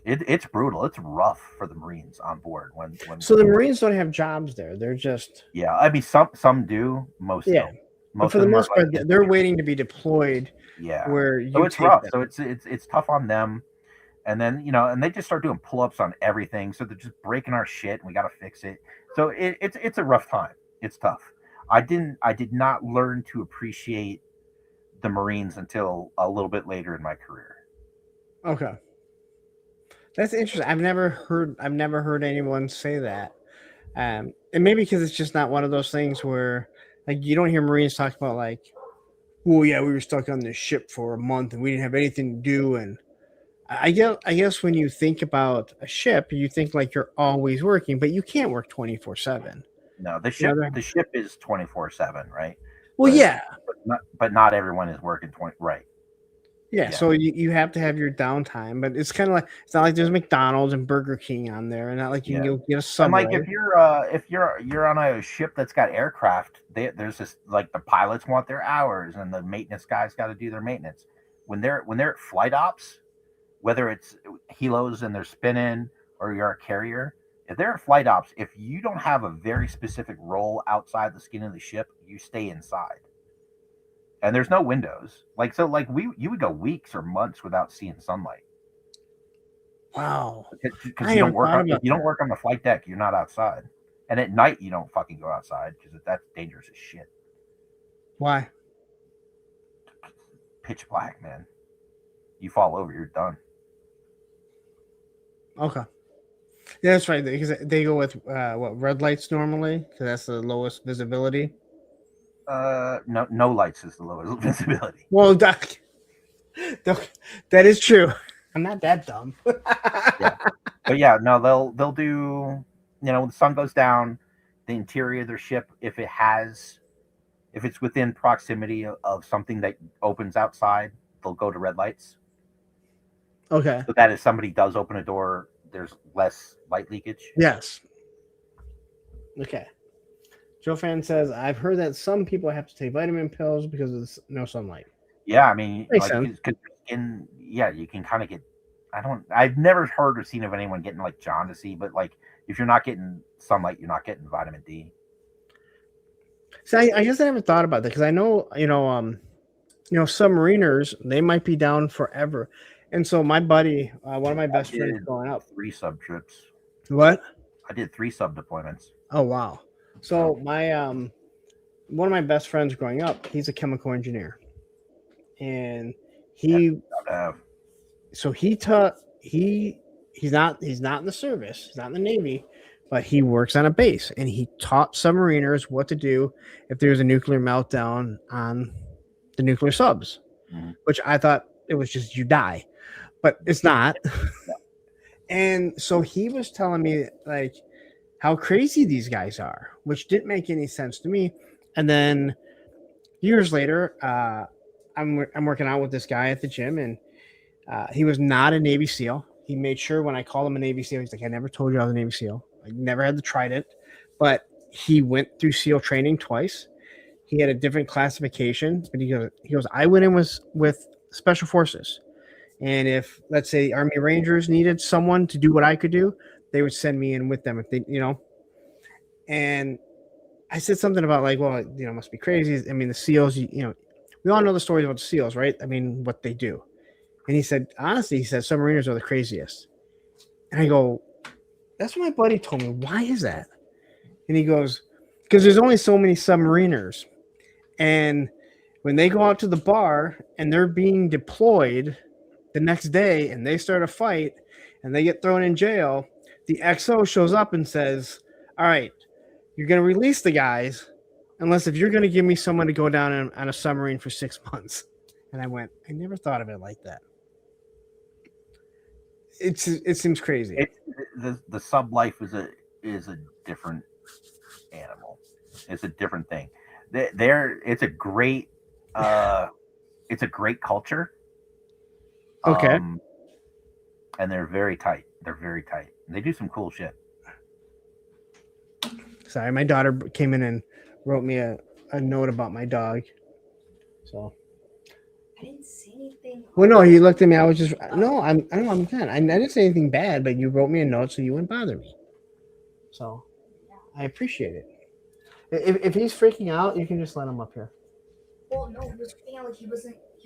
It's brutal. It's rough for the Marines on board when so the Marines don't have jobs there. They're just yeah. I mean, some do, most don't. But for the most part, they're waiting to be deployed. Yeah, where you so it's take rough. them. So it's tough on them. And then and they just start doing pull-ups on everything. So they're just breaking our shit, and we got to fix it. So it's a rough time. It's tough. I did not learn to appreciate the Marines until a little bit later in my career. Okay. That's interesting. I've never heard anyone say that. And maybe because it's just not one of those things where like you don't hear Marines talk about like, oh yeah, we were stuck on this ship for a month and we didn't have anything to do. And I guess when you think about a ship, you think like you're always working, but you can't work 24/7. No, the ship is 24/7, right? Well, yeah. But not everyone is working 20, right? Yeah, so you have to have your downtime, but it's kind of like it's not like there's McDonald's and Burger King on there, and not like you can go get a Subway. And like if you're on a ship that's got aircraft, there's this like the pilots want their hours, and the maintenance guys got to do their maintenance. When they're at flight ops, whether it's helos and they're spinning or you're a carrier, if they're at flight ops, if you don't have a very specific role outside the skin of the ship, you stay inside. And there's no windows. Like so, like you would go weeks or months without seeing sunlight. Wow. Because you don't work on the flight deck, you're not outside. And at night you don't fucking go outside because that's dangerous as shit. Why? Pitch black, man. You fall over, you're done. Okay. Yeah, that's right. Because they go with red lights normally, because that's the lowest visibility. No lights is the lowest visibility. Well, that is true. I'm not that dumb. Yeah. But yeah, no, they'll do. When the sun goes down, the interior of their ship, if it's within proximity of something that opens outside, they'll go to red lights. Okay. So that if somebody does open a door, there's less light leakage. Yes. Okay. Joe Fan says, I've heard that some people have to take vitamin pills because of no sunlight. Yeah, I mean, makes sense. You can kind of get. I've never heard or seen of anyone getting like jaundice, but like if you're not getting sunlight, you're not getting vitamin D. So I guess I haven't thought about that because I know, submariners, they might be down forever. And so my buddy, one of my best friends did growing up. 3 sub trips. What? I did 3 sub deployments. Oh wow. So my one of my best friends growing up, he's a chemical engineer. And he Uh, so he taught he's not in the service, he's not in the Navy, but he works on a base and he taught submariners what to do if there's a nuclear meltdown on the nuclear subs, Mhm. which I thought it was just you die, but it's not. And so he was telling me like how crazy these guys are, which didn't make any sense to me. And then years later, I'm working out with this guy at the gym, and he was not a Navy SEAL. He made sure when I called him a Navy SEAL, he's like, I never told you I was a Navy SEAL. I never had the trident, but he went through SEAL training twice. He had a different classification, but he goes, I went in with Special Forces. And if, let's say, Army Rangers needed someone to do what I could do, they would send me in with them if they, And I said something about like, well, it must be crazy. I mean, the SEALs, we all know the stories about the SEAls, right? I mean, what they do. And he said, honestly, submariners are the craziest. And I go, that's what my buddy told me. Why is that? And he goes, because there's only so many submariners. And when they go out to the bar and they're being deployed the next day and they start a fight and they get thrown in jail, the XO shows up and says, all right, you're going to release the guys unless if you're going to give me someone to go down on a submarine for 6 months. And I went, I never thought of it like that. It seems crazy. The sub life is a different animal. It's a different thing. It's a great culture. Okay. And they're very tight. And they do some cool shit. Sorry, my daughter came in and wrote me a note about my dog. So I didn't say anything. Well, no, he looked at me. I was just no. I'm fine. I didn't say anything bad, but you wrote me a note so you wouldn't bother me. So I appreciate it. If he's freaking out, you can just let him up here. Well, no, he was freaking out like he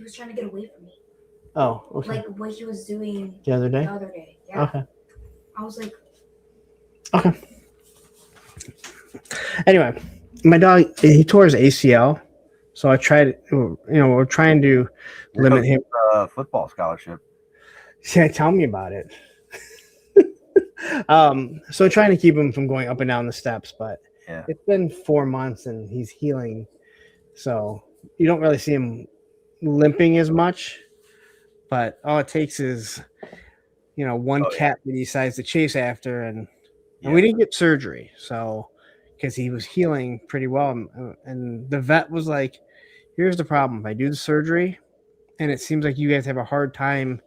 was trying to get away from me. Oh, okay. Like what he was doing the other day. Yeah. Okay. I was like, okay. Anyway, my dog, he tore his ACL. So I tried, we're trying to limit him. Football scholarship. Yeah, tell me about it. So trying to keep him from going up and down the steps, but It's been 4 months and he's healing. So you don't really see him limping as much, but all it takes is, one cat that he decides to chase after. And we didn't get surgery. So, because he was healing pretty well. And the vet was like, here's the problem. If I do the surgery and it seems like you guys have a hard time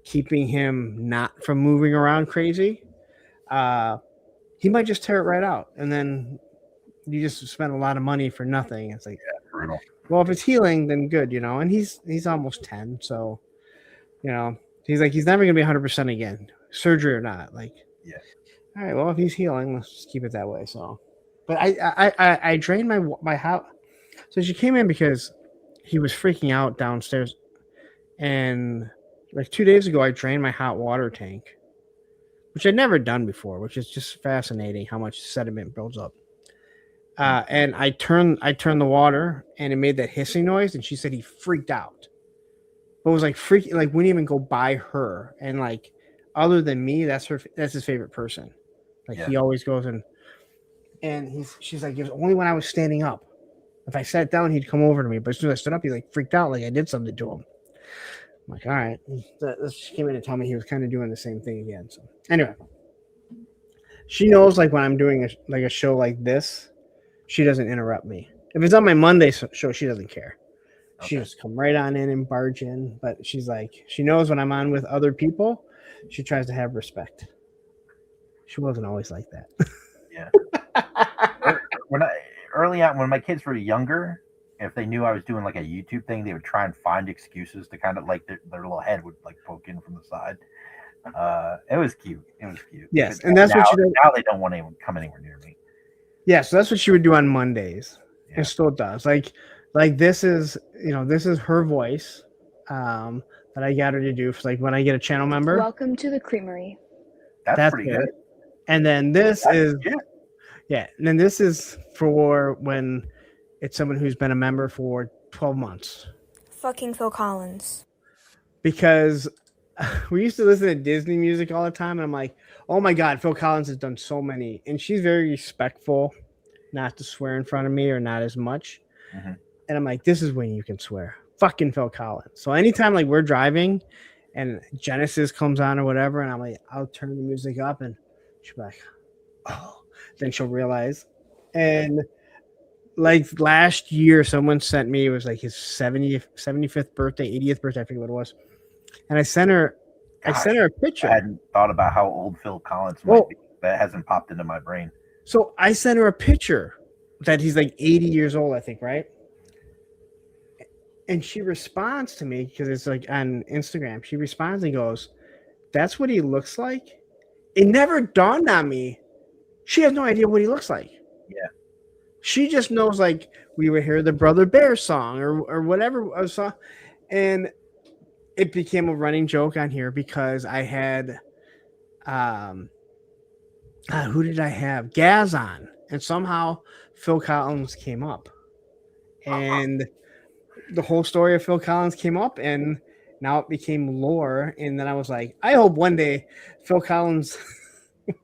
keeping him not from moving around crazy, he might just tear it right out. And then you just spend a lot of money for nothing. It's like, brutal. Well, if it's healing, then good, and he's almost 10. So, he's like, he's never going to be 100% again, surgery or not. Like, all right, well, if he's healing, let's just keep it that way. So, but I drained my house. So she came in because he was freaking out downstairs. And like 2 days ago, I drained my hot water tank, which I'd never done before, which is just fascinating how much sediment builds up. And I turned the water and it made that hissing noise. And she said he freaked out, but it was like freaking, like wouldn't even go by her. And like, other than me, that's his favorite person. Like he always goes and she's like, it was only when I was standing up. If I sat down, he'd come over to me. But as soon as I stood up, he like freaked out, like I did something to him. I'm like, all right. She came in to tell me he was kind of doing the same thing again. So anyway, she knows like when I'm doing a show like this, she doesn't interrupt me. If it's on my Monday show, she doesn't care. Okay. She just come right on in and barge in. But she's like, she knows when I'm on with other people, she tries to have respect. She wasn't always like that. Yeah. Early on, when my kids were younger, if they knew I was doing like a YouTube thing, they would try and find excuses to kind of like their little head would like poke in from the side. It was cute. Yes, and that's what she does. Now they don't want anyone come anywhere near me. Yeah, so that's what she would do on Mondays. Yeah. It still does. Like this is this is her voice that I got her to do for like when I get a channel member. Welcome to the creamery. That's pretty it. good. And then this That's is legit. yeah, and then this is for when it's someone who's been a member for 12 months. Fucking Phil Collins. Because we used to listen to Disney music all the time, and I'm like, oh my God, Phil Collins has done so many. And she's very respectful, not to swear in front of me or not as much. Mm-hmm. And I'm like, this is when you can swear. Fucking Phil Collins. So anytime like we're driving and Genesis comes on or whatever, and I'm like, I'll turn the music up and she'll be like, oh, then she'll realize. And like last year, someone sent me, it was like his 75th birthday, 80th birthday, I forget what it was. And I sent her a picture. I hadn't thought about how old Phil Collins might be. That hasn't popped into my brain. So I sent her a picture that he's like 80 years old, I think, right? And she responds to me because it's like on Instagram. She responds and goes, that's what he looks like? It never dawned on me. She has no idea what he looks like. Yeah. She just knows like we would hear the Brother Bear song or whatever I saw. And it became a running joke on here because I had who did I have? Gaz on. And somehow Phil Collins came up. And the whole story of Phil Collins came up, and now it became lore. And then I was like, I hope one day Phil Collins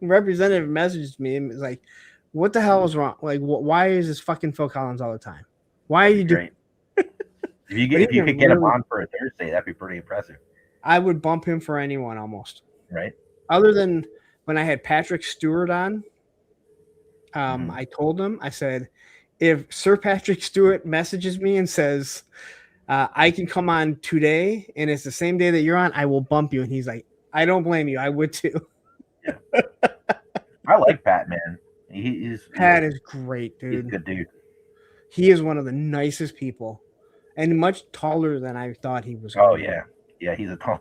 representative messaged me and was like, what the hell is wrong? Like, why is this fucking Phil Collins all the time? Why are you doing? If you could get him on for a Thursday, that'd be pretty impressive. I would bump him for anyone almost. Right. Other than when I had Patrick Stewart on, I told him, I said, if Sir Patrick Stewart messages me and says, I can come on today and it's the same day that you're on, I will bump you. And he's like, I don't blame you. I would too. Yeah. I like Pat, man. Pat is great, dude. He's a good dude. He is one of the nicest people and much taller than I thought he was. Oh, yeah. Yeah, he's a tall.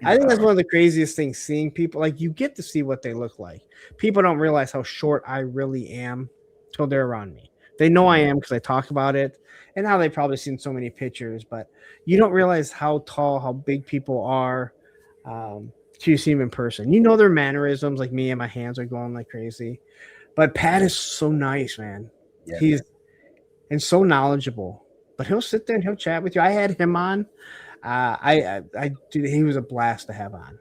I think that's one of the craziest things, seeing people. Like, you get to see what they look like. People don't realize how short I really am till they're around me. They know I am because I talk about it. And now they've probably seen so many pictures. But you don't realize how tall, how big people are till you see them in person. You know their mannerisms, like me and my hands are going like crazy. But Pat is so nice, man. Yeah, He's and so knowledgeable. But he'll sit there and he'll chat with you. I had him on. He was a blast to have on.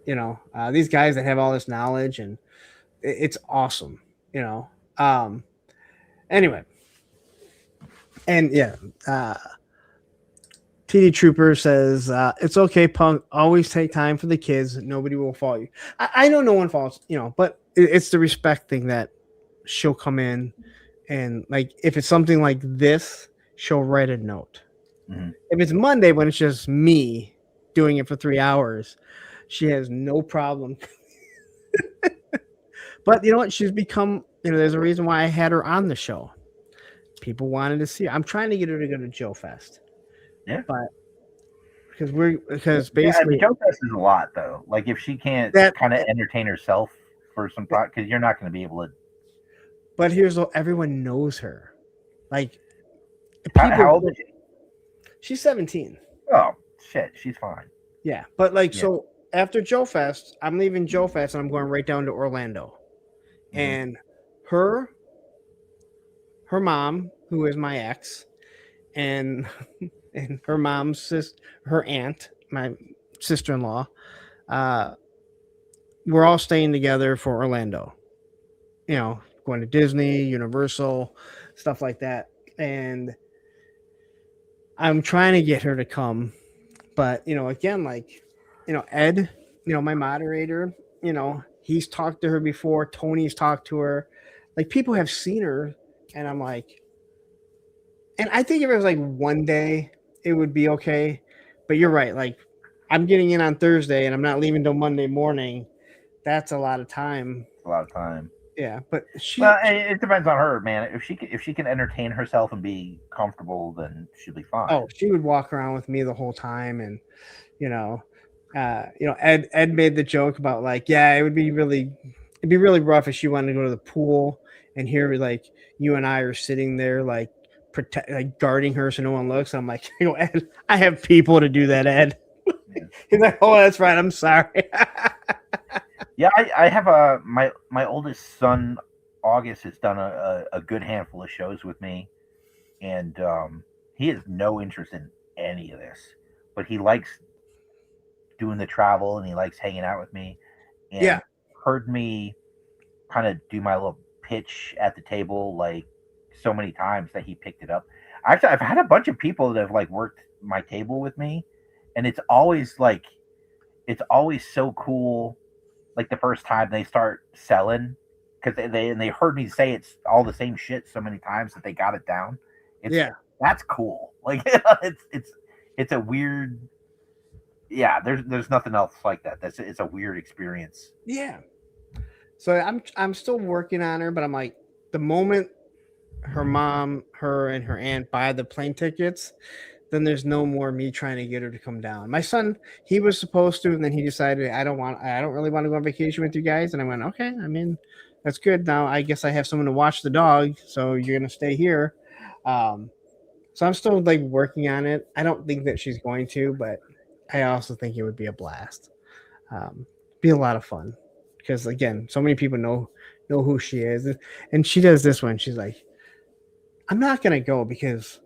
You know, these guys that have all this knowledge, and it's awesome. You know. Anyway, and yeah, TD Trooper says it's okay, Punk. Always take time for the kids. Nobody will fault you. I know no one faults, you know, but it's the respect thing that she'll come in and like if it's something like this, she'll write a note. Mm-hmm. If it's Monday when it's just me doing it for 3 hours, she has no problem. But you know what? She's become, you know, there's a reason why I had her on the show. People wanted to see her. I'm trying to get her to go to Joe Fest. Yeah. But because basically Joe Fest is a lot though. Like if she can't kind of entertain herself for some thought, because you're not going to be able to. But here's what, everyone knows her. Like how old is she? She's 17. Oh shit, she's fine. Yeah, but like so after Joe Fest, I'm leaving Joe Fest and I'm going right down to Orlando. Mm-hmm. And her mom, who is my ex, and her mom's her aunt, my sister-in-law, we're all staying together for Orlando. You know, going to Disney, Universal, stuff like that. And I'm trying to get her to come. But, you know, again, like, you know, Ed, you know, my moderator, you know, he's talked to her before. Tony's talked to her. Like, people have seen her. And I'm like, and I think if it was like one day, it would be okay. But you're right. Like, I'm getting in on Thursday and I'm not leaving till Monday morning. That's a lot of time. A lot of time. Yeah, but it depends on her, man. If she can entertain herself and be comfortable, then she'll be fine. Oh, she would walk around with me the whole time, and you know, Ed made the joke about like, yeah, it'd be really rough if she wanted to go to the pool and here like you and I are sitting there like like guarding her so no one looks. I'm like, Ed, I have people to do that, Ed. Yeah. He's like, oh, that's right. I'm sorry. Yeah, I have my oldest son, August, has done a good handful of shows with me, and he has no interest in any of this, but he likes doing the travel and he likes hanging out with me, Yeah. and heard me kind of do my little pitch at the table like so many times that he picked it up. Actually, I've had a bunch of people that have like worked my table with me, and it's always so cool. Like the first time they start selling, because they heard me say it's all the same shit so many times that they got it down. That's cool. Like it's a weird. Yeah, there's nothing else like that. It's a weird experience. Yeah. So I'm still working on her, but I'm like, the moment her mom, her and her aunt buy the plane tickets, then there's no more me trying to get her to come down. My son, he was supposed to, and then he decided I don't really want to go on vacation with you guys. And I went, okay, I mean, that's good. Now I guess I have someone to watch the dog, so you're gonna stay here. So I'm still like working on it. I don't think that she's going to, but I also think it would be a blast. Be a lot of fun because again, so many people know who she is, and she does this one. She's like, I'm not gonna go because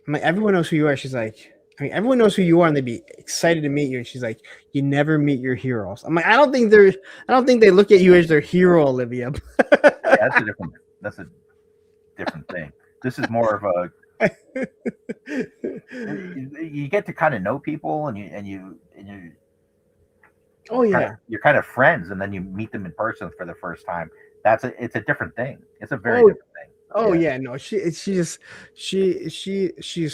I'm like, everyone knows who you are. She's like, I mean, everyone knows who you are, and they'd be excited to meet you. And she's like, you never meet your heroes. I'm like, I don't think they look at you as their hero, Olivia. Yeah, that's a different thing. This is more of a you get to kind of know people, and you oh yeah, you're kind of friends, and then you meet them in person for the first time. It's a different thing. It's a very different thing. Oh yeah, no, she's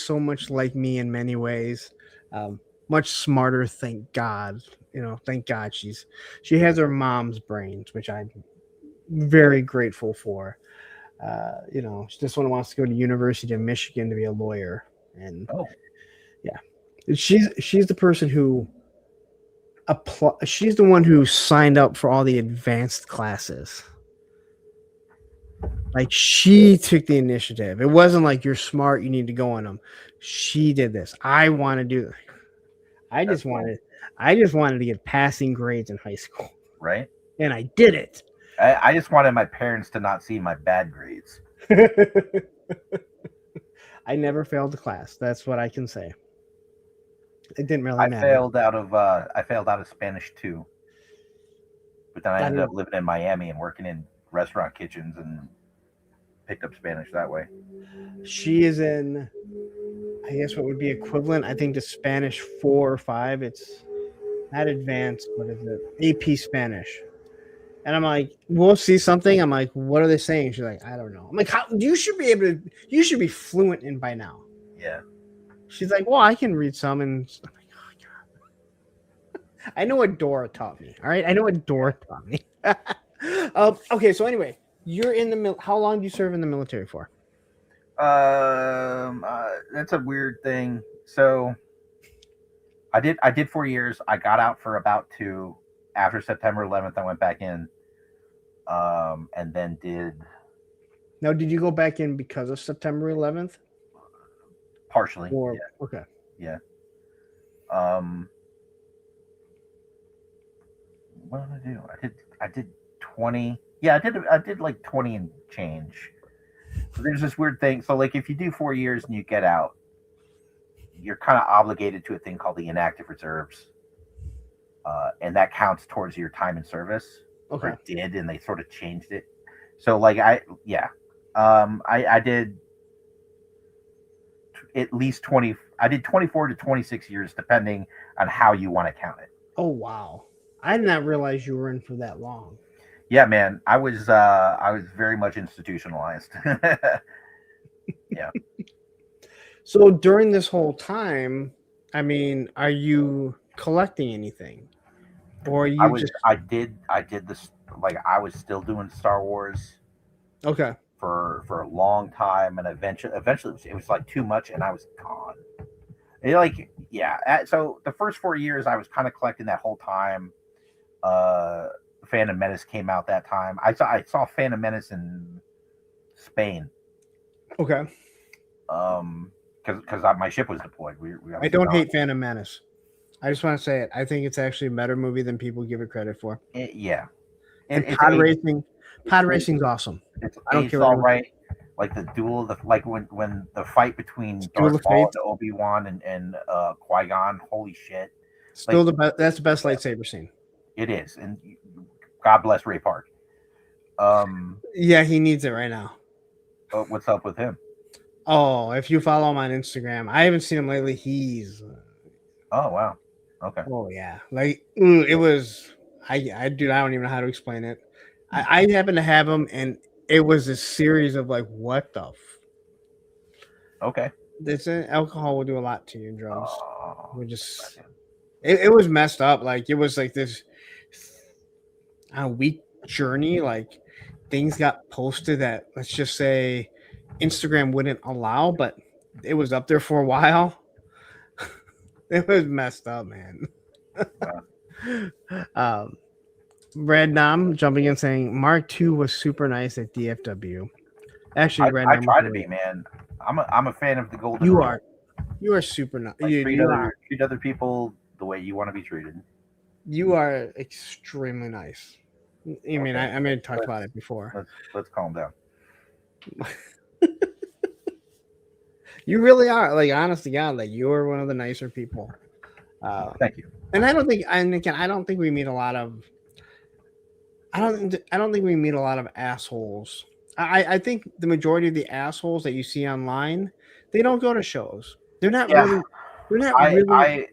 so much like me in many ways, much smarter. Thank God, thank God she has her mom's brains, which I'm very grateful for. She just wants to go to University of Michigan to be a lawyer, and she's the person who she's the one who signed up for all the advanced classes. Like she took the initiative. It wasn't like you're smart, you need to go on them. She did this. I want to do. I just wanted to get passing grades in high school. Right. And I did it. I just wanted my parents to not see my bad grades. I never failed a class. That's what I can say. It didn't really matter. I failed out of Spanish too. But then I ended up living in Miami and working in restaurant kitchens and picked up Spanish that way. She is in, I guess what would be equivalent, I think, to Spanish 4 or 5. It's not advanced. What is it? AP Spanish. And I'm like, we'll see something. I'm like, what are they saying? She's like, I don't know. I'm like, you should be fluent in by now. Yeah. She's like, well, I can read some. And I'm like, oh, God. I know what Dora taught me. All right. I know what Dora taught me. Okay. So anyway, you're in the how long do you serve in the military for? That's a weird thing. So I did 4 years. I got out for about 2. After September 11th, I went back in, and then did. Now, did you go back in because of September 11th? Partially. Or, yeah. Okay. Yeah. What did I do? I did 20. Yeah, I did like 20 and change. So there's this weird thing. So like, if you do 4 years and you get out, you're kind of obligated to a thing called the inactive reserves. And that counts towards your time in service. Okay. Or it did, and they sort of changed it. So like I did at least 20. I did 24 to 26 years, depending on how you want to count it. Oh wow! I did not realize you were in for that long. Yeah, man, I was very much institutionalized. Yeah. So during this whole time, I mean, are you collecting anything? Or I did this, like, I was still doing Star Wars. Okay. For a long time, and eventually it was like too much, and I was gone. So the first 4 years I was kind of collecting that whole time. Phantom Menace came out that time. I saw Phantom Menace in Spain. Okay. Because my ship was deployed. We I don't hate Phantom Menace. I just want to say it. I think it's actually a better movie than people give it credit for. Yeah. And It's pod a- racing, pod racing's awesome. It's I don't care all what anyone right. Like the duel, like when the fight between Duel Darth of Maul Fates. and Obi-Wan and Qui-Gon, holy shit. Still the best. That's the best lightsaber scene. It is. And God bless Ray Park. Yeah, he needs it right now. What's up with him? Oh, if you follow him on Instagram, I haven't seen him lately. He's Oh, wow. Okay. oh yeah, like it was. Dude, I don't even know how to explain it. I happen to have him, and it was a series of like, what the. Okay. This alcohol will do a lot to you, drugs. Oh, We're just. It was messed up. Like it was like this a week journey. Like things got posted that, let's just say, Instagram wouldn't allow, but it was up there for a while. It was messed up, man. Red Nom jumping in saying Mark II was super nice at DFW. Actually, Red I Nom, try to be, man. I'm a fan of the golden you rule. are super nice. Like, You treat other people the way you want to be treated. you are extremely nice. I mean, Okay. I may have talked about it before. Let's calm down. You really are, like, honest to God, like you're one of the nicer people. Thank you. And I don't think, and again, I don't think we meet a lot of. I don't think we meet a lot of assholes. I think the majority of the assholes that you see online, they don't go to shows. They're not really. They're not really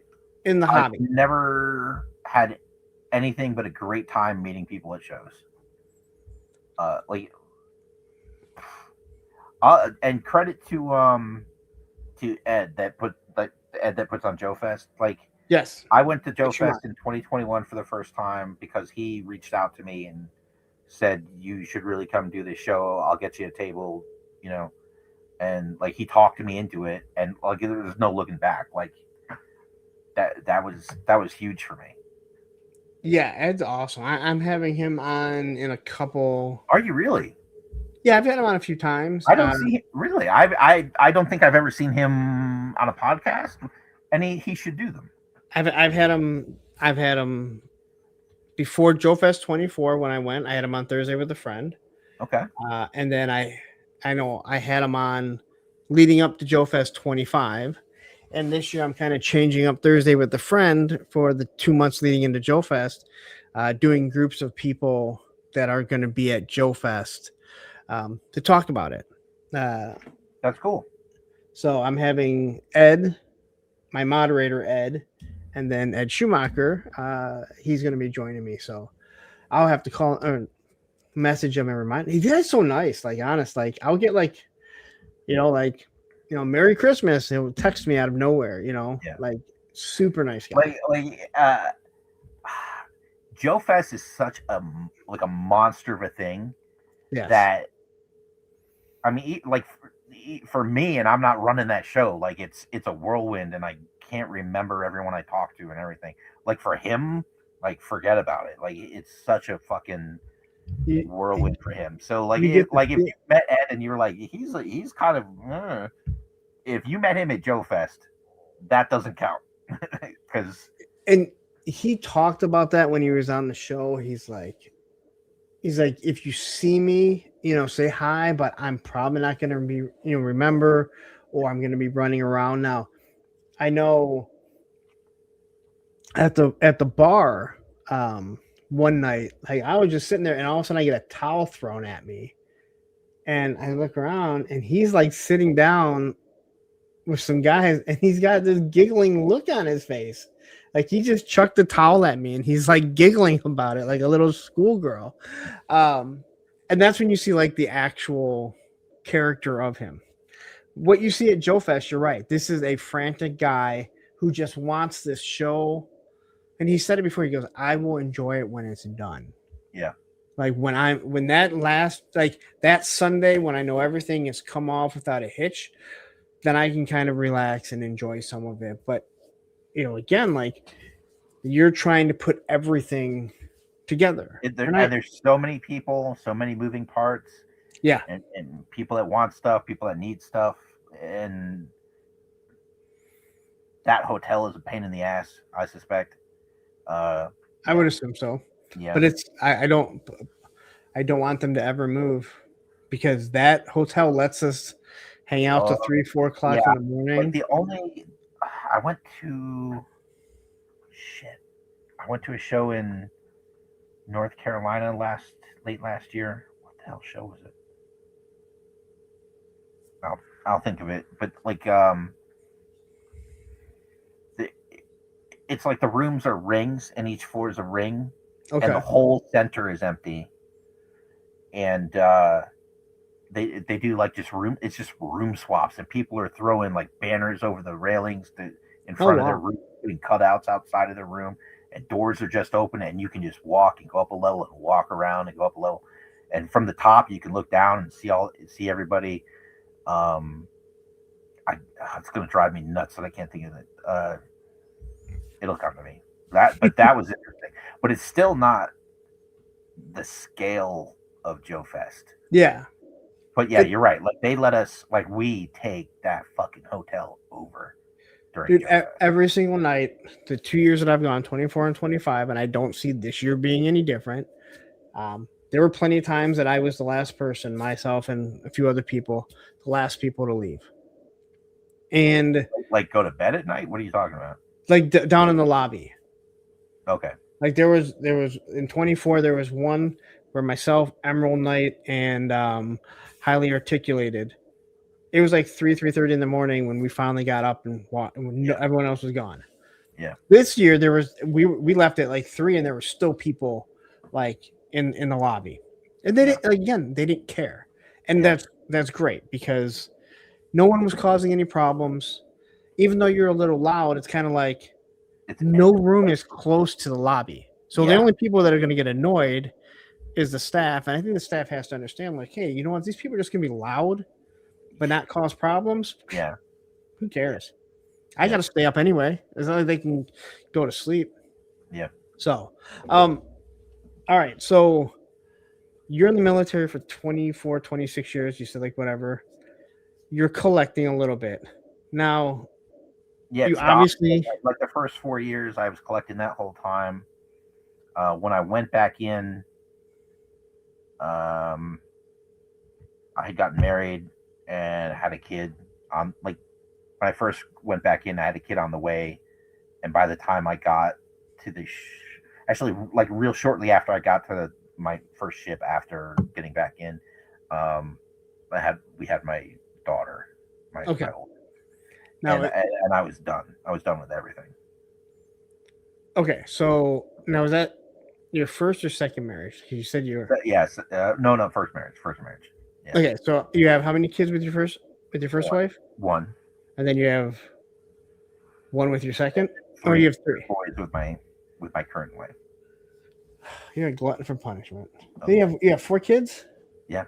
in the hobby. I've never had anything but a great time meeting people at shows. And credit to Ed that puts on Joe Fest. Like, Yes, I went to Joe Fest in 2021 for the first time because he reached out to me and said, "You should really come do this show. I'll get you a table," you know. And like he talked to me into it, and like there was no looking back. Like that was huge for me. yeah, Ed's awesome. I'm having him on in a couple. Are you really? Yeah, I've had him on a few times. I don't see him, really. I don't think I've ever seen him on a podcast, and he should do them. I've had him before Joe Fest 24 when I went. I had him on Thursday with a friend. Okay. And then I know I had him on leading up to Joe Fest 25. And this year I'm kind of changing up Thursday with a friend for the 2 months leading into Joe Fest, doing groups of people that are going to be at Joe Fest to talk about it. That's cool. So I'm having Ed, my moderator, Ed, and then Ed Schumacher. He's going to be joining me. So I'll have to call or message him and remind him. He's so nice. Like, honest, like I'll get like, Merry Christmas. He'll text me out of nowhere, like super nice guy. Joe Fest is such a monster of a thing. Yes. That, I mean, like for me, and I'm not running that show. Like it's a whirlwind, and I can't remember everyone I talked to and everything. Like for him, like forget about it. Like it's such a fucking whirlwind for him. So if you met Ed and you were like, he's kind of, if you met him at Joe Fest, that doesn't count because. And he talked about that when he was on the show. He's like, if you see me, say hi, but I'm probably not going to be, remember, or I'm going to be running around. Now, I know at the bar, one night, like I was just sitting there and all of a sudden I get a towel thrown at me and I look around and he's like sitting down with some guys and he's got this giggling look on his face. Like he just chucked the towel at me and he's like giggling about it like a little schoolgirl. And that's when you see like the actual character of him. What you see at Joe Fest, you're right. This is a frantic guy who just wants this show. And he said it before. He goes, "I will enjoy it when it's done." Yeah. Like when that Sunday, when I know everything has come off without a hitch, then I can kind of relax and enjoy some of it. But, again, like you're trying to put everything together. There's so many people, so many moving parts. Yeah, and people that want stuff, people that need stuff, and that hotel is a pain in the ass, I suspect. Uh, I would yeah, assume so. yeah. But I don't want them to ever move because that hotel lets us hang out till Uh, 3, 4 o'clock yeah. in the Like morning. the only, I went to shit. I went to a show in North Carolina late last year. What the hell show was it? I'll think of it. But like the, it's like the rooms are rings and each floor is a ring and the Okay. whole center is empty. And they do like just room, it's just room swaps, and people are throwing like banners over the railings in Oh front of their wow. room, doing cutouts outside of their room, and doors are just open and you can just walk and go up a level and walk around and go up a level, and from the top you can look down and see everybody. um I It's going to drive me nuts that I can't think of it. It'll come to me. That was interesting, but it's still not the scale of Joe Fest. Yeah. But yeah, It, you're right. Like they let us, like we take that fucking hotel over during dude, Joe Fest. every single night, the 2 years that I've gone, 24 and 25, and I don't see this year being any different. There were plenty of times that I was the last person, myself and a few other people, the last people to leave. And Like go to bed at night. What are you talking about? like down in the lobby. Okay. Like there was in 24 there was one where myself, Emerald Knight, and highly articulated. It was like 3:30 in the morning when we finally got up and walked, and Yeah. everyone else was gone. Yeah. This year there was we left at like 3 and there were still people like in the lobby, and they didn't, again, they didn't care, and Yeah. that's great because no one was causing any problems. Even though you're a little loud, it's kind of like It's no room is close to the lobby. So the Yeah. only people that are going to get annoyed is the staff. And I think the staff has to understand, like, hey, you know what? These people are just going to be loud, but not cause problems. Yeah. Who cares? I Yeah. got to stay up anyway. As long as they can go to sleep. Yeah. So, all right. So you're in the military for 24, 26 years. You said, like, whatever. You're collecting a little bit. Now, Yeah. you It stopped. obviously. Like the first 4 years, I was collecting that whole time. When I went back in, um, I had gotten married and had a kid. On like when I first went back in, I had a kid on the way, and by the time I got to actually, like real shortly after I got to my first ship after getting back in, um, we had my daughter, Okay. my old, Now, and I was done. I was done with everything. okay. So now, is that your first or second marriage? You said you were. But yes, no, first marriage, Yeah. Okay, so you have how many kids with your first wife, One, and then you have one with your second, or three you have three. boys with my current wife. You're a glutton for punishment. Oh, Then you have 4 kids. Yeah.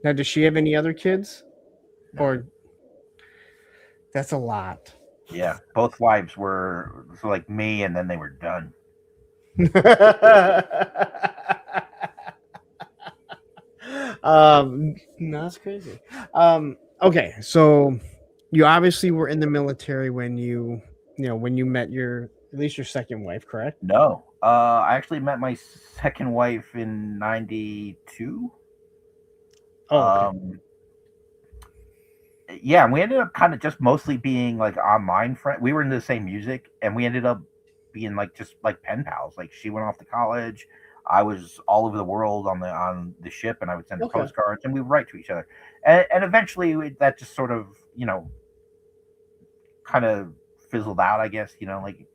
Now, does she have any other kids, No. or that's a lot? Yeah, both wives were so like me, and then they were done. No, that's crazy. Okay, so you obviously were in the military when you met your at least your second wife, correct? No, I actually met my second wife in '92. Oh, okay. Yeah, and we ended up kind of just mostly being like online friends. We were into the same music, and we ended up being like just like pen pals. Like she went off to college, I was all over the world on the ship, and I would send her Okay. postcards, and we would write to each other. And eventually, that just sort of kind of fizzled out, I guess. Like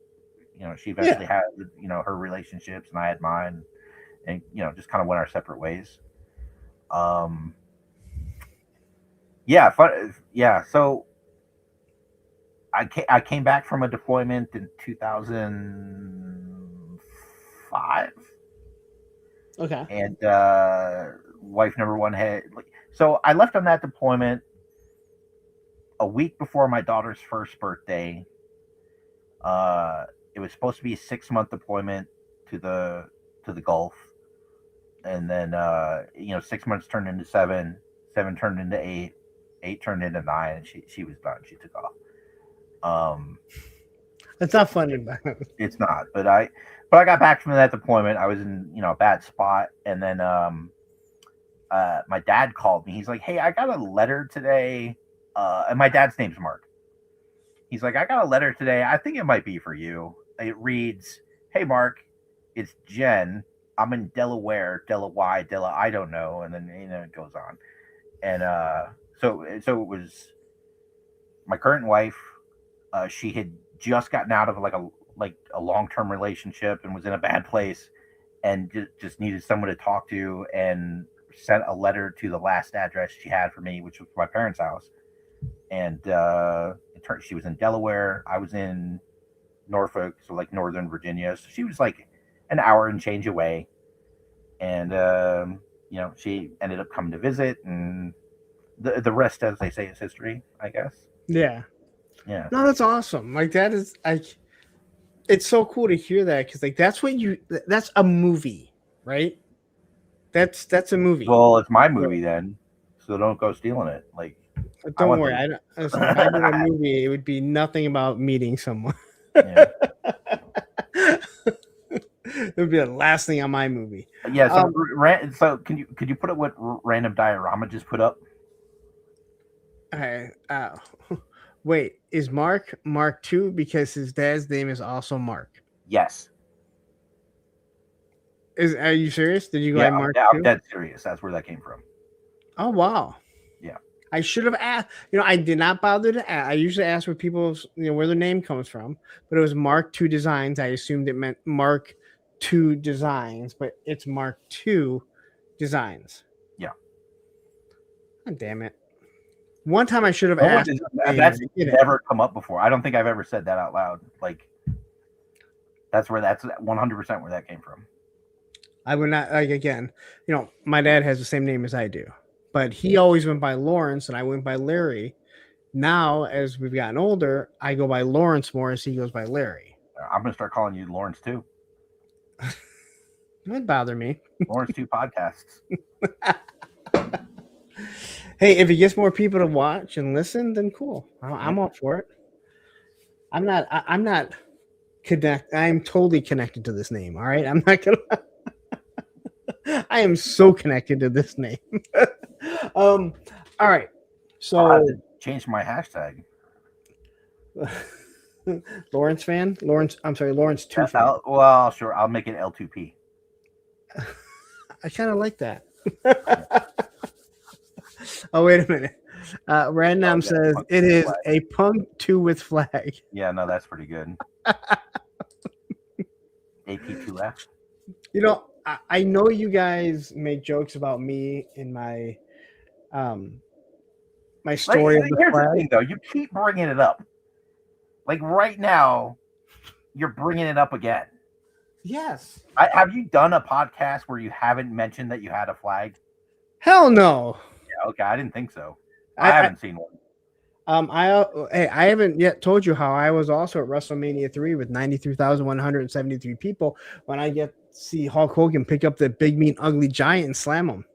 she eventually had her relationships, and I had mine, and just kind of went our separate ways. Yeah, so I came back from a deployment in 2005. Okay. And wife number one so I left on that deployment a week before my daughter's first birthday. It was supposed to be a 6-month deployment to the Gulf. and then 6 months turned into 7, 7 turned into 8, 8 turned into 9, and she was done. She took off. It's not funny, but It's not. But I got back from that deployment. I was in a bad spot, and then my dad called me. He's like, "Hey, I got a letter today," and my dad's name's Mark. He's like, "I got a letter today. I think it might be for you." It reads, "Hey, Mark, it's Jen. I'm in Delaware, I don't know," and then it goes on. And so it was my current wife. She had just gotten out of a long-term relationship and was in a bad place, and just needed someone to talk to, and sent a letter to the last address she had for me, which was my parents' house. And she was in Delaware. I was in Norfolk, so like Northern Virginia. So she was like an hour and change away. And she ended up coming to visit, and the rest, as they say, is history, I guess. yeah. Yeah. No, that's awesome. Like that is it's so cool to hear that, because like that's a movie, right? That's a movie. Well, it's my movie then, so don't go stealing it. Like, But don't worry, listen, if I did a movie, it would be nothing about meeting someone. Yeah. It would be the last thing on my movie. Yeah. So, could you put up what Random Diorama just put up? Wait, is Mark 2 because his dad's name is also Mark? Yes. Are you serious? Did you go Mark 2? I'm dead serious. That's where that came from. Oh wow. Yeah. I should have asked. I did not bother to ask. I usually ask where people's where their name comes from, but it was Mark 2 Designs. I assumed it meant Mark 2 Designs, but it's Mark 2 Designs. Yeah. Oh, damn it. One time I should have asked. That's never come up before. I don't think I've ever said that out loud. Like, that's 100% where that came from. I would not, again, my dad has the same name as I do, but he always went by Lawrence and I went by Larry. Now, as we've gotten older, I go by Lawrence more as he goes by Larry. I'm going to start calling you Lawrence too. It would bother me. Lawrence 2 podcasts. Hey, if it gets more people to watch and listen, then cool. I'm all for it. I'm not connect. I'm totally connected to this name. All right. I'm not going to. I am so connected to this name. All right. So change my hashtag. Lawrence fan? Lawrence 2 fan. Well, sure. I'll make it L2P. I kind of like that. Oh, wait a minute. Random says it is a Punk 2 with flag. Yeah, no, that's pretty good. AP2F. I know you guys make jokes about me in my my story of the here's flag. The thing, though. You keep bringing it up. Like right now, you're bringing it up again. Yes. Have you done a podcast where you haven't mentioned that you had a flag? Hell no. Yeah, okay, I didn't think so. I haven't seen one. I haven't yet told you how I was also at WrestleMania 3 with 93,173 people when I get to see Hulk Hogan pick up the big mean ugly giant and slam him.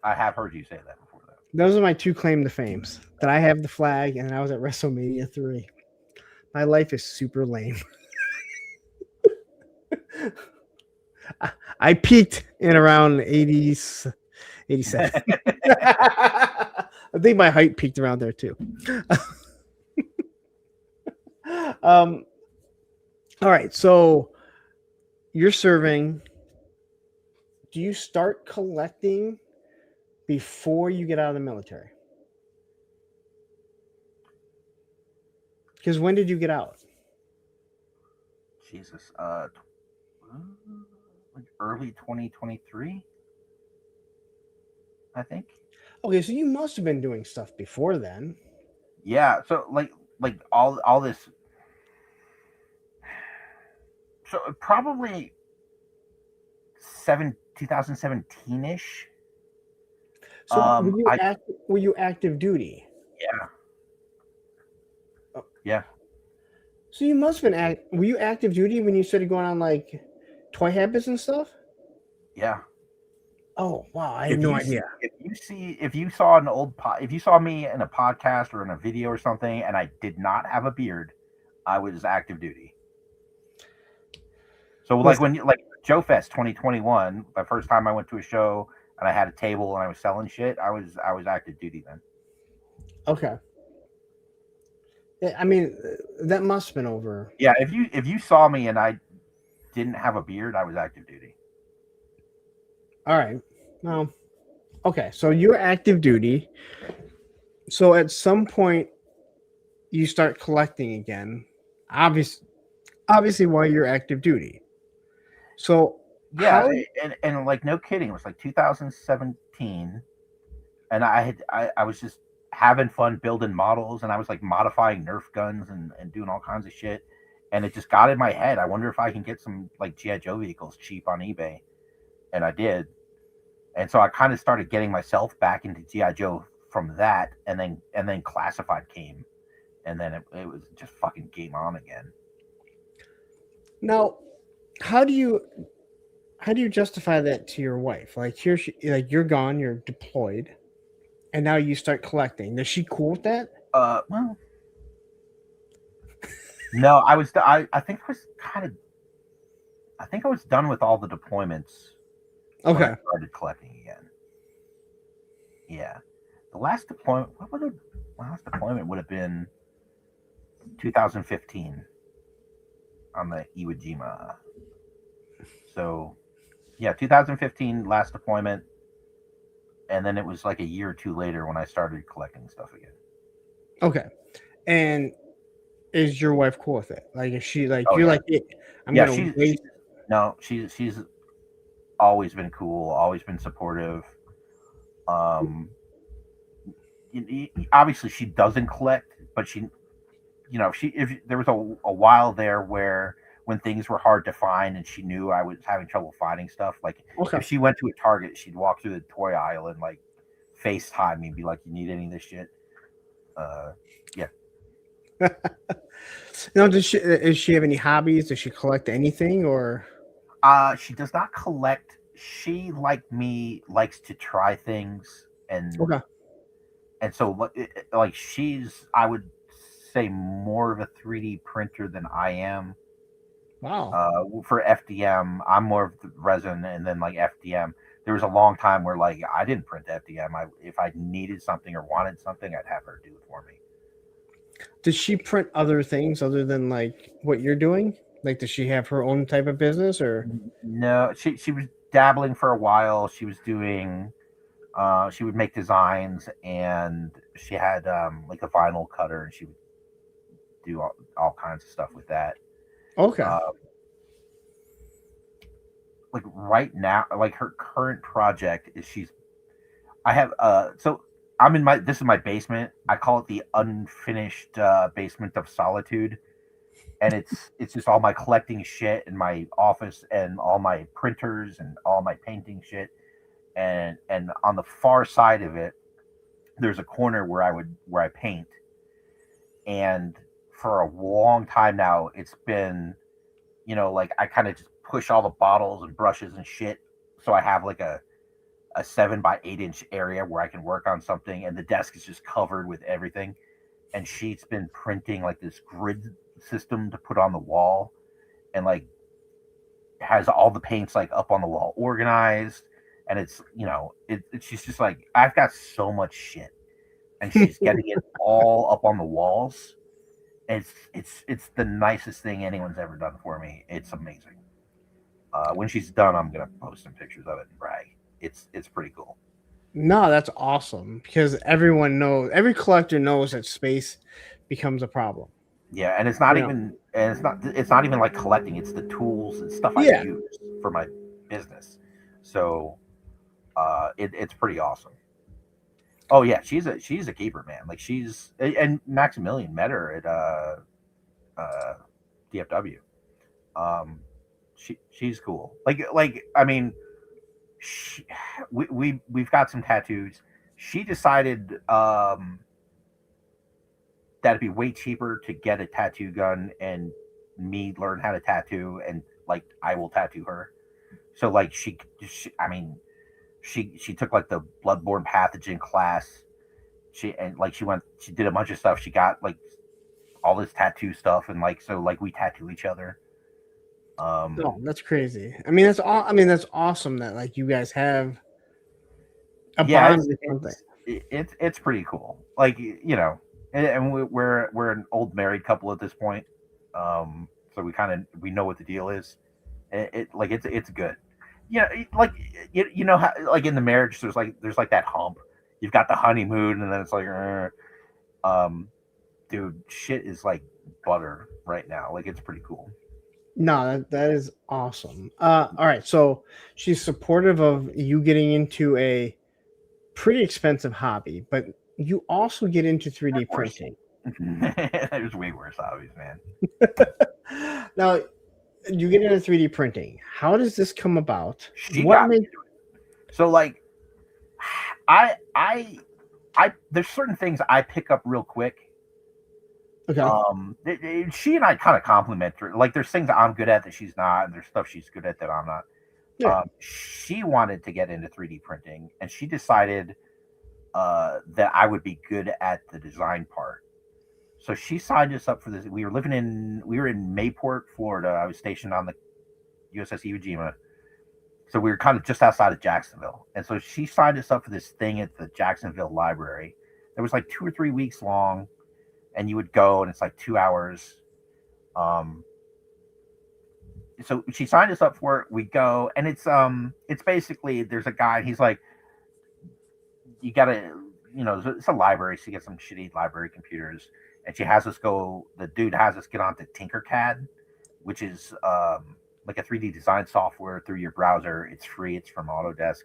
I have heard you say that before, though. Those are my two claim to fames. That I have the flag and I was at WrestleMania 3. My life is super lame. I peaked in around 80s, 87. I think my height peaked around there too. All right, so you're serving. Do you start collecting before you get out of the military? Because when did you get out? Jesus, like early 2023, I think. Okay, so you must have been doing stuff before then. Yeah, so like all this. So probably 2017-ish. So were you active duty? Yeah. Yeah. So you must have been were you active duty when you started going on like toy habits and stuff? Yeah. Oh wow, I had no idea. If you saw an if you saw me in a podcast or in a video or something, and I did not have a beard, I was active duty. So like like Joe Fest 2021, the first time I went to a show and I had a table and I was selling shit, I was active duty then. Okay. Yeah, I mean, that must have been over. Yeah, if you saw me and I didn't have a beard, I was active duty. All right. Well, okay. So you're active duty. So at some point, you start collecting again. Obviously, while you're active duty. So Yeah, and like no kidding, it was like 2017, and I was just having fun building models, and I was like modifying Nerf guns and doing all kinds of shit, and it just got in my head. I wonder if I can get some like GI Joe vehicles cheap on eBay, and I did, and so I kind of started getting myself back into GI Joe from that, and then Classified came, and then it was just fucking game on again. now, how do you justify that to your wife? Like like you're gone, you're deployed, and now you start collecting. Is she cool with that? Well, no, I think I was done with all the deployments. Okay. When I started collecting again. Yeah, the last deployment. Last deployment would have been 2015 on the Iwo Jima. So, yeah, 2015 last deployment, and then it was like a year or two later when I started collecting stuff again. Okay, and is your wife cool with it? Like, is she like Oh, you're yeah. like, she's always been cool, always been supportive. Obviously she doesn't collect, but she, if there was a while there where when things were hard to find and she knew I was having trouble finding stuff, like Okay. if she went to a Target, she'd walk through the toy aisle and like FaceTime me and be like, "You need any of this shit?" Yeah. Now, does she have any hobbies? Does she collect anything or? She does not collect. She, like me, likes to try things, and Okay. and so like she's, I would say, more of a 3D printer than I am. Wow. For FDM, I'm more of the resin, and then like FDM. There was a long time where like I didn't print FDM. If I needed something or wanted something, I'd have her do it for me. Does she print other things other than like what you're doing? Like, does she have her own type of business or? No, she was dabbling for a while. She was doing, she would make designs, and she had like a vinyl cutter, and she would do all kinds of stuff with that. Okay. Like right now, like her current project is I have so I'm in this is my basement. I call it the unfinished basement of solitude, and it's just all my collecting shit in my office and all my printers and all my painting shit, and on the far side of it, there's a corner where I paint, and for a long time now, it's been, like I kind of just push all the bottles and brushes and shit, so I have like a 7 by 8 inch area where I can work on something, and the desk is just covered with everything. And she's been printing like this grid system to put on the wall, and like has all the paints like up on the wall organized, and it's she's just like, I've got so much shit, and she's getting it all up on the walls. It's the nicest thing anyone's ever done for me. It's amazing. When she's done, I'm gonna post some pictures of it and brag. It's pretty cool. No, that's awesome because every collector knows that space becomes a problem. Yeah, and it's not it's not even like collecting. It's the tools and stuff I use for my business. So, it's pretty awesome. Oh yeah, she's a keeper, man. Like and Maximilian met her at DFW. She's cool. Like I mean, we've got some tattoos. She decided that it'd be way cheaper to get a tattoo gun and me learn how to tattoo, and like I will tattoo her. So like she I mean, she took like the bloodborne pathogen class. She did a bunch of stuff. She got like all this tattoo stuff, and like so like we tattoo each other. Oh, that's crazy. I mean, that's all. I mean, that's awesome that like you guys have a bond with something. It's pretty cool. Like and we're an old married couple at this point, so we know what the deal is. It's good. Yeah, like you know how like in the marriage there's like that hump. You've got the honeymoon, and then it's like, dude, shit is like butter right now. Like it's pretty cool. No, that is awesome. All right, so she's supportive of you getting into a pretty expensive hobby, but you also get into 3D printing. There's way worse hobbies, man. Now, you get into 3D printing. How does this come about? So like, I there's certain things I pick up real quick. Okay. She and I kind of complement her. Like, there's things that I'm good at that she's not, and there's stuff she's good at that I'm not. Yeah. She wanted to get into 3D printing, and she decided that I would be good at the design part. So she signed us up for this. We were in Mayport, Florida. I was stationed on the USS Iwo Jima. So we were kind of just outside of Jacksonville. And so she signed us up for this thing at the Jacksonville library. It was like 2 or 3 weeks long, and you would go, and it's like 2 hours. So she signed us up for it. We go, and it's basically, there's a guy, he's like, you gotta, it's a library, so you get some shitty library computers, and the dude has us get onto Tinkercad, which is like a 3D design software through your browser. It's free. It's from Autodesk.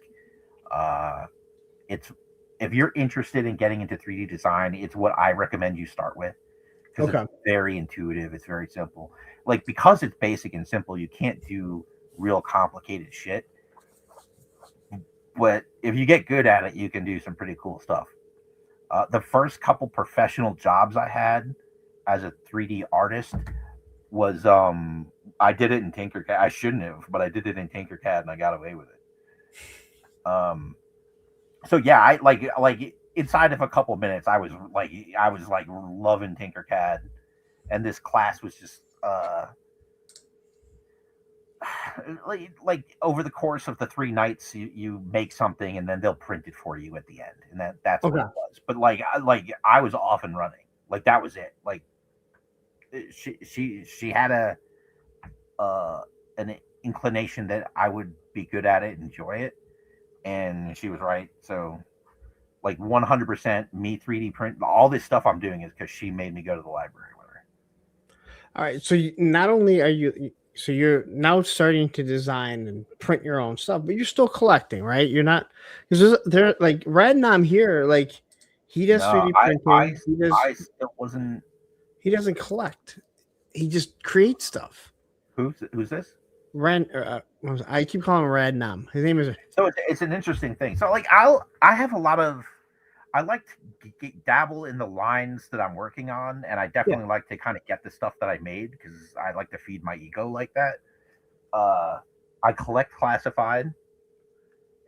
If you're interested in getting into 3D design, it's what I recommend you start with, because it's very intuitive. It's very simple. Like, because it's basic and simple, you can't do real complicated shit. But if you get good at it, you can do some pretty cool stuff. The first couple professional jobs I had as a 3D artist was I did it in Tinkercad. I shouldn't have, but I did it in Tinkercad, and I got away with it. So yeah, I like inside of a couple minutes, I was like loving Tinkercad, and this class was just like over the course of the 3 nights, you make something, and then they'll print it for you at the end, and that's what it was. But like I was off and running. Like, that was it. Like, she had an inclination that I would be good at it, enjoy it, and she was right. So like 100% me 3D print all this stuff I'm doing is because she made me go to the library with her. All right, so not only are you're now starting to design and print your own stuff, but you're still collecting, right? You're not, because they're like Radnom here, like he does 3D printing. He doesn't collect. He just creates stuff. Who's this? I keep calling him Radnom. His name is. So it's an interesting thing. So like I like to dabble in the lines that I'm working on, and I definitely like to kind of get the stuff that I made, because I like to feed my ego like that. I collect classified,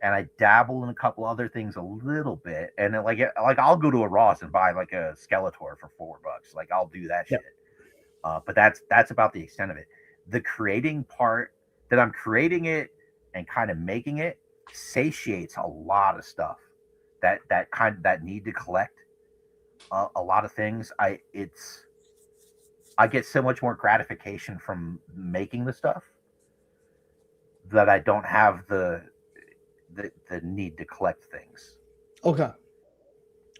and I dabble in a couple other things a little bit, and then, like I'll go to a Ross and buy like a Skeletor for $4. Like, I'll do that shit. But that's about the extent of it. The creating part, that I'm creating it and kind of making it, satiates a lot of stuff. That need to collect a lot of things. I get so much more gratification from making the stuff that I don't have the need to collect things. Okay,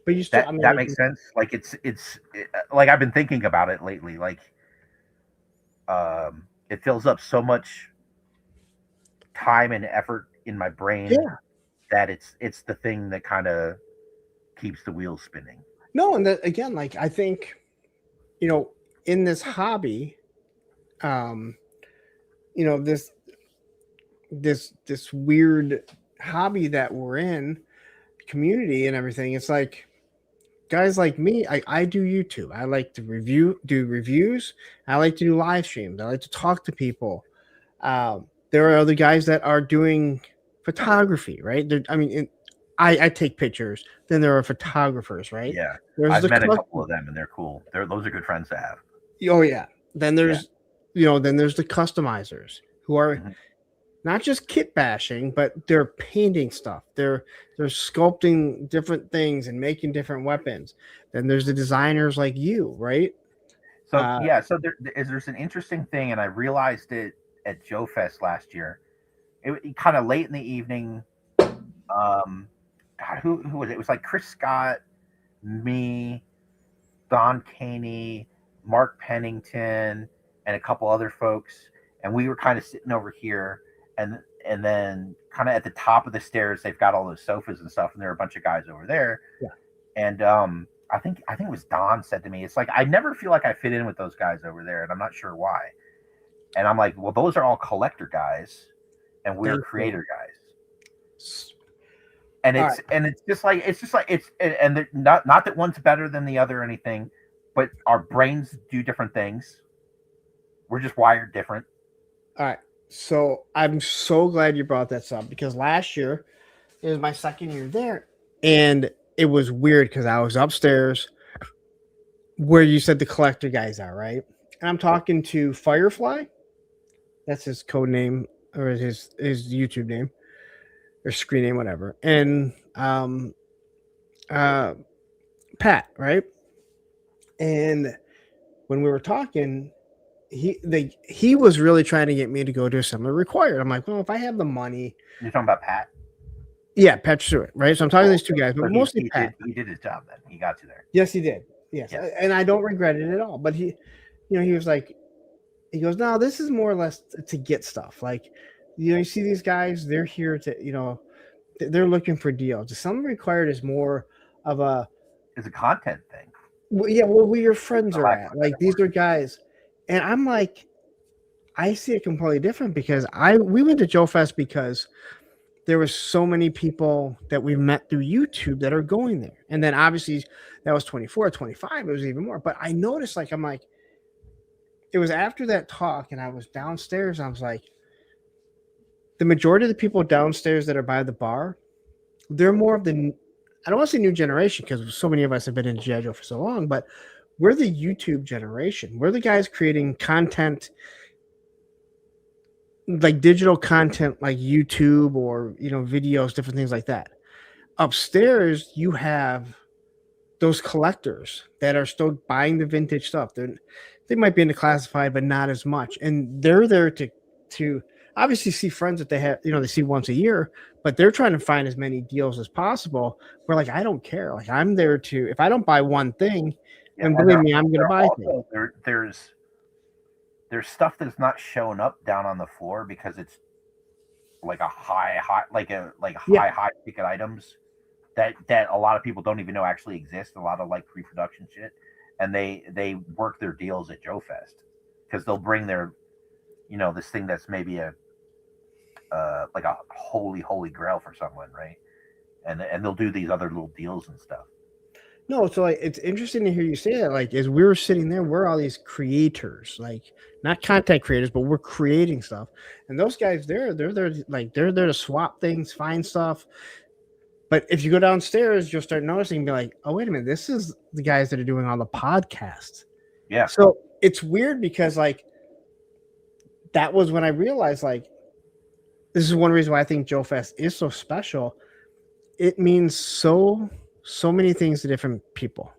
but you still that makes sense. Like, it's like, I've been thinking about it lately. Like, it fills up so much time and effort in my brain. Yeah. That it's the thing that kind of keeps the wheels spinning. No, and that, again, like, I think, in this hobby, this weird hobby that we're in, community and everything, it's like guys like me, I do YouTube. I like to do reviews. I like to do live streams. I like to talk to people. There are other guys that are doing photography, right? I take pictures. Then there are photographers, right? Yeah, There's I've the met a collect- couple of them, and they're cool. Those are good friends to have. Oh yeah. Then there's then there's the customizers who are Mhm. not just kit bashing, but they're painting stuff. They're sculpting different things and making different weapons. Then there's the designers like you, right? So so there's an interesting thing, and I realized it at Joe Fest last year. It kind of late in the evening. God, who was it? It was like Chris Scott, me, Don Caney, Mark Pennington, and a couple other folks, and we were kind of sitting over here, and then kind of at the top of the stairs, they've got all those sofas and stuff, and there are a bunch of guys over there. Yeah. And I think it was Don said to me, it's like I never feel like I fit in with those guys over there, and I'm not sure why. And I'm like, well, those are all collector guys, and we're creator guys. And it's just like and not that one's better than the other or anything, but our brains do different things. We're just wired different. All right. So I'm so glad you brought that up because last year it was my second year there, and it was weird because I was upstairs where you said the collector guys are, right? And I'm talking to Firefly. That's his code name or his YouTube name or screen name, whatever. And Pat, right? And when we were talking, he was really trying to get me to go to Assembly Required. I'm like, well, if I have the money. You're talking about Pat? Yeah, Pat Stewart, right? So I'm talking to these two guys, but mostly Pat. He did his job then. He got you there. Yes, he did. Yes. And I don't regret it at all. But he was like, he goes, no, this is more or less to get stuff. Like, you see these guys, they're here to, they're looking for deals. Assembly Required is more of it's a content thing. Where your friends are at. Like, these are guys. And I'm like, I see it completely different because we went to Joe Fest because there was so many people that we met through YouTube that are going there. And then obviously that was 24, 25, it was even more. But I noticed, like, I'm like, it was after that talk and I was downstairs. I was like, the majority of the people downstairs that are by the bar, they're more of the, I don't want to say new generation because so many of us have been in G.I. Joe for so long, but we're the YouTube generation. We're the guys creating content, like digital content, like YouTube or, videos, different things like that. Upstairs, you have those collectors that are still buying the vintage stuff. They might be into classified, but not as much. And they're there to obviously see friends that they have, they see once a year, but they're trying to find as many deals as possible. We're like, I don't care. Like, I'm there to, if I don't buy one thing, and believe me, I'm going to buy things. There's stuff that's not showing up down on the floor because it's like a high ticket items that a lot of people don't even know actually exist. A lot of like pre-production shit, and they work their deals at Joe Fest because they'll bring their, this thing that's maybe a like a holy grail for someone, right? And they'll do these other little deals and stuff. No, so like it's interesting to hear you say that. Like, as we were sitting there, we're all these creators, like not content creators, but we're creating stuff. And those guys, they're there to swap things, find stuff. But if you go downstairs, you'll start noticing and be like, oh, wait a minute, this is the guys that are doing all the podcasts. Yeah. So it's weird because like that was when I realized like this is one reason why I think Joe Fest is so special. It means so many things to different people.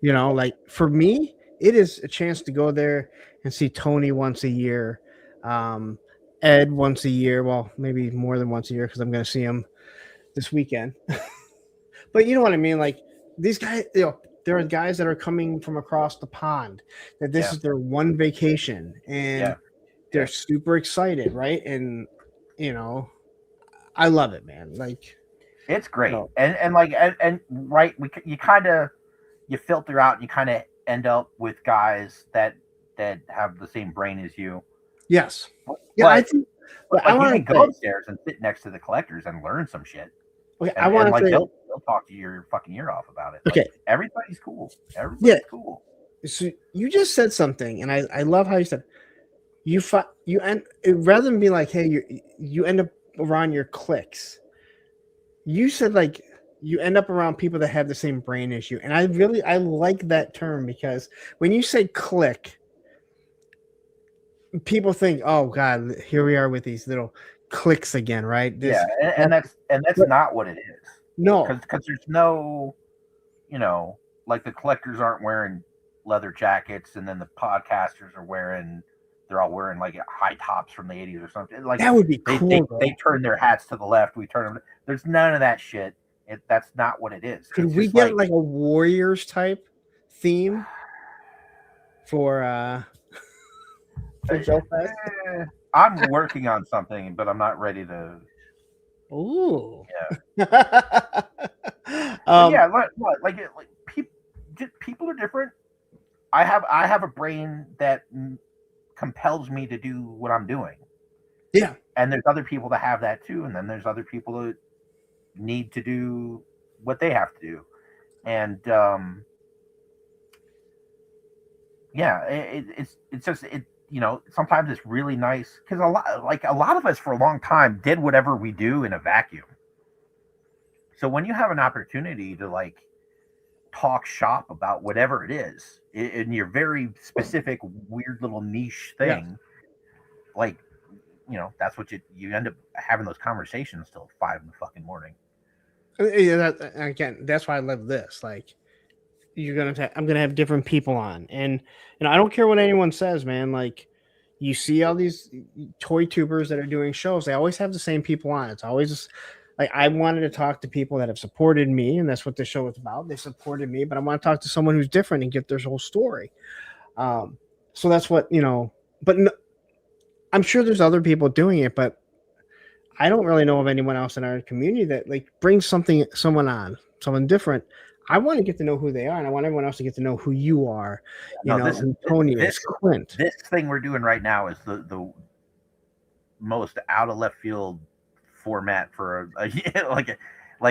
Like for me, it is a chance to go there and see Tony once a year, Ed once a year. Well, maybe more than once a year because I'm going to see him this weekend. But you know what I mean? Like these guys, there are guys that are coming from across the pond that this is their one vacation and they're super excited, right? And I love it, man. Like, it's great. And right, you filter out and you kind of end up with guys that have the same brain as you. Yes. Yeah, I think I want to go upstairs and sit next to the collectors and learn some shit. Okay, I want to say they'll talk to your fucking ear off about it. Okay. Like, everybody's cool. Everybody's cool. So you just said something, and I love how you said you end rather than be like, hey, you end up around your cliques, you said like you end up around people that have the same brain issue, and I like that term because when you say clique, people think, oh God, here we are with these little cliques again, right? Yeah, and that's not what it is. No, because there's no, like the collectors aren't wearing leather jackets, and then the podcasters they're all wearing like high tops from the 80s or something. Like that would be cool. They turn their hats to the left. We turn them. There's none of that shit. That's not what it is. Could we get like a Warriors type theme for Joe Fest? I'm working on something, but I'm not ready to. Ooh. Yeah. People are different. I have a brain that compels me to do what I'm doing. Yeah. And there's other people that have that too, and then there's other people that need to do what they have to do. And it's just sometimes it's really nice because a lot of us for a long time did whatever we do in a vacuum. So when you have an opportunity to like talk shop about whatever it is in your very specific weird little niche thing, like that's what you end up having those conversations till 5 a.m. Yeah, again, that's why I love this. Like, I'm gonna have different people on, and I don't care what anyone says, man. Like, you see all these toy tubers that are doing shows; they always have the same people on. It's always like I wanted to talk to people that have supported me, and that's what the show is about. They supported me, but I want to talk to someone who's different and get their whole story. So that's what But I'm sure there's other people doing it, but I don't really know of anyone else in our community that like brings someone different. I want to get to know who they are, and I want everyone else to get to know who you are. Clint. This thing we're doing right now is the most out of left field format for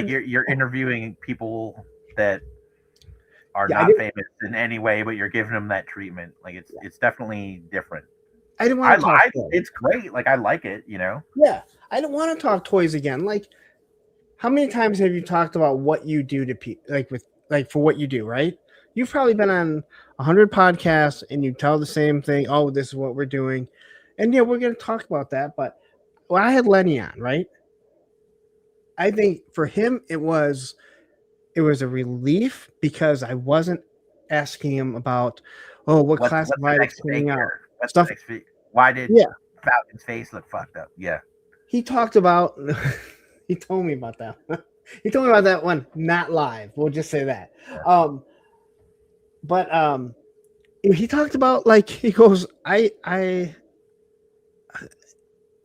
you're interviewing people that are not famous in any way, but you're giving them that treatment. Like it's definitely different. I didn't want to talk. It's great. Like I like it. Yeah, I don't want to talk toys again. Like, how many times have you talked about what you do to people? For what you do, right? You've probably been on 100 podcasts and you tell the same thing. Oh, this is what we're doing, and we're going to talk about that. But I had Lenny on, right? I think for him it was a relief because I wasn't asking him about what classified is coming out. Stuff. Why did Falcon's face look fucked up? Yeah. He talked about. He told me about that. He told me about that one, not live. We'll just say that. Yeah. He talked about he goes,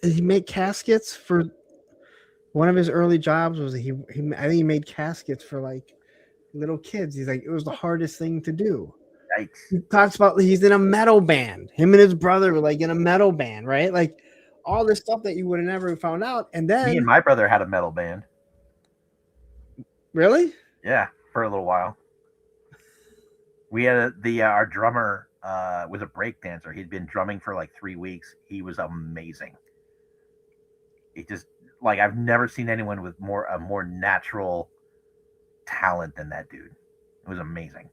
he made caskets for one of his early jobs. I think he made caskets for little kids. He's like, it was the hardest thing to do. Yikes. He talks about he's in a metal band. Him and his brother were in a metal band, right? Like all this stuff that you would have never found out. And then me and my brother had a metal band. Really? Yeah, for a little while. We had our drummer was a break dancer. He'd been drumming for 3 weeks. He was amazing. He just I've never seen anyone with a more natural talent than that dude. It was amazing.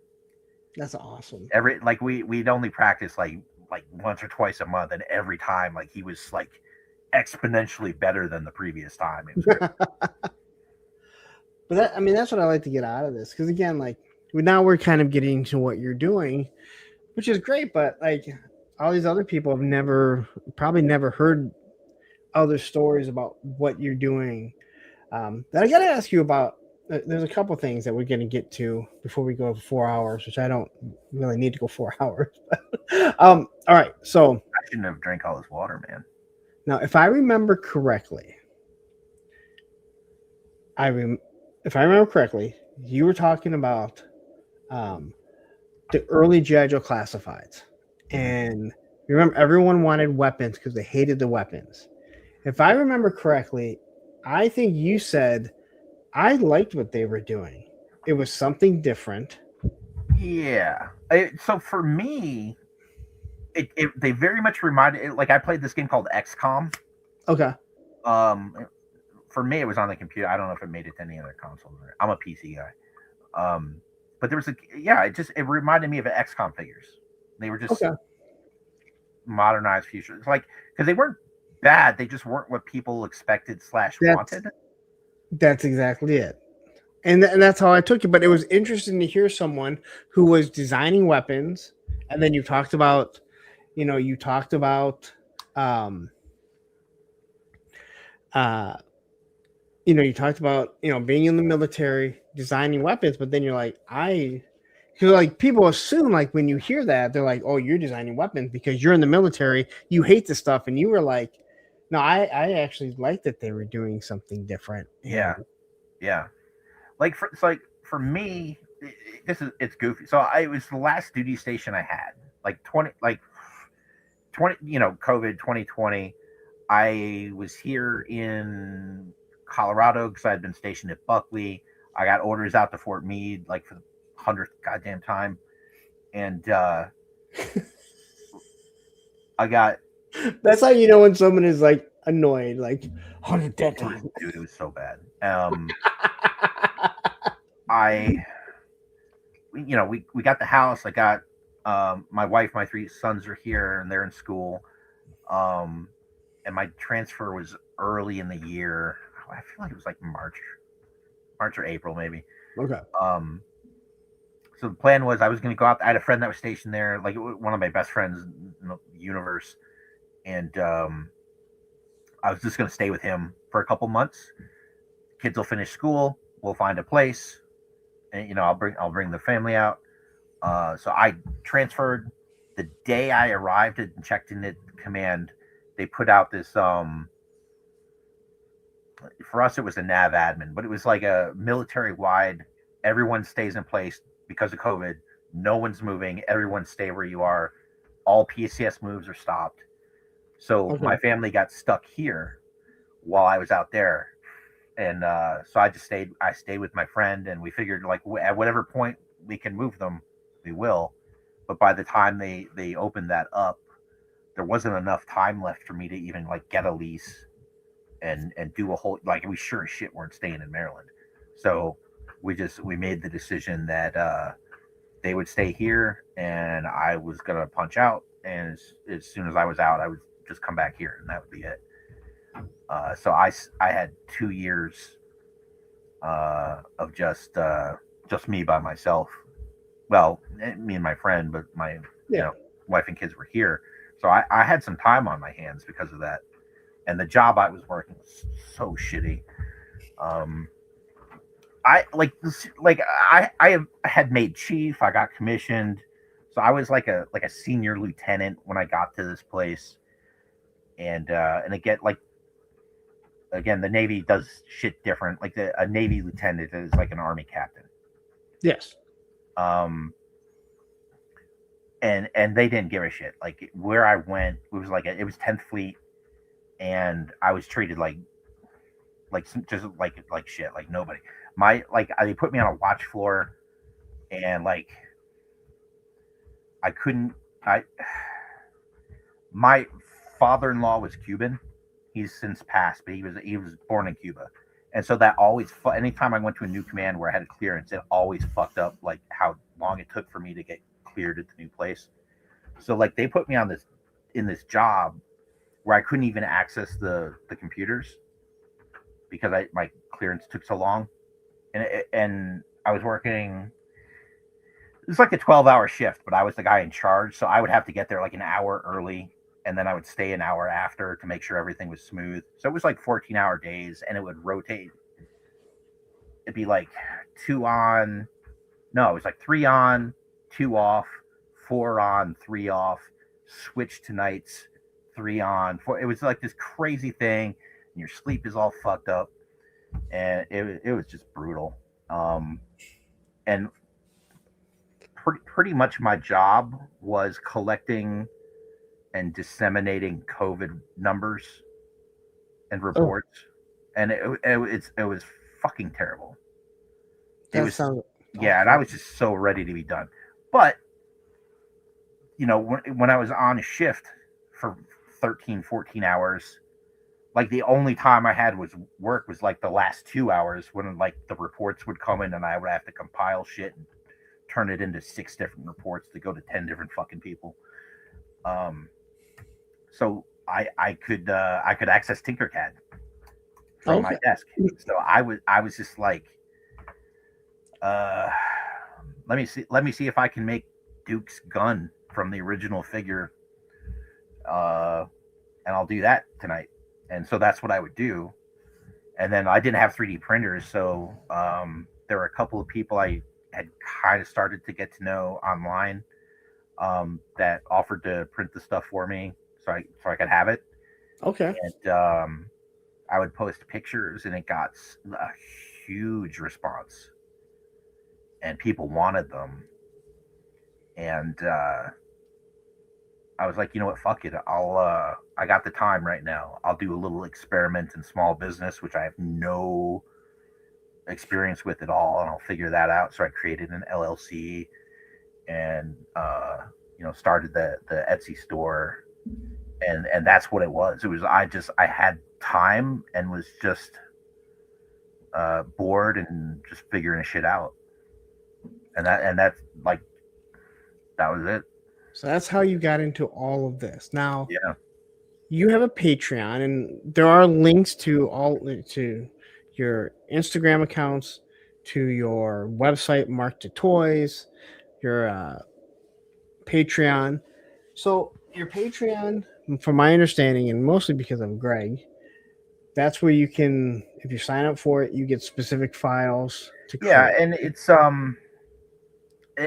That's awesome. We'd only practice once or twice a month, and every time he was exponentially better than the previous time. But that's what I like to get out of this, because again, now we're kind of getting to what you're doing, which is great. But all these other people have probably never heard other stories about what you're doing. That I got to ask you about. There's a couple things that we're going to get to before we go 4 hours, which I don't really need to go 4 hours. All right, so I shouldn't have drank all this water, man. Now, if I remember correctly, you were talking about the early G.I. Joe classifieds, and remember everyone wanted weapons because they hated the weapons. If I remember correctly, I think you said I liked what they were doing. It was something different. Yeah. So for me, they very much reminded. I played this game called XCOM. Okay. For me, it was on the computer. I don't know if it made it to any other consoles. I'm a PC guy. But there was it reminded me of XCOM figures. They were just Okay. modernized future. It's like, because they weren't bad, they just weren't what people expected / wanted. That's exactly it. And that's how I took it. But it was interesting to hear someone who was designing weapons, and then you talked about, um, uh, being in the military, designing weapons, but then you're like, because like people assume like when you hear that, they're like, oh, you're designing weapons because you're in the military, you hate this stuff, and you were like, no, I actually like that they were doing something different. Yeah. Like for me, it's goofy. So it was the last duty station I had, like 20, COVID 2020. I was here in Colorado because I had been stationed at Buckley. I got orders out to Fort Meade, like for the 100th goddamn time, and I got. That's how you know when someone is like annoyed, like 100 dead time. Dude, it was so bad. We got the house. I got my wife, my 3 sons are here, and they're in school. And my transfer was early in the year. I feel like it was like March or April, maybe. Okay. So the plan was I was going to go out. I had a friend that was stationed there, like one of my best friends in the universe, and I was just going to stay with him for a couple months. Kids will finish school. We'll find a place, and I'll bring the family out. So I transferred the day I arrived and checked into command. They put out this. For us, it was a nav admin, but it was like a military-wide. Everyone stays in place because of COVID. No one's moving. Everyone stay where you are. All PCS moves are stopped. So my family got stuck here while I was out there, and so I just stayed. I stayed with my friend, and we figured like at whatever point we can move them, we will. But by the time they opened that up, there wasn't enough time left for me to even like get a lease and do a whole, like, we sure as shit weren't staying in Maryland. So we made the decision that they would stay here and I was gonna punch out, and as soon as I was out, I would just come back here, and that would be it. So I had 2 years of just me by myself. Well, me and my friend, but my wife and kids were here. So I had some time on my hands because of that. And the job I was working was so shitty. I had made chief. I got commissioned, so I was like a senior lieutenant when I got to this place. And again, the Navy does shit different. Like a Navy lieutenant is like an Army captain. Yes. And they didn't give a shit. Like where I went, it was 10th Fleet, and I was treated like just like shit, like nobody. They put me on a watch floor, and like my father-in-law was Cuban. He's since passed, but he was born in Cuba. And so that always, anytime I went to a new command where I had a clearance, it always fucked up like how long it took for me to get cleared at the new place. So like they put me in this job where I couldn't even access the computers because my clearance took so long. And I was working, it was like a 12-hour shift, but I was the guy in charge. So I would have to get there like an hour early, and then I would stay an hour after to make sure everything was smooth. So it was like 14-hour days, and it would rotate. It'd be like 2 on. No, it was like 3 on, 2 off, 4 on, 3 off, switch to nights, 3 on, 4. It was like this crazy thing, and your sleep is all fucked up, and it was just brutal. And pretty much my job was collecting and disseminating COVID numbers and reports, and it was fucking terrible. And I was just so ready to be done. But when I was on shift for 13, 14 hours, like the only time I had was work was like the last 2 hours when like the reports would come in and I would have to compile shit and turn it into 6 different reports to go to 10 different fucking people. So I could access Tinkercad from my desk. So I was just like, let me see if I can make Duke's gun from the original figure, and I'll do that tonight. And so that's what I would do. And then I didn't have 3D printers, so there were a couple of people I had kind of started to get to know online that offered to print the stuff for me, so I could have it. Okay. And I would post pictures, and it got a huge response, and people wanted them. And I was like, you know what, fuck it. I got the time right now. I'll do a little experiment in small business, which I have no experience with at all, and I'll figure that out. So I created an LLC and started the Etsy store, and that's what it was. It was I had time and was just bored and just figuring shit out, and that's like that was it. So that's how you got into all of this. Now, Yeah. You have a Patreon, and there are links to your Instagram accounts, to your website, Mark to Toys, your Patreon. So your Patreon, from my understanding, and mostly because of Greg, that's where you can, if you sign up for it, you get specific files to create. Yeah, and it's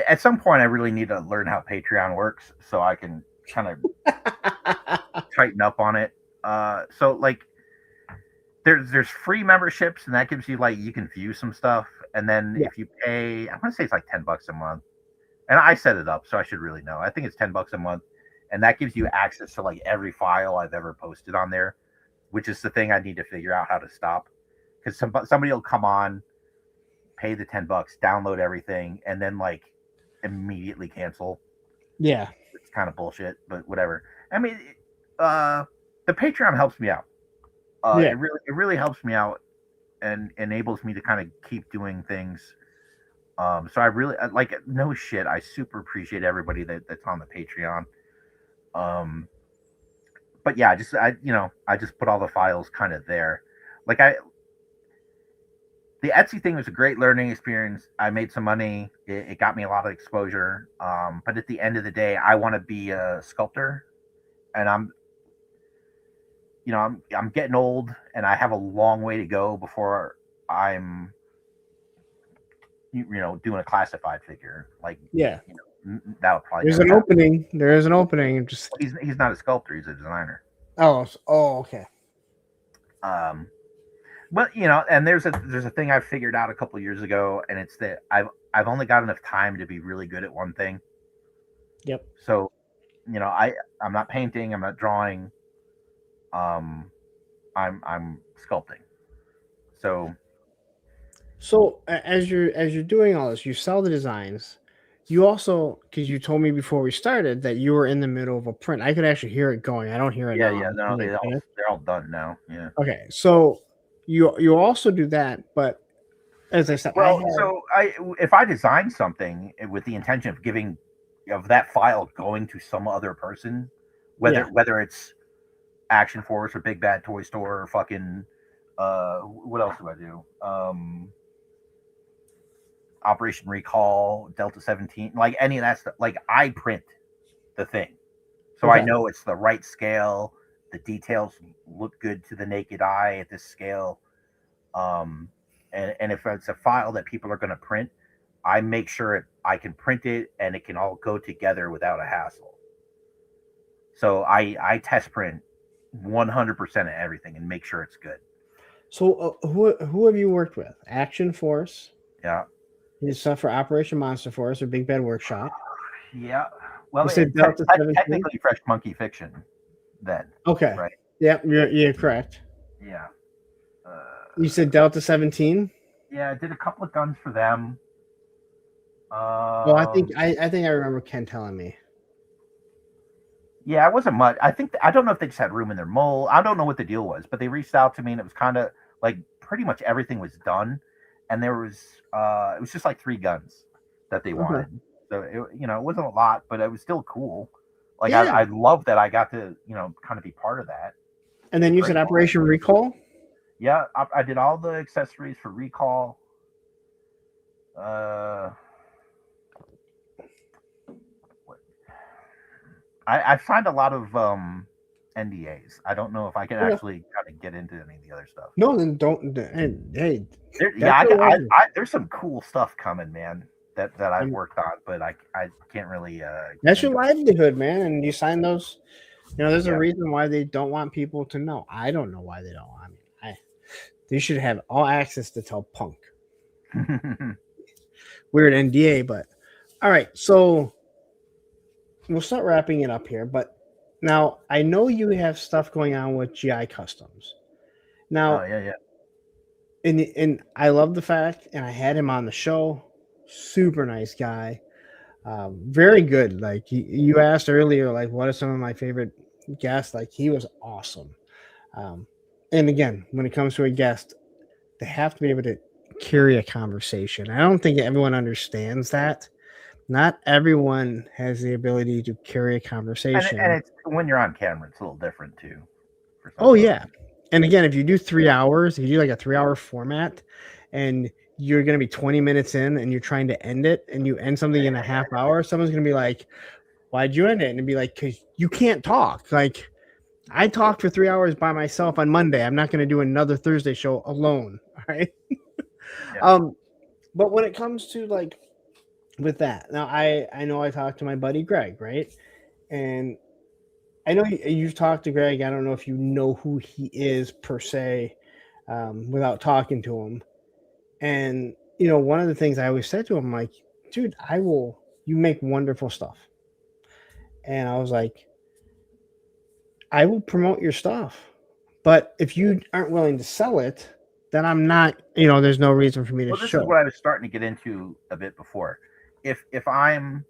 at some point I really need to learn how Patreon works so I can kind of tighten up on it. So like there's free memberships, and that gives you like you can view some stuff, and then if you pay, I'm gonna say it's like $10 a month, and I set it up, so I should really know. I think it's $10 a month, and that gives you access to like every file I've ever posted on there, which is the thing I need to figure out how to stop, because somebody will come on, pay the $10, download everything, and then like immediately cancel. Yeah, it's kind of bullshit, but whatever. I mean, the Patreon helps me out. It really helps me out and enables me to kind of keep doing things. So I really like, no shit, I super appreciate everybody that's on the Patreon. But yeah, I just put all the files kind of there. Like the Etsy thing was a great learning experience. I made some money. It got me a lot of exposure. But at the end of the day, I want to be a sculptor, and I'm getting old, and I have a long way to go before I'm doing a classified figure. Like that would probably there's an opening. There is an opening. Just he's not a sculptor. He's a designer. Oh, okay. But and there's a thing I figured out a couple of years ago, and it's that I've only got enough time to be really good at one thing. Yep. So, I'm not painting, I'm not drawing, I'm sculpting. So as you're doing all this, you sell the designs. You also, because you told me before we started that you were in the middle of a print. I could actually hear it going. I don't hear it now. Yeah, no, they're all done now. Yeah. Okay, so you also do that, but as I said, if I design something with the intention of giving that file going to some other person, whether it's Action Force or Big Bad Toy Store or fucking what else do I do? Operation Recall, Delta 17, like any of that stuff. Like I print the thing, so I know it's the right scale. The details look good to the naked eye at this scale. And if it's a file that people are going to print, I make sure I can print it and it can all go together without a hassle. So I test print 100% of everything and make sure it's good. So who have you worked with? Action Force. Yeah. You stuff for Operation Monster Force or Big Bad Workshop. Yeah. Well, you said Delta 17? Technically Fresh Monkey Fiction then. Okay. Right. Yeah, you're correct. Yeah. You said Delta 17? Yeah, I did a couple of guns for them. Well, I think I remember Ken telling me. Yeah, it wasn't much. I don't know if they just had room in their mold. I don't know what the deal was, but they reached out to me and it was kind of like pretty much everything was done, and there was it was just like 3 guns that they Okay. wanted. So it wasn't a lot, but it was still cool. Like Yeah. I love that I got to kind of be part of that. And then you Great. said Operation Recall. Yeah, I did all the accessories for Recall. I signed a lot of NDAs. I don't know if I can Okay. actually kind of get into any of the other stuff. No, then don't. And hey, There's some cool stuff coming, man. That I've worked on, but I can't really. That's your livelihood, man. And you sign those. There's Yeah. a reason why they don't want people to know. I don't know why they don't. I mean, they should have all access to tell Punk. Weird NDA, but all right. So we'll start wrapping it up here. But now I know you have stuff going on with GI Customs. Now, Oh yeah. and I love the fact, and I had him on the show. Super nice guy. Very good. Like you asked earlier, like what are some of my favorite guests? Like he was awesome. And again, when it comes to a guest, they have to be able to carry a conversation. I don't think everyone understands that. Not everyone has the ability to carry a conversation. And it's when you're on camera, it's a little different too. Oh yeah. And again, if you do 3 hours, if you do like a 3-hour format and you're going to be 20 minutes in and you're trying to end it and you end something in a half hour, someone's going to be like, why'd you end it? And it'd be like, because you can't talk. Like I talked for 3 hours by myself on Monday. I'm not going to do another Thursday show alone. All right. Yeah. But when it comes to like with that, now I know I talked to my buddy Greg, right? And I know you've talked to Greg. I don't know if you know who he is per se, without talking to him. And one of the things I always said to him, like, dude, you make wonderful stuff. And I was like, I will promote your stuff, but if you aren't willing to sell it, then I'm not. There's no reason for me to Well, this show. is what I was starting to get into a bit before. If I'm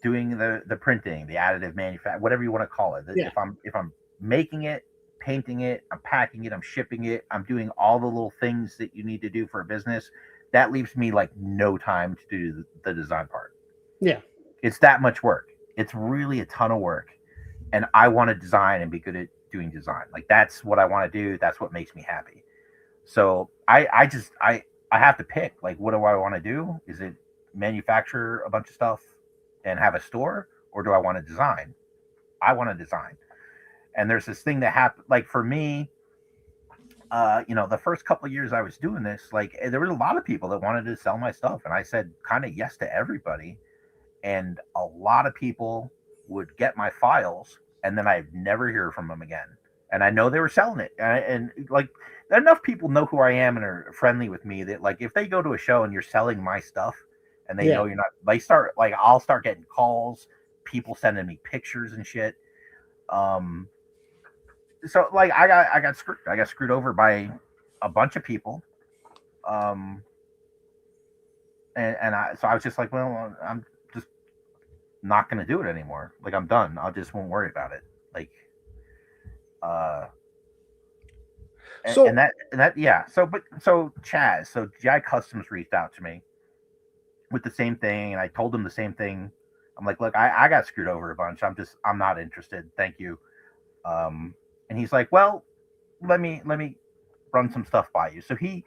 doing the printing, the additive manufacture, whatever you want to call it. Yeah. If I'm making it, painting it, I'm packing it, I'm shipping it, I'm doing all the little things that you need to do for a business, that leaves me like no time to do the design part. Yeah. It's that much work. It's really a ton of work. And I want to design and be good at doing design. Like that's what I want to do. That's what makes me happy. So I have to pick, like, what do I want to do? Is it manufacture a bunch of stuff and have a store, or do I want to design? I want to design. And there's this thing that happened, like for me, the first couple of years I was doing this, like there was a lot of people that wanted to sell my stuff, and I said kind of yes to everybody. And a lot of people would get my files, and then I'd never hear from them again. And I know they were selling it, and like enough people know who I am and are friendly with me that like if they go to a show and you're selling my stuff, and they know you're not, they start like I'll start getting calls, people sending me pictures and shit. So like I got screwed. I got screwed over by a bunch of people. And I was just like, well, I'm just not gonna do it anymore. Like I'm done. I just won't worry about it. Like, So Chaz, so GI Customs reached out to me with the same thing, and I told them the same thing. I'm like, look, I got screwed over a bunch. I'm not interested. Thank you. And he's like, well, let me run some stuff by you. So he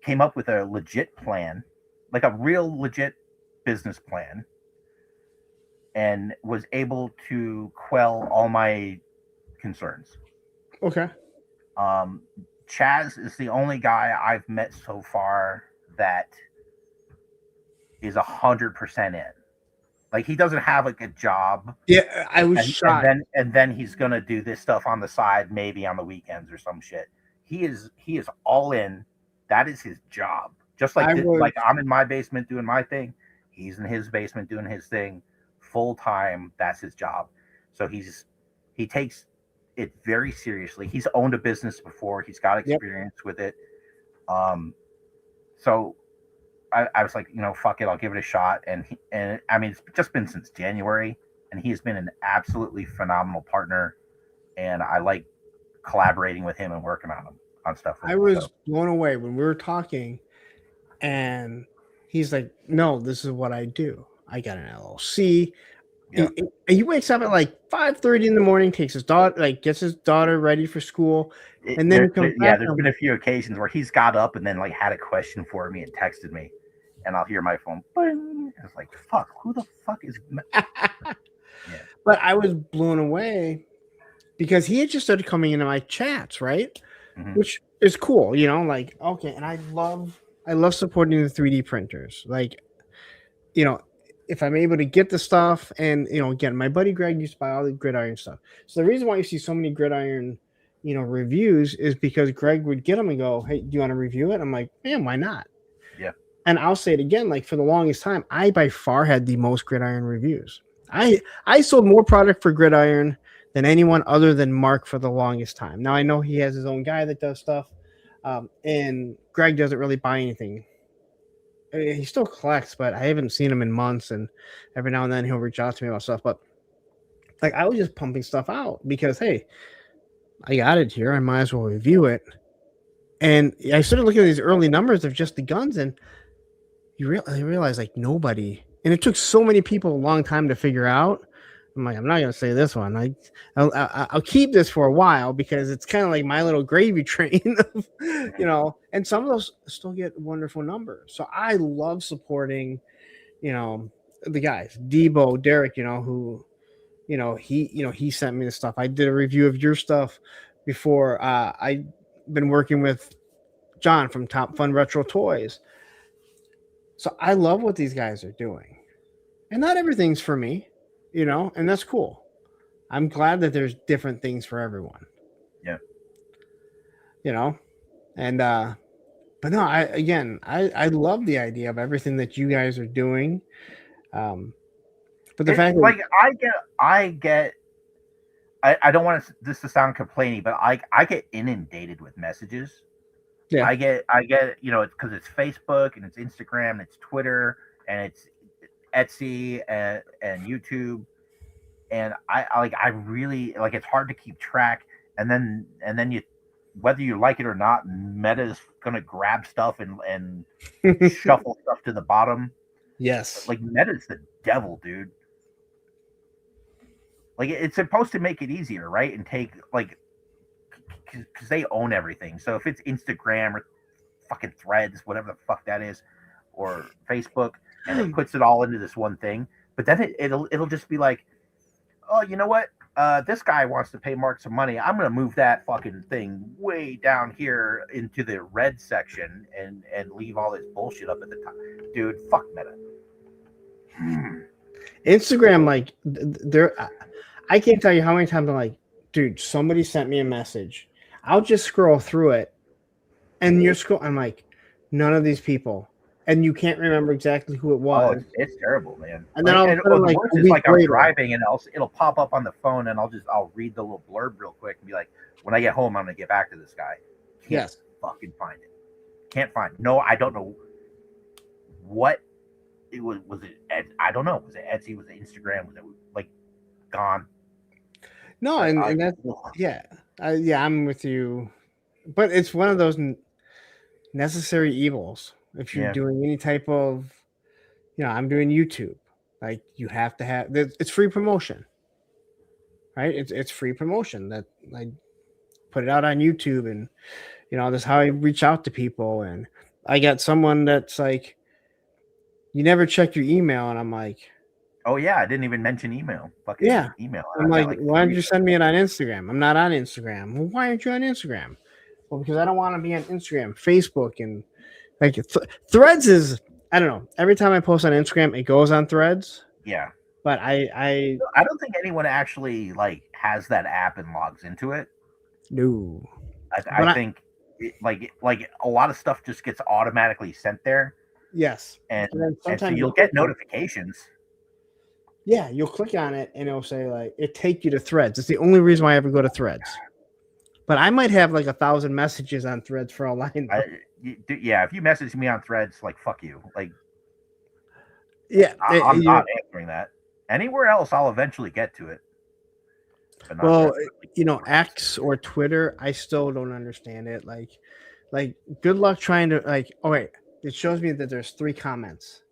came up with a legit plan, like a real legit business plan, and was able to quell all my concerns. Okay. Chaz is the only guy I've met so far that is 100% in. Like he doesn't have like a job. Yeah, I was shocked. And then he's gonna do this stuff on the side, maybe on the weekends or some shit. He is all in. That is his job. Just like like I'm in my basement doing my thing. He's in his basement doing his thing full time. That's his job. So he takes it very seriously. He's owned a business before. He's got experience with it. So I was like, fuck it, I'll give it a shot. And I mean, it's just been since January. and he has been an absolutely phenomenal partner. And I like collaborating with him and working on stuff. With I him, was so. blown away when we were talking, and he's like, "No, this is what I do. I got an LLC." Yeah. He wakes up at like 5:30 in the morning, takes his daughter, like gets his daughter ready for school, and then he comes back. There's been a few occasions where he's got up and then like had a question for me and texted me, and I'll hear my phone. Bing. It's like, fuck, who the fuck is? Yeah. But I was blown away because he had just started coming into my chats, right? Mm-hmm. Which is cool, you know, like, okay. And I love supporting the 3D printers. Like, you know, if I'm able to get the stuff, and, you know, again, my buddy Greg used to buy all the gridiron stuff. So the reason why you see so many gridiron, you know, reviews is because Greg would get them and go, "Hey, do you want to review it?" I'm like, "Man, why not?" Yeah. And I'll say it again, like, for the longest time, I by far had the most gridiron reviews. I sold more product for gridiron than anyone other than Mark for the longest time. Now I know he has his own guy that does stuff, and Greg doesn't really buy anything. He still collects, but I haven't seen him in months, and every now and then he'll reach out to me about stuff. But like, I was just pumping stuff out because, hey, I got it here, I might as well review it. And I started looking at these early numbers of just the guns, and I realized like nobody, and it took so many people a long time to figure out. I'm like, I'm not gonna say this one. I'll keep this for a while because it's kind of like my little gravy train, of, you know. And some of those still get wonderful numbers. So I love supporting, you know, the guys, Debo, Derek, you know, who, you know, he sent me the stuff. I did a review of your stuff before. I've been working with John from Top Fun Retro Toys. So I love what these guys are doing, and not everything's for me, you know, and that's cool. I'm glad that there's different things for everyone. Yeah. You know, and but no, I love the idea of everything that you guys are doing. But the fact that, like, I don't want this to sound complaining, but I get inundated with messages. Yeah. I get, you know, it's because it's Facebook and it's Instagram and it's Twitter and it's Etsy and YouTube, and I really like, it's hard to keep track. And then you, whether you like it or not, Meta's gonna grab stuff and shuffle stuff to the bottom. yes, Like, Meta's the devil, dude. Like, it's supposed to make it easier, right? And take, like, because they own everything. So if it's Instagram or fucking Threads, whatever the fuck that is, or Facebook, and it puts it all into this one thing, but then it'll just be like, oh, you know what? This guy wants to pay Mark some money. I'm gonna move that fucking thing way down here into the red section and leave all this bullshit up at the top. Dude, fuck Meta. Instagram, like, I can't tell you how many times I'm like, dude, somebody sent me a message. I'll just scroll through it, and I'm like, none of these people, and you can't remember exactly who it was. Oh, it's terrible, man. And then the worst is, like, I'm driving and it'll pop up on the phone, and I'll read the little blurb real quick and be like, when I get home, I'm gonna get back to this guy. Can't fucking find it. Can't find it. No, I don't know what it was. Was it? I don't know. Was it Etsy? Was it Instagram? Was it like gone? No, and that's, yeah, I'm with you, but it's one of those necessary evils. If you're doing any type of, you know, I'm doing YouTube, like, you have to have, it's free promotion, right? It's free promotion that I put it out on YouTube, and, you know, that's how I reach out to people. And I got someone that's like, you never check your email, and I'm like, oh yeah, I didn't even mention email. Fucking email. I'm like, why don't you send me it on Instagram? I'm not on Instagram. Well, why aren't you on Instagram? Well, because I don't want to be on Instagram, Facebook, and like Threads is, I don't know. Every time I post on Instagram, it goes on Threads. Yeah, but I don't think anyone actually like has that app and logs into it. No, I think like a lot of stuff just gets automatically sent there. Yes, and so you'll get notifications. Yeah, you'll click on it and it'll say, like, it take you to Threads. It's the only reason why I ever go to Threads. But I might have like 1,000 messages on Threads for all I know. Yeah, if you message me on Threads, like, fuck you. Like, yeah, I'm not answering that. Anywhere else, I'll eventually get to it. But not Well, necessarily you know, forums. X or Twitter, I still don't understand it. Like, good luck trying to like. Oh wait, it shows me that there's 3 comments.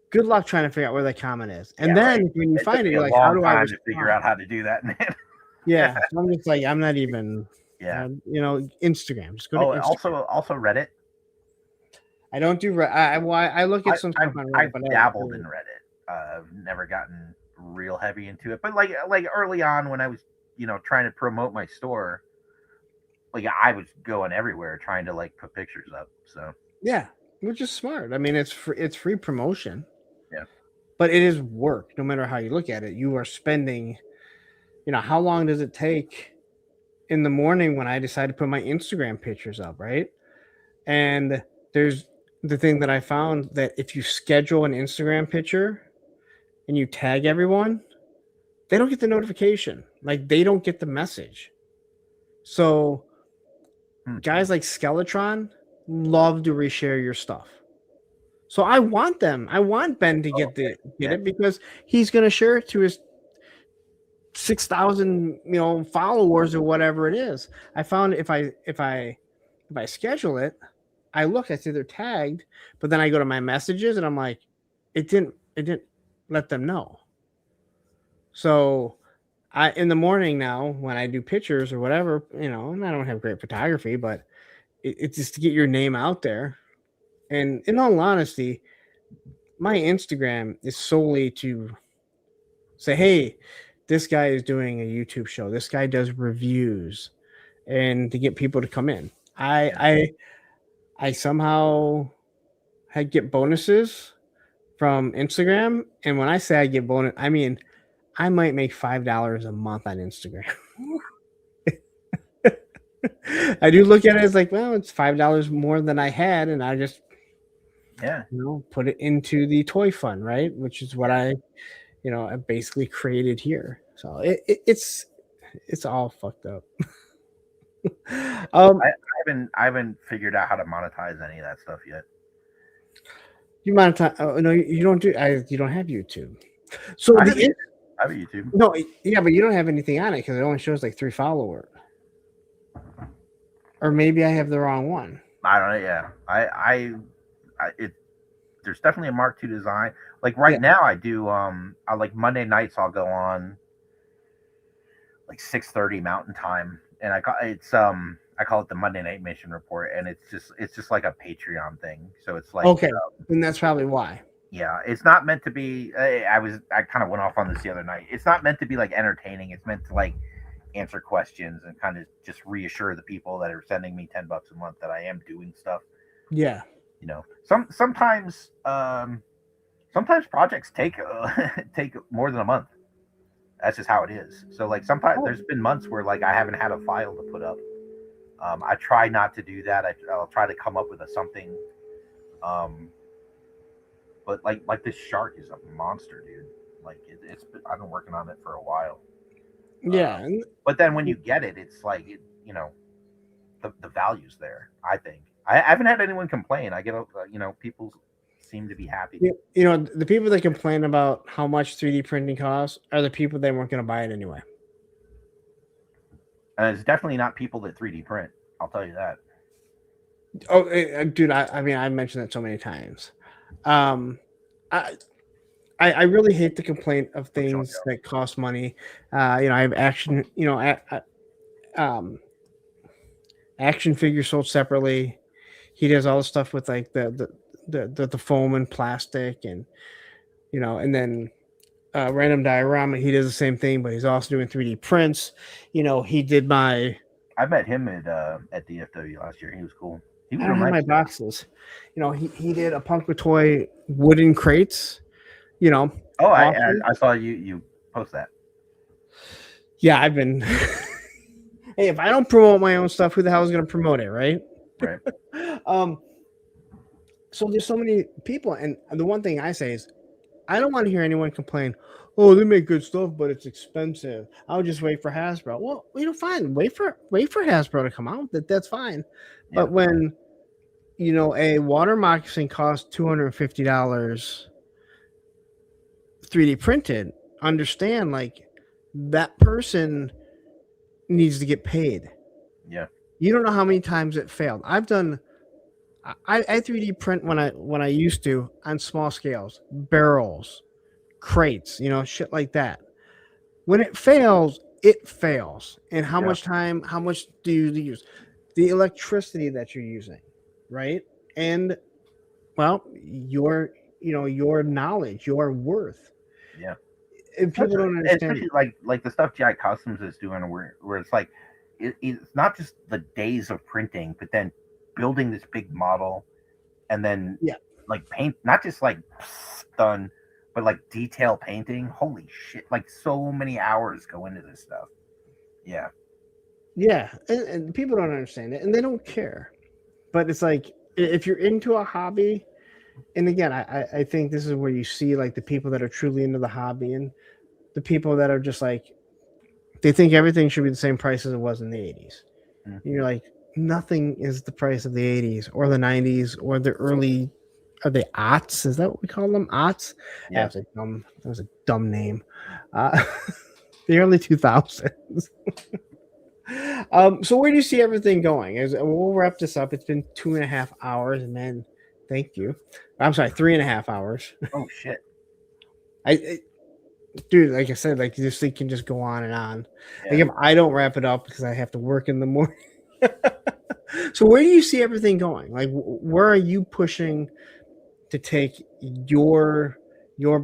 Good luck trying to figure out where the comment is, and Yeah, then right. when you It took find it, me you're a like, how long do I time to figure respond? out how to do that, man. Yeah, so I'm just like, I'm not even. Yeah. You know, Instagram. Just go to Oh, Instagram. also Reddit. I don't do. I look at some stuff on Reddit, I've but I don't dabbled do in it. Reddit. I've never gotten real heavy into it, but like early on when I was trying to promote my store, like I was going everywhere trying to like put pictures up. So Yeah, which is smart. I mean, it's free promotion, yeah, but it is work. No matter how you look at it, you are spending. You know, how long does it take in the morning when I decide to put my Instagram pictures up, right? And there's the thing that I found that if you schedule an Instagram picture and you tag everyone, they don't get the notification. Like they don't get the message. So guys like Skeletron love to reshare your stuff. So I want them. I want Ben to get Yeah. it because he's gonna share it to his 6,000 followers or whatever it is. I found if I schedule it, I look, I see they're tagged, but then I go to my messages and I'm like, it didn't let them know. So I in the morning now when I do pictures or whatever, and I don't have great photography, but it's just to get your name out there. And in all honesty, my Instagram is solely to say, hey, this guy is doing a YouTube show. This guy does reviews, and to get people to come in. I somehow had get bonuses from Instagram, and when I say I get bonus, I mean I might make $5 a month on Instagram. I do look at it as like, well, it's $5 more than I had, and I just put it into the toy fund, right? Which is what I basically created here. So it's all fucked up. I haven't figured out how to monetize any of that stuff yet. You monetize? Oh, no, you don't do. You don't have YouTube. So I have YouTube. No, yeah, but you don't have anything on it because it only shows like 3 followers. Or maybe I have the wrong one. I don't know. Yeah, there's definitely a Mark II design. Like right now, I do. I like Monday nights. I'll go on like 6:30 Mountain Time, and I call it the Monday Night Mission Report, and it's just like a Patreon thing. So it's like okay, and that's probably why. Yeah, it's not meant to be. I kind of went off on this the other night. It's not meant to be like entertaining. It's meant to like answer questions and kind of just reassure the people that are sending me $10 a month that I am doing stuff. Yeah, sometimes projects take more than a month. That's just how it is. So like sometimes there's been months where like I haven't had a file to put up. I try not to do that. I'll try to come up with something. But like this shark is a monster, dude. Like I've been working on it for a while. Yeah. But then when you get it, it's like the value's there. I think I haven't had anyone complain. I get people seem to be happy. The people that complain about how much 3D printing costs are the people that weren't going to buy it anyway. And it's definitely not people that 3D print. I'll tell you that. Oh, dude! I mean, I mentioned that so many times. I really hate the complaint of things that cost money. I have action. Action figures sold separately. He does all the stuff with like the foam and plastic, and and then Random Diorama. He does the same thing, but he's also doing 3D prints. He did my. I met him at DFW last year. He was cool. He was I don't have my boxes. He did a Punk with Toy wooden crates. Oh, I saw you post that. Yeah, I've been. Hey, if I don't promote my own stuff, who the hell is going to promote it, right? Right. So there's so many people, and the one thing I say is, I don't want to hear anyone complain. Oh, they make good stuff, but it's expensive. I'll just wait for Hasbro. Well, fine. Wait for Hasbro to come out. That's fine. Yeah. But when a water moccasin costs $250 3D printed, understand like that person needs to get paid. Yeah. You don't know how many times it failed. I 3D print when I used to on small scales, barrels, crates, shit like that. When it fails, it fails. And how Yeah. much time, how much do you use? The electricity that you're using, right? And well, your knowledge, your worth. Yeah. And people don't understand. Especially like the stuff GI Customs is doing, where it's like it's not just the days of printing, but then building this big model, and then Yeah. like paint, not just like done, but like detail painting. Holy shit! Like so many hours go into this stuff. Yeah. Yeah, and people don't understand it, and they don't care. But it's like if you're into a hobby, and again, I think this is where you see like the people that are truly into the hobby and the people that are just like they think everything should be the same price as it was in the 80s. Mm. And you're like, nothing is the price of the 80s or the 90s or the early are they aughts? Is that what we call them? Aughts? Yeah. That was a dumb name. The early 2000s. So where do you see everything going? We'll wrap this up. It's been 2.5 hours, and then thank you. I'm sorry, 3.5 hours. Oh shit. Dude, like I said, like this thing can just go on and on. Yeah. Like if I don't wrap it up because I have to work in the morning. So where do you see everything going? Like where are you pushing to take your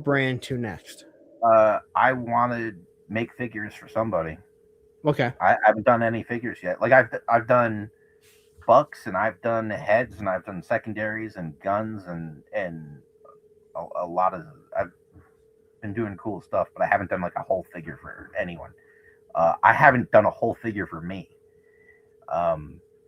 brand to next? I want to make figures for somebody. Okay. I haven't done any figures yet. Like I've done bucks, and I've done heads, and I've done secondaries and guns, and a lot of I've been doing cool stuff, but I haven't done like a whole figure for anyone. I haven't done a whole figure for me.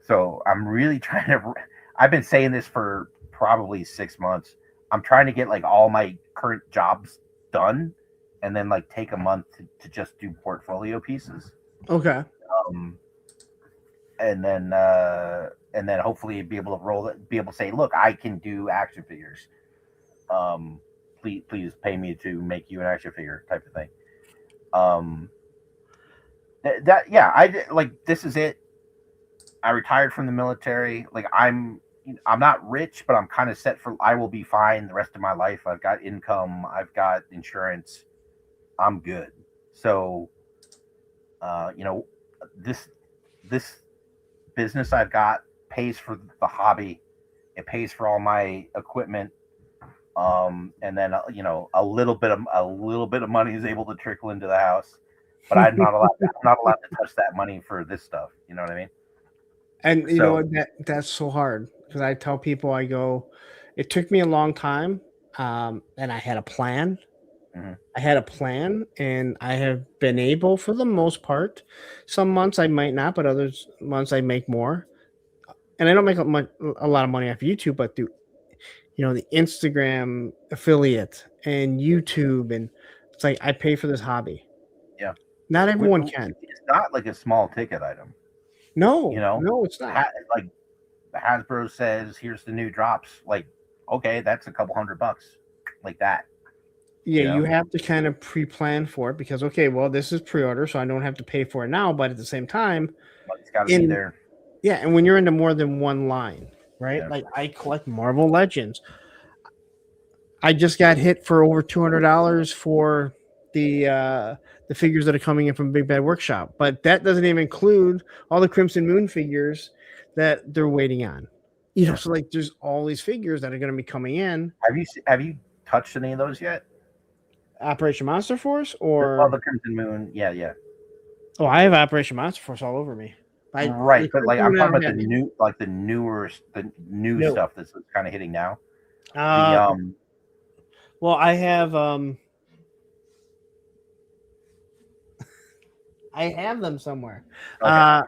So I'm really trying to. I've been saying this for probably 6 months. I'm trying to get like all my current jobs done, and then like take a month to just do portfolio pieces. Okay. And then hopefully be able to be able to say, look, I can do action figures. Please pay me to make you an action figure type of thing. I like, this is it. I retired from the military. Like I'm not rich, but I'm kind of set for, I will be fine the rest of my life. I've got income. I've got insurance. I'm good. So, this business I've got pays for the hobby. It pays for all my equipment. And then, a little bit of money is able to trickle into the house, but I'm not allowed to touch that money for this stuff. You know what I mean? And you know what, that's so hard because I tell people, I go, it took me a long time, and I had a plan. Mm-hmm. I had a plan, and I have been able, for the most part. Some months I might not, but others months I make more. And I don't make a lot of money off YouTube, but through the Instagram affiliate and YouTube, and it's like I pay for this hobby. Yeah, not everyone can. It's not like a small ticket item. No, no, it's not. Like Hasbro says, here's the new drops. Like, okay, that's a couple $100, like that. Yeah, you have to kind of pre-plan for it because, okay, well, this is pre-order, so I don't have to pay for it now. But at the same time, it's got to be there. Yeah, and when you're into more than one line, right? Yeah. Like I collect Marvel Legends. I just got hit for over $200 for the figures that are coming in from Big Bad Workshop, but that doesn't even include all the Crimson Moon figures that they're waiting on. So like there's all these figures that are going to be coming in. Have you touched any of those yet? Operation Monster Force or the Crimson Moon? Yeah. Oh, I have Operation Monster Force all over me. Right, but like I'm talking about the new stuff that's kind of hitting now. Well, I have I have them somewhere. Okay.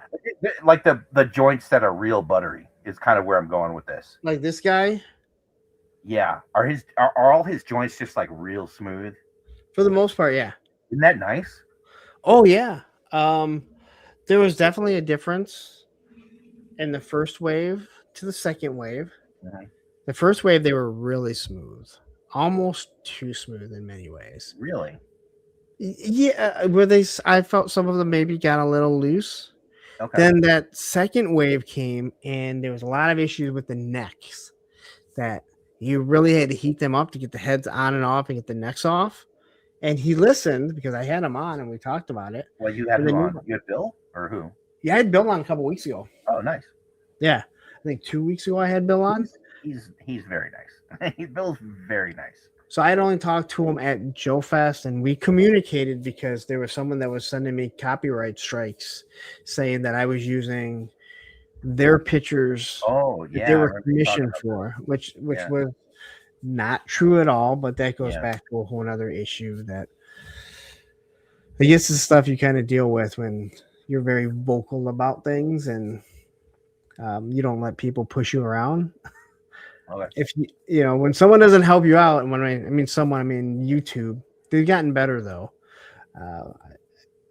Like the joints that are real buttery is kind of where I'm going with this. Like this guy? Yeah. Are all his joints just like real smooth? For the most part, yeah. Isn't that nice? Oh yeah. There was definitely a difference in the first wave to the second wave. Mm-hmm. The first wave, they were really smooth, almost too smooth in many ways. Really? Yeah, where I felt some of them maybe got a little loose. Okay. Then that second wave came, and there was a lot of issues with the necks that you really had to heat them up to get the heads on and off and get the necks off. And he listened because I had him on and we talked about it. Well, you had And who then on? You had Bill or who? Yeah, I had Bill on a couple weeks ago. Oh, nice. Yeah, I think 2 weeks ago I had Bill on. He's very nice. Bill's very nice. So I had only talked to him at Joe Fest, and we communicated because there was someone that was sending me copyright strikes saying that I was using their pictures Oh, that yeah. they I were remember you talking commissioned about for, which Yeah. was not true at all. But that goes Yeah. back to a whole other issue that I guess is stuff you kind of deal with when you're very vocal about things and you don't let people push you around. Okay. If you know, when someone doesn't help you out, and when I mean someone, I mean YouTube, they've gotten better though.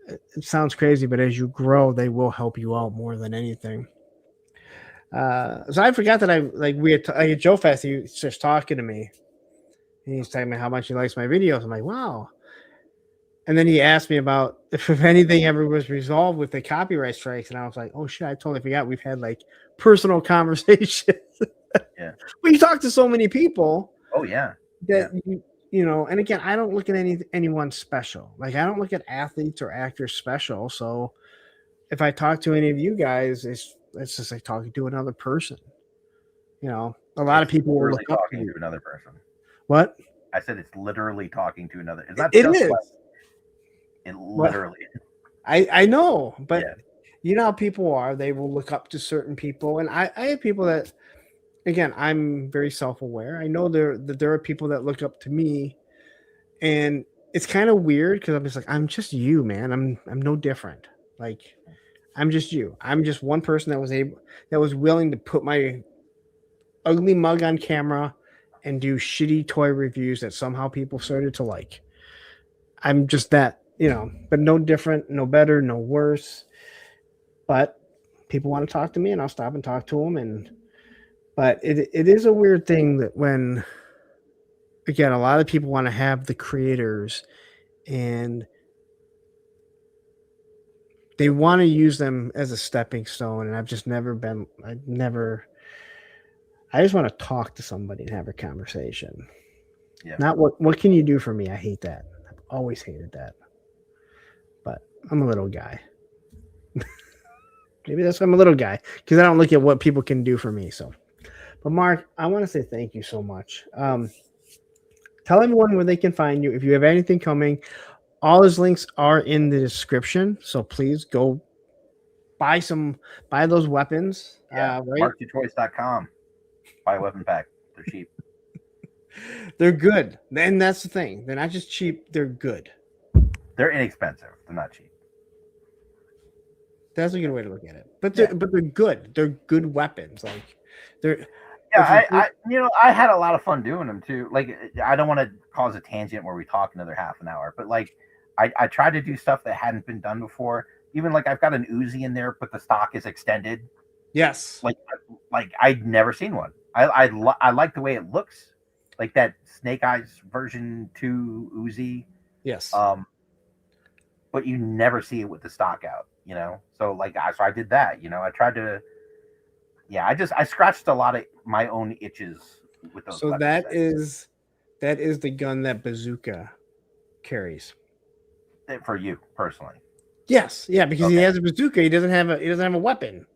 It sounds crazy, but as you grow, they will help you out more than anything. So I forgot that we had at Joe Fest, he was just talking to me. And he's telling me how much he likes my videos. I'm like, wow. And then he asked me about if anything ever was resolved with the copyright strikes, and I was like, oh shit, I totally forgot. We've had like personal conversations. Yeah. Well, you talk to so many people. Oh, yeah. That you know, and again, I don't look at anyone special. Like I don't look at athletes or actors special. So if I talk to any of you guys, it's just like talking to another person. You know, a lot of people will look up to talking you. to another person. What? I said it's literally talking to another. It's not It just is. like, it literally. I know, but Yeah. you know how people are. They will look up to certain people, and I have people that. Again, I'm very self-aware. I know there are people that look up to me, and it's kind of weird because I'm just like, I'm just you, man. I'm no different. Like, I'm just you. I'm just one person that was willing to put my ugly mug on camera and do shitty toy reviews that somehow people started to like. I'm just that, you know, but no different, no better, no worse. But people want to talk to me, and I'll stop and talk to them. But it is a weird thing that when, again, a lot of people want to have the creators and they want to use them as a stepping stone. And I've just never been, I just want to talk to somebody and have a conversation. Yeah. Not what can you do for me? I hate that. I've always hated that. But I'm a little guy. Maybe that's why I'm a little guy, because I don't look at what people can do for me. So. But Mark, I want to say thank you so much. Tell everyone where they can find you. If you have anything coming, all his links are in the description. So please go buy those weapons. Yeah. Right? Mark2toys.com. Buy a weapon pack. They're cheap. They're good. And that's the thing. They're not just cheap, they're good. They're inexpensive. They're not cheap. That's a good way to look at it. But they're good. They're good weapons. Like they're I had a lot of fun doing them too. Like, I don't want to cause a tangent where we talk another half an hour, but like, I tried to do stuff that hadn't been done before. Even like I've got an Uzi in there, but the stock is extended. Yes. Like I'd never seen one. I like the way it looks, like that Snake Eyes version 2 Uzi. Yes. But you never see it with the stock out, you know. So like, I did that. You know, I tried to. Yeah, I scratched a lot of my own itches with those. So that is the gun that Bazooka carries. For you personally. Yes, yeah, because Okay. he has a bazooka. He doesn't have a weapon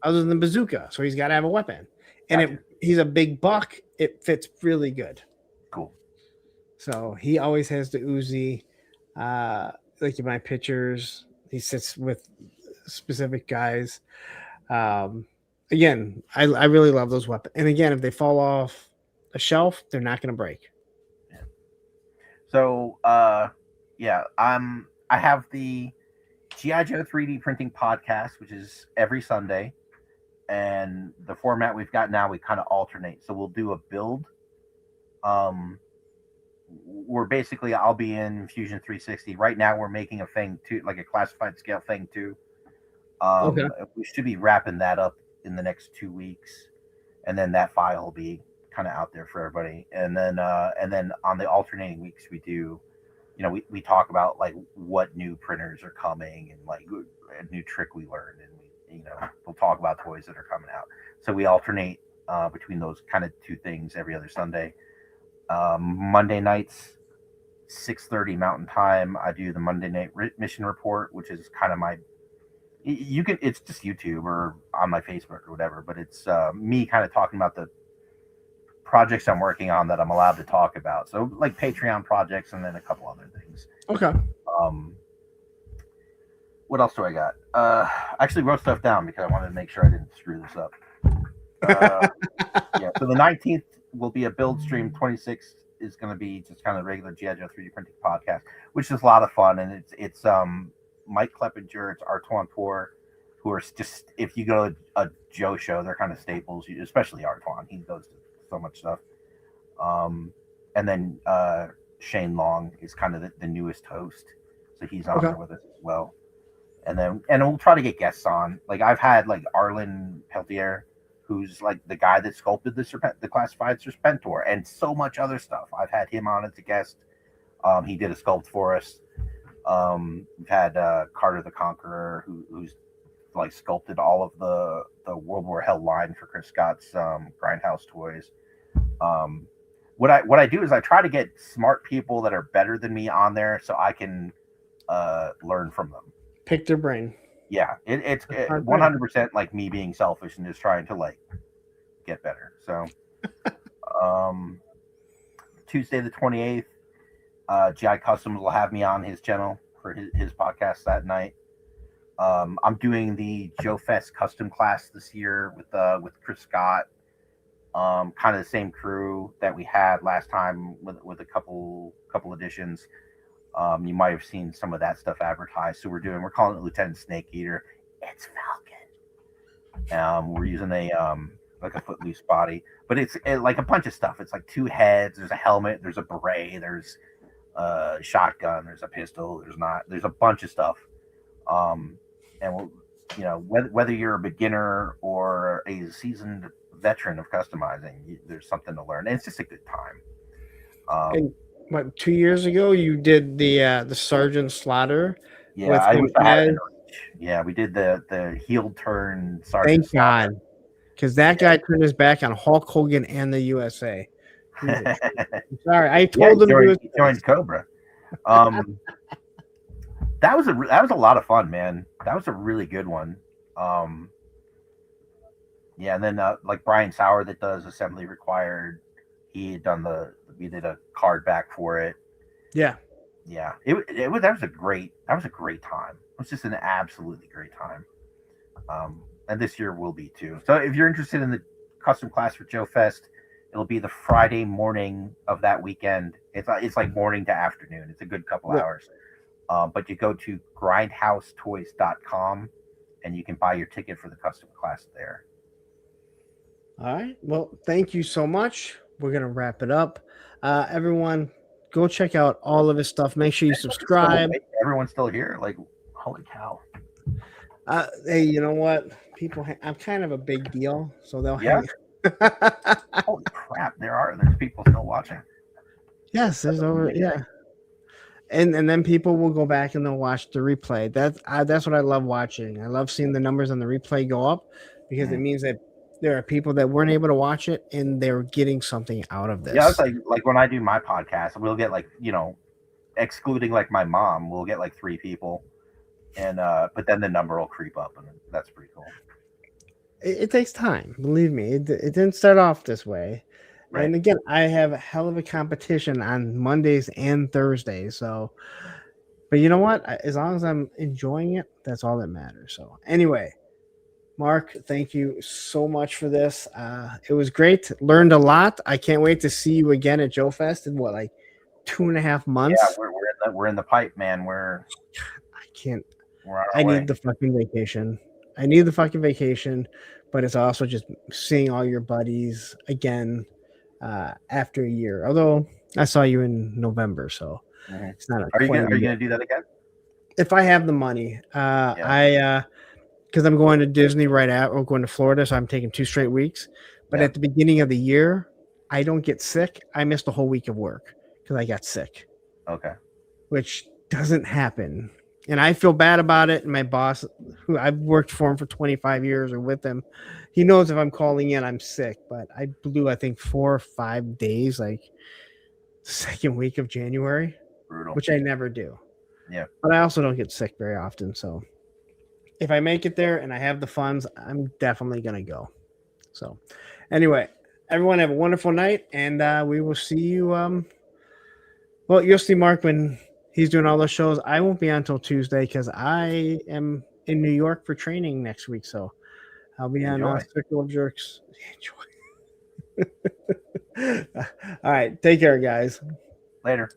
other than the bazooka, so he's got to have a weapon. And he's a big buck. It fits really good. Cool. So he always has the Uzi. Like in my pictures, he sits with specific guys. Again, I really love those weapons. And again, if they fall off a shelf, they're not going to break. Yeah. So, yeah, I have the G.I. Joe 3D printing podcast, which is every Sunday. And the format we've got now, we kind of alternate. So we'll do a build. We're basically, I'll be in Fusion 360. Right now, we're making a thing too, like a classified scale thing too. Okay. We should be wrapping that up in the next 2 weeks, and then that file will be kind of out there for everybody. And then on the alternating weeks, we do, we talk about like what new printers are coming and like a new trick we learned, and we'll talk about toys that are coming out. So we alternate between those kind of two things every other Sunday. Monday nights, 6:30 Mountain Time, I do the Monday Night Mission Report, which is kind of it's just YouTube or on my Facebook or whatever, but it's me kind of talking about the projects I'm working on that I'm allowed to talk about. So like Patreon projects and then a couple other things. Okay. What else do I got? I actually wrote stuff down because I wanted to make sure I didn't screw this up. Yeah, so the 19th will be a build stream. 26th is going to be just kind of regular G.I. Joe 3D printing podcast, which is a lot of fun. And it's Mike Kleppinger, it's Artoine Poor, who are just, if you go to a Joe show, they're kind of staples, especially Artoine. He goes to so much stuff. And then Shane Long is kind of the newest host, so he's on there with us as well. And we'll try to get guests on. Like I've had like Arlen Peltier, who's like the guy that sculpted the classified Serpentor and so much other stuff. I've had him on as a guest. He did a sculpt for us. We've had Carter the Conqueror, who's like sculpted all of the World War Hell line for Chris Scott's Grindhouse toys. What I do is I try to get smart people that are better than me on there so I can learn from them. Pick their brain. Yeah, it's 100% like me being selfish and just trying to like get better. So Tuesday the 28th, GI Customs will have me on his channel for his podcast that night. I'm doing the Joe Fest custom class this year with Chris Scott. Kind of the same crew that we had last time with a couple additions. You might have seen some of that stuff advertised. So we're calling it Lieutenant Snake Eater. It's Falcon. We're using a like a footloose body, but it's like a bunch of stuff. It's like 2 heads. There's a helmet. There's a beret. There's a shotgun. There's a pistol. There's a bunch of stuff. And we'll, whether you're a beginner or a seasoned veteran of customizing, there's something to learn. And it's just a good time. And what, 2 years ago you did the Sergeant Slaughter? Yeah, yeah, we did the heel turn Sergeant. Thank God, because that guy turned his back on Hulk Hogan and the USA. Sorry, I told him he joined Cobra. That was a lot of fun, man. That was a really good one. Yeah, and then like Brian Sauer that does Assembly Required, he had done we did a card back for it. Yeah. That was a great time. It was just an absolutely great time. And this year will be too. So if you're interested in the custom class for Joe Fest, it'll be the Friday morning of that weekend. It's like morning to afternoon. It's a good couple hours. But you go to grindhousetoys.com and you can buy your ticket for the custom class there. All right. Well, thank you so much. We're going to wrap it up. Everyone, go check out all of his stuff. Make sure you subscribe. Everyone's still here. Like, holy cow. Hey, you know what? I'm kind of a big deal, so they'll hang. Holy crap. There's people still watching. Yes, there's yeah. And then people will go back and they'll watch the replay. That's what I love watching. I love seeing the numbers on the replay go up because it means that there are people that weren't able to watch it and they're getting something out of this. Yeah, it's like when I do my podcast, we'll get like, excluding like my mom, we'll get like 3 people, and but then the number will creep up, and that's pretty cool. It takes time, believe me. It didn't start off this way. Right. And again, I have a hell of a competition on Mondays and Thursdays. So, but you know what? As long as I'm enjoying it, that's all that matters. So anyway, Mark, thank you so much for this. It was great. Learned a lot. I can't wait to see you again at Joe Fest in like 2.5 months. Yeah, we're in the pipe, man. I need the fucking vacation. But it's also just seeing all your buddies again after a year. Although I saw you in November, so it's not. Are you going to do that again? If I have the money, because I'm going to Disney right out, or going to Florida, so I'm taking 2 straight weeks. But at the beginning of the year, I don't get sick. I missed a whole week of work because I got sick. Okay. which doesn't happen. And I feel bad about it. And my boss, who I've worked for him for 25 years or with him, he knows if I'm calling in, I'm sick. But I blew, I think, 4 or 5 days, like the second week of January, Brutal. which I never do. Yeah. But I also don't get sick very often. So if I make it there and I have the funds, I'm definitely going to go. So anyway, everyone have a wonderful night. And we will see you. Well, you'll see Mark when he's doing all those shows. I won't be on until Tuesday because I am in New York for training next week. So I'll be on Circle of Jerks. Enjoy. All right. Take care, guys. Later.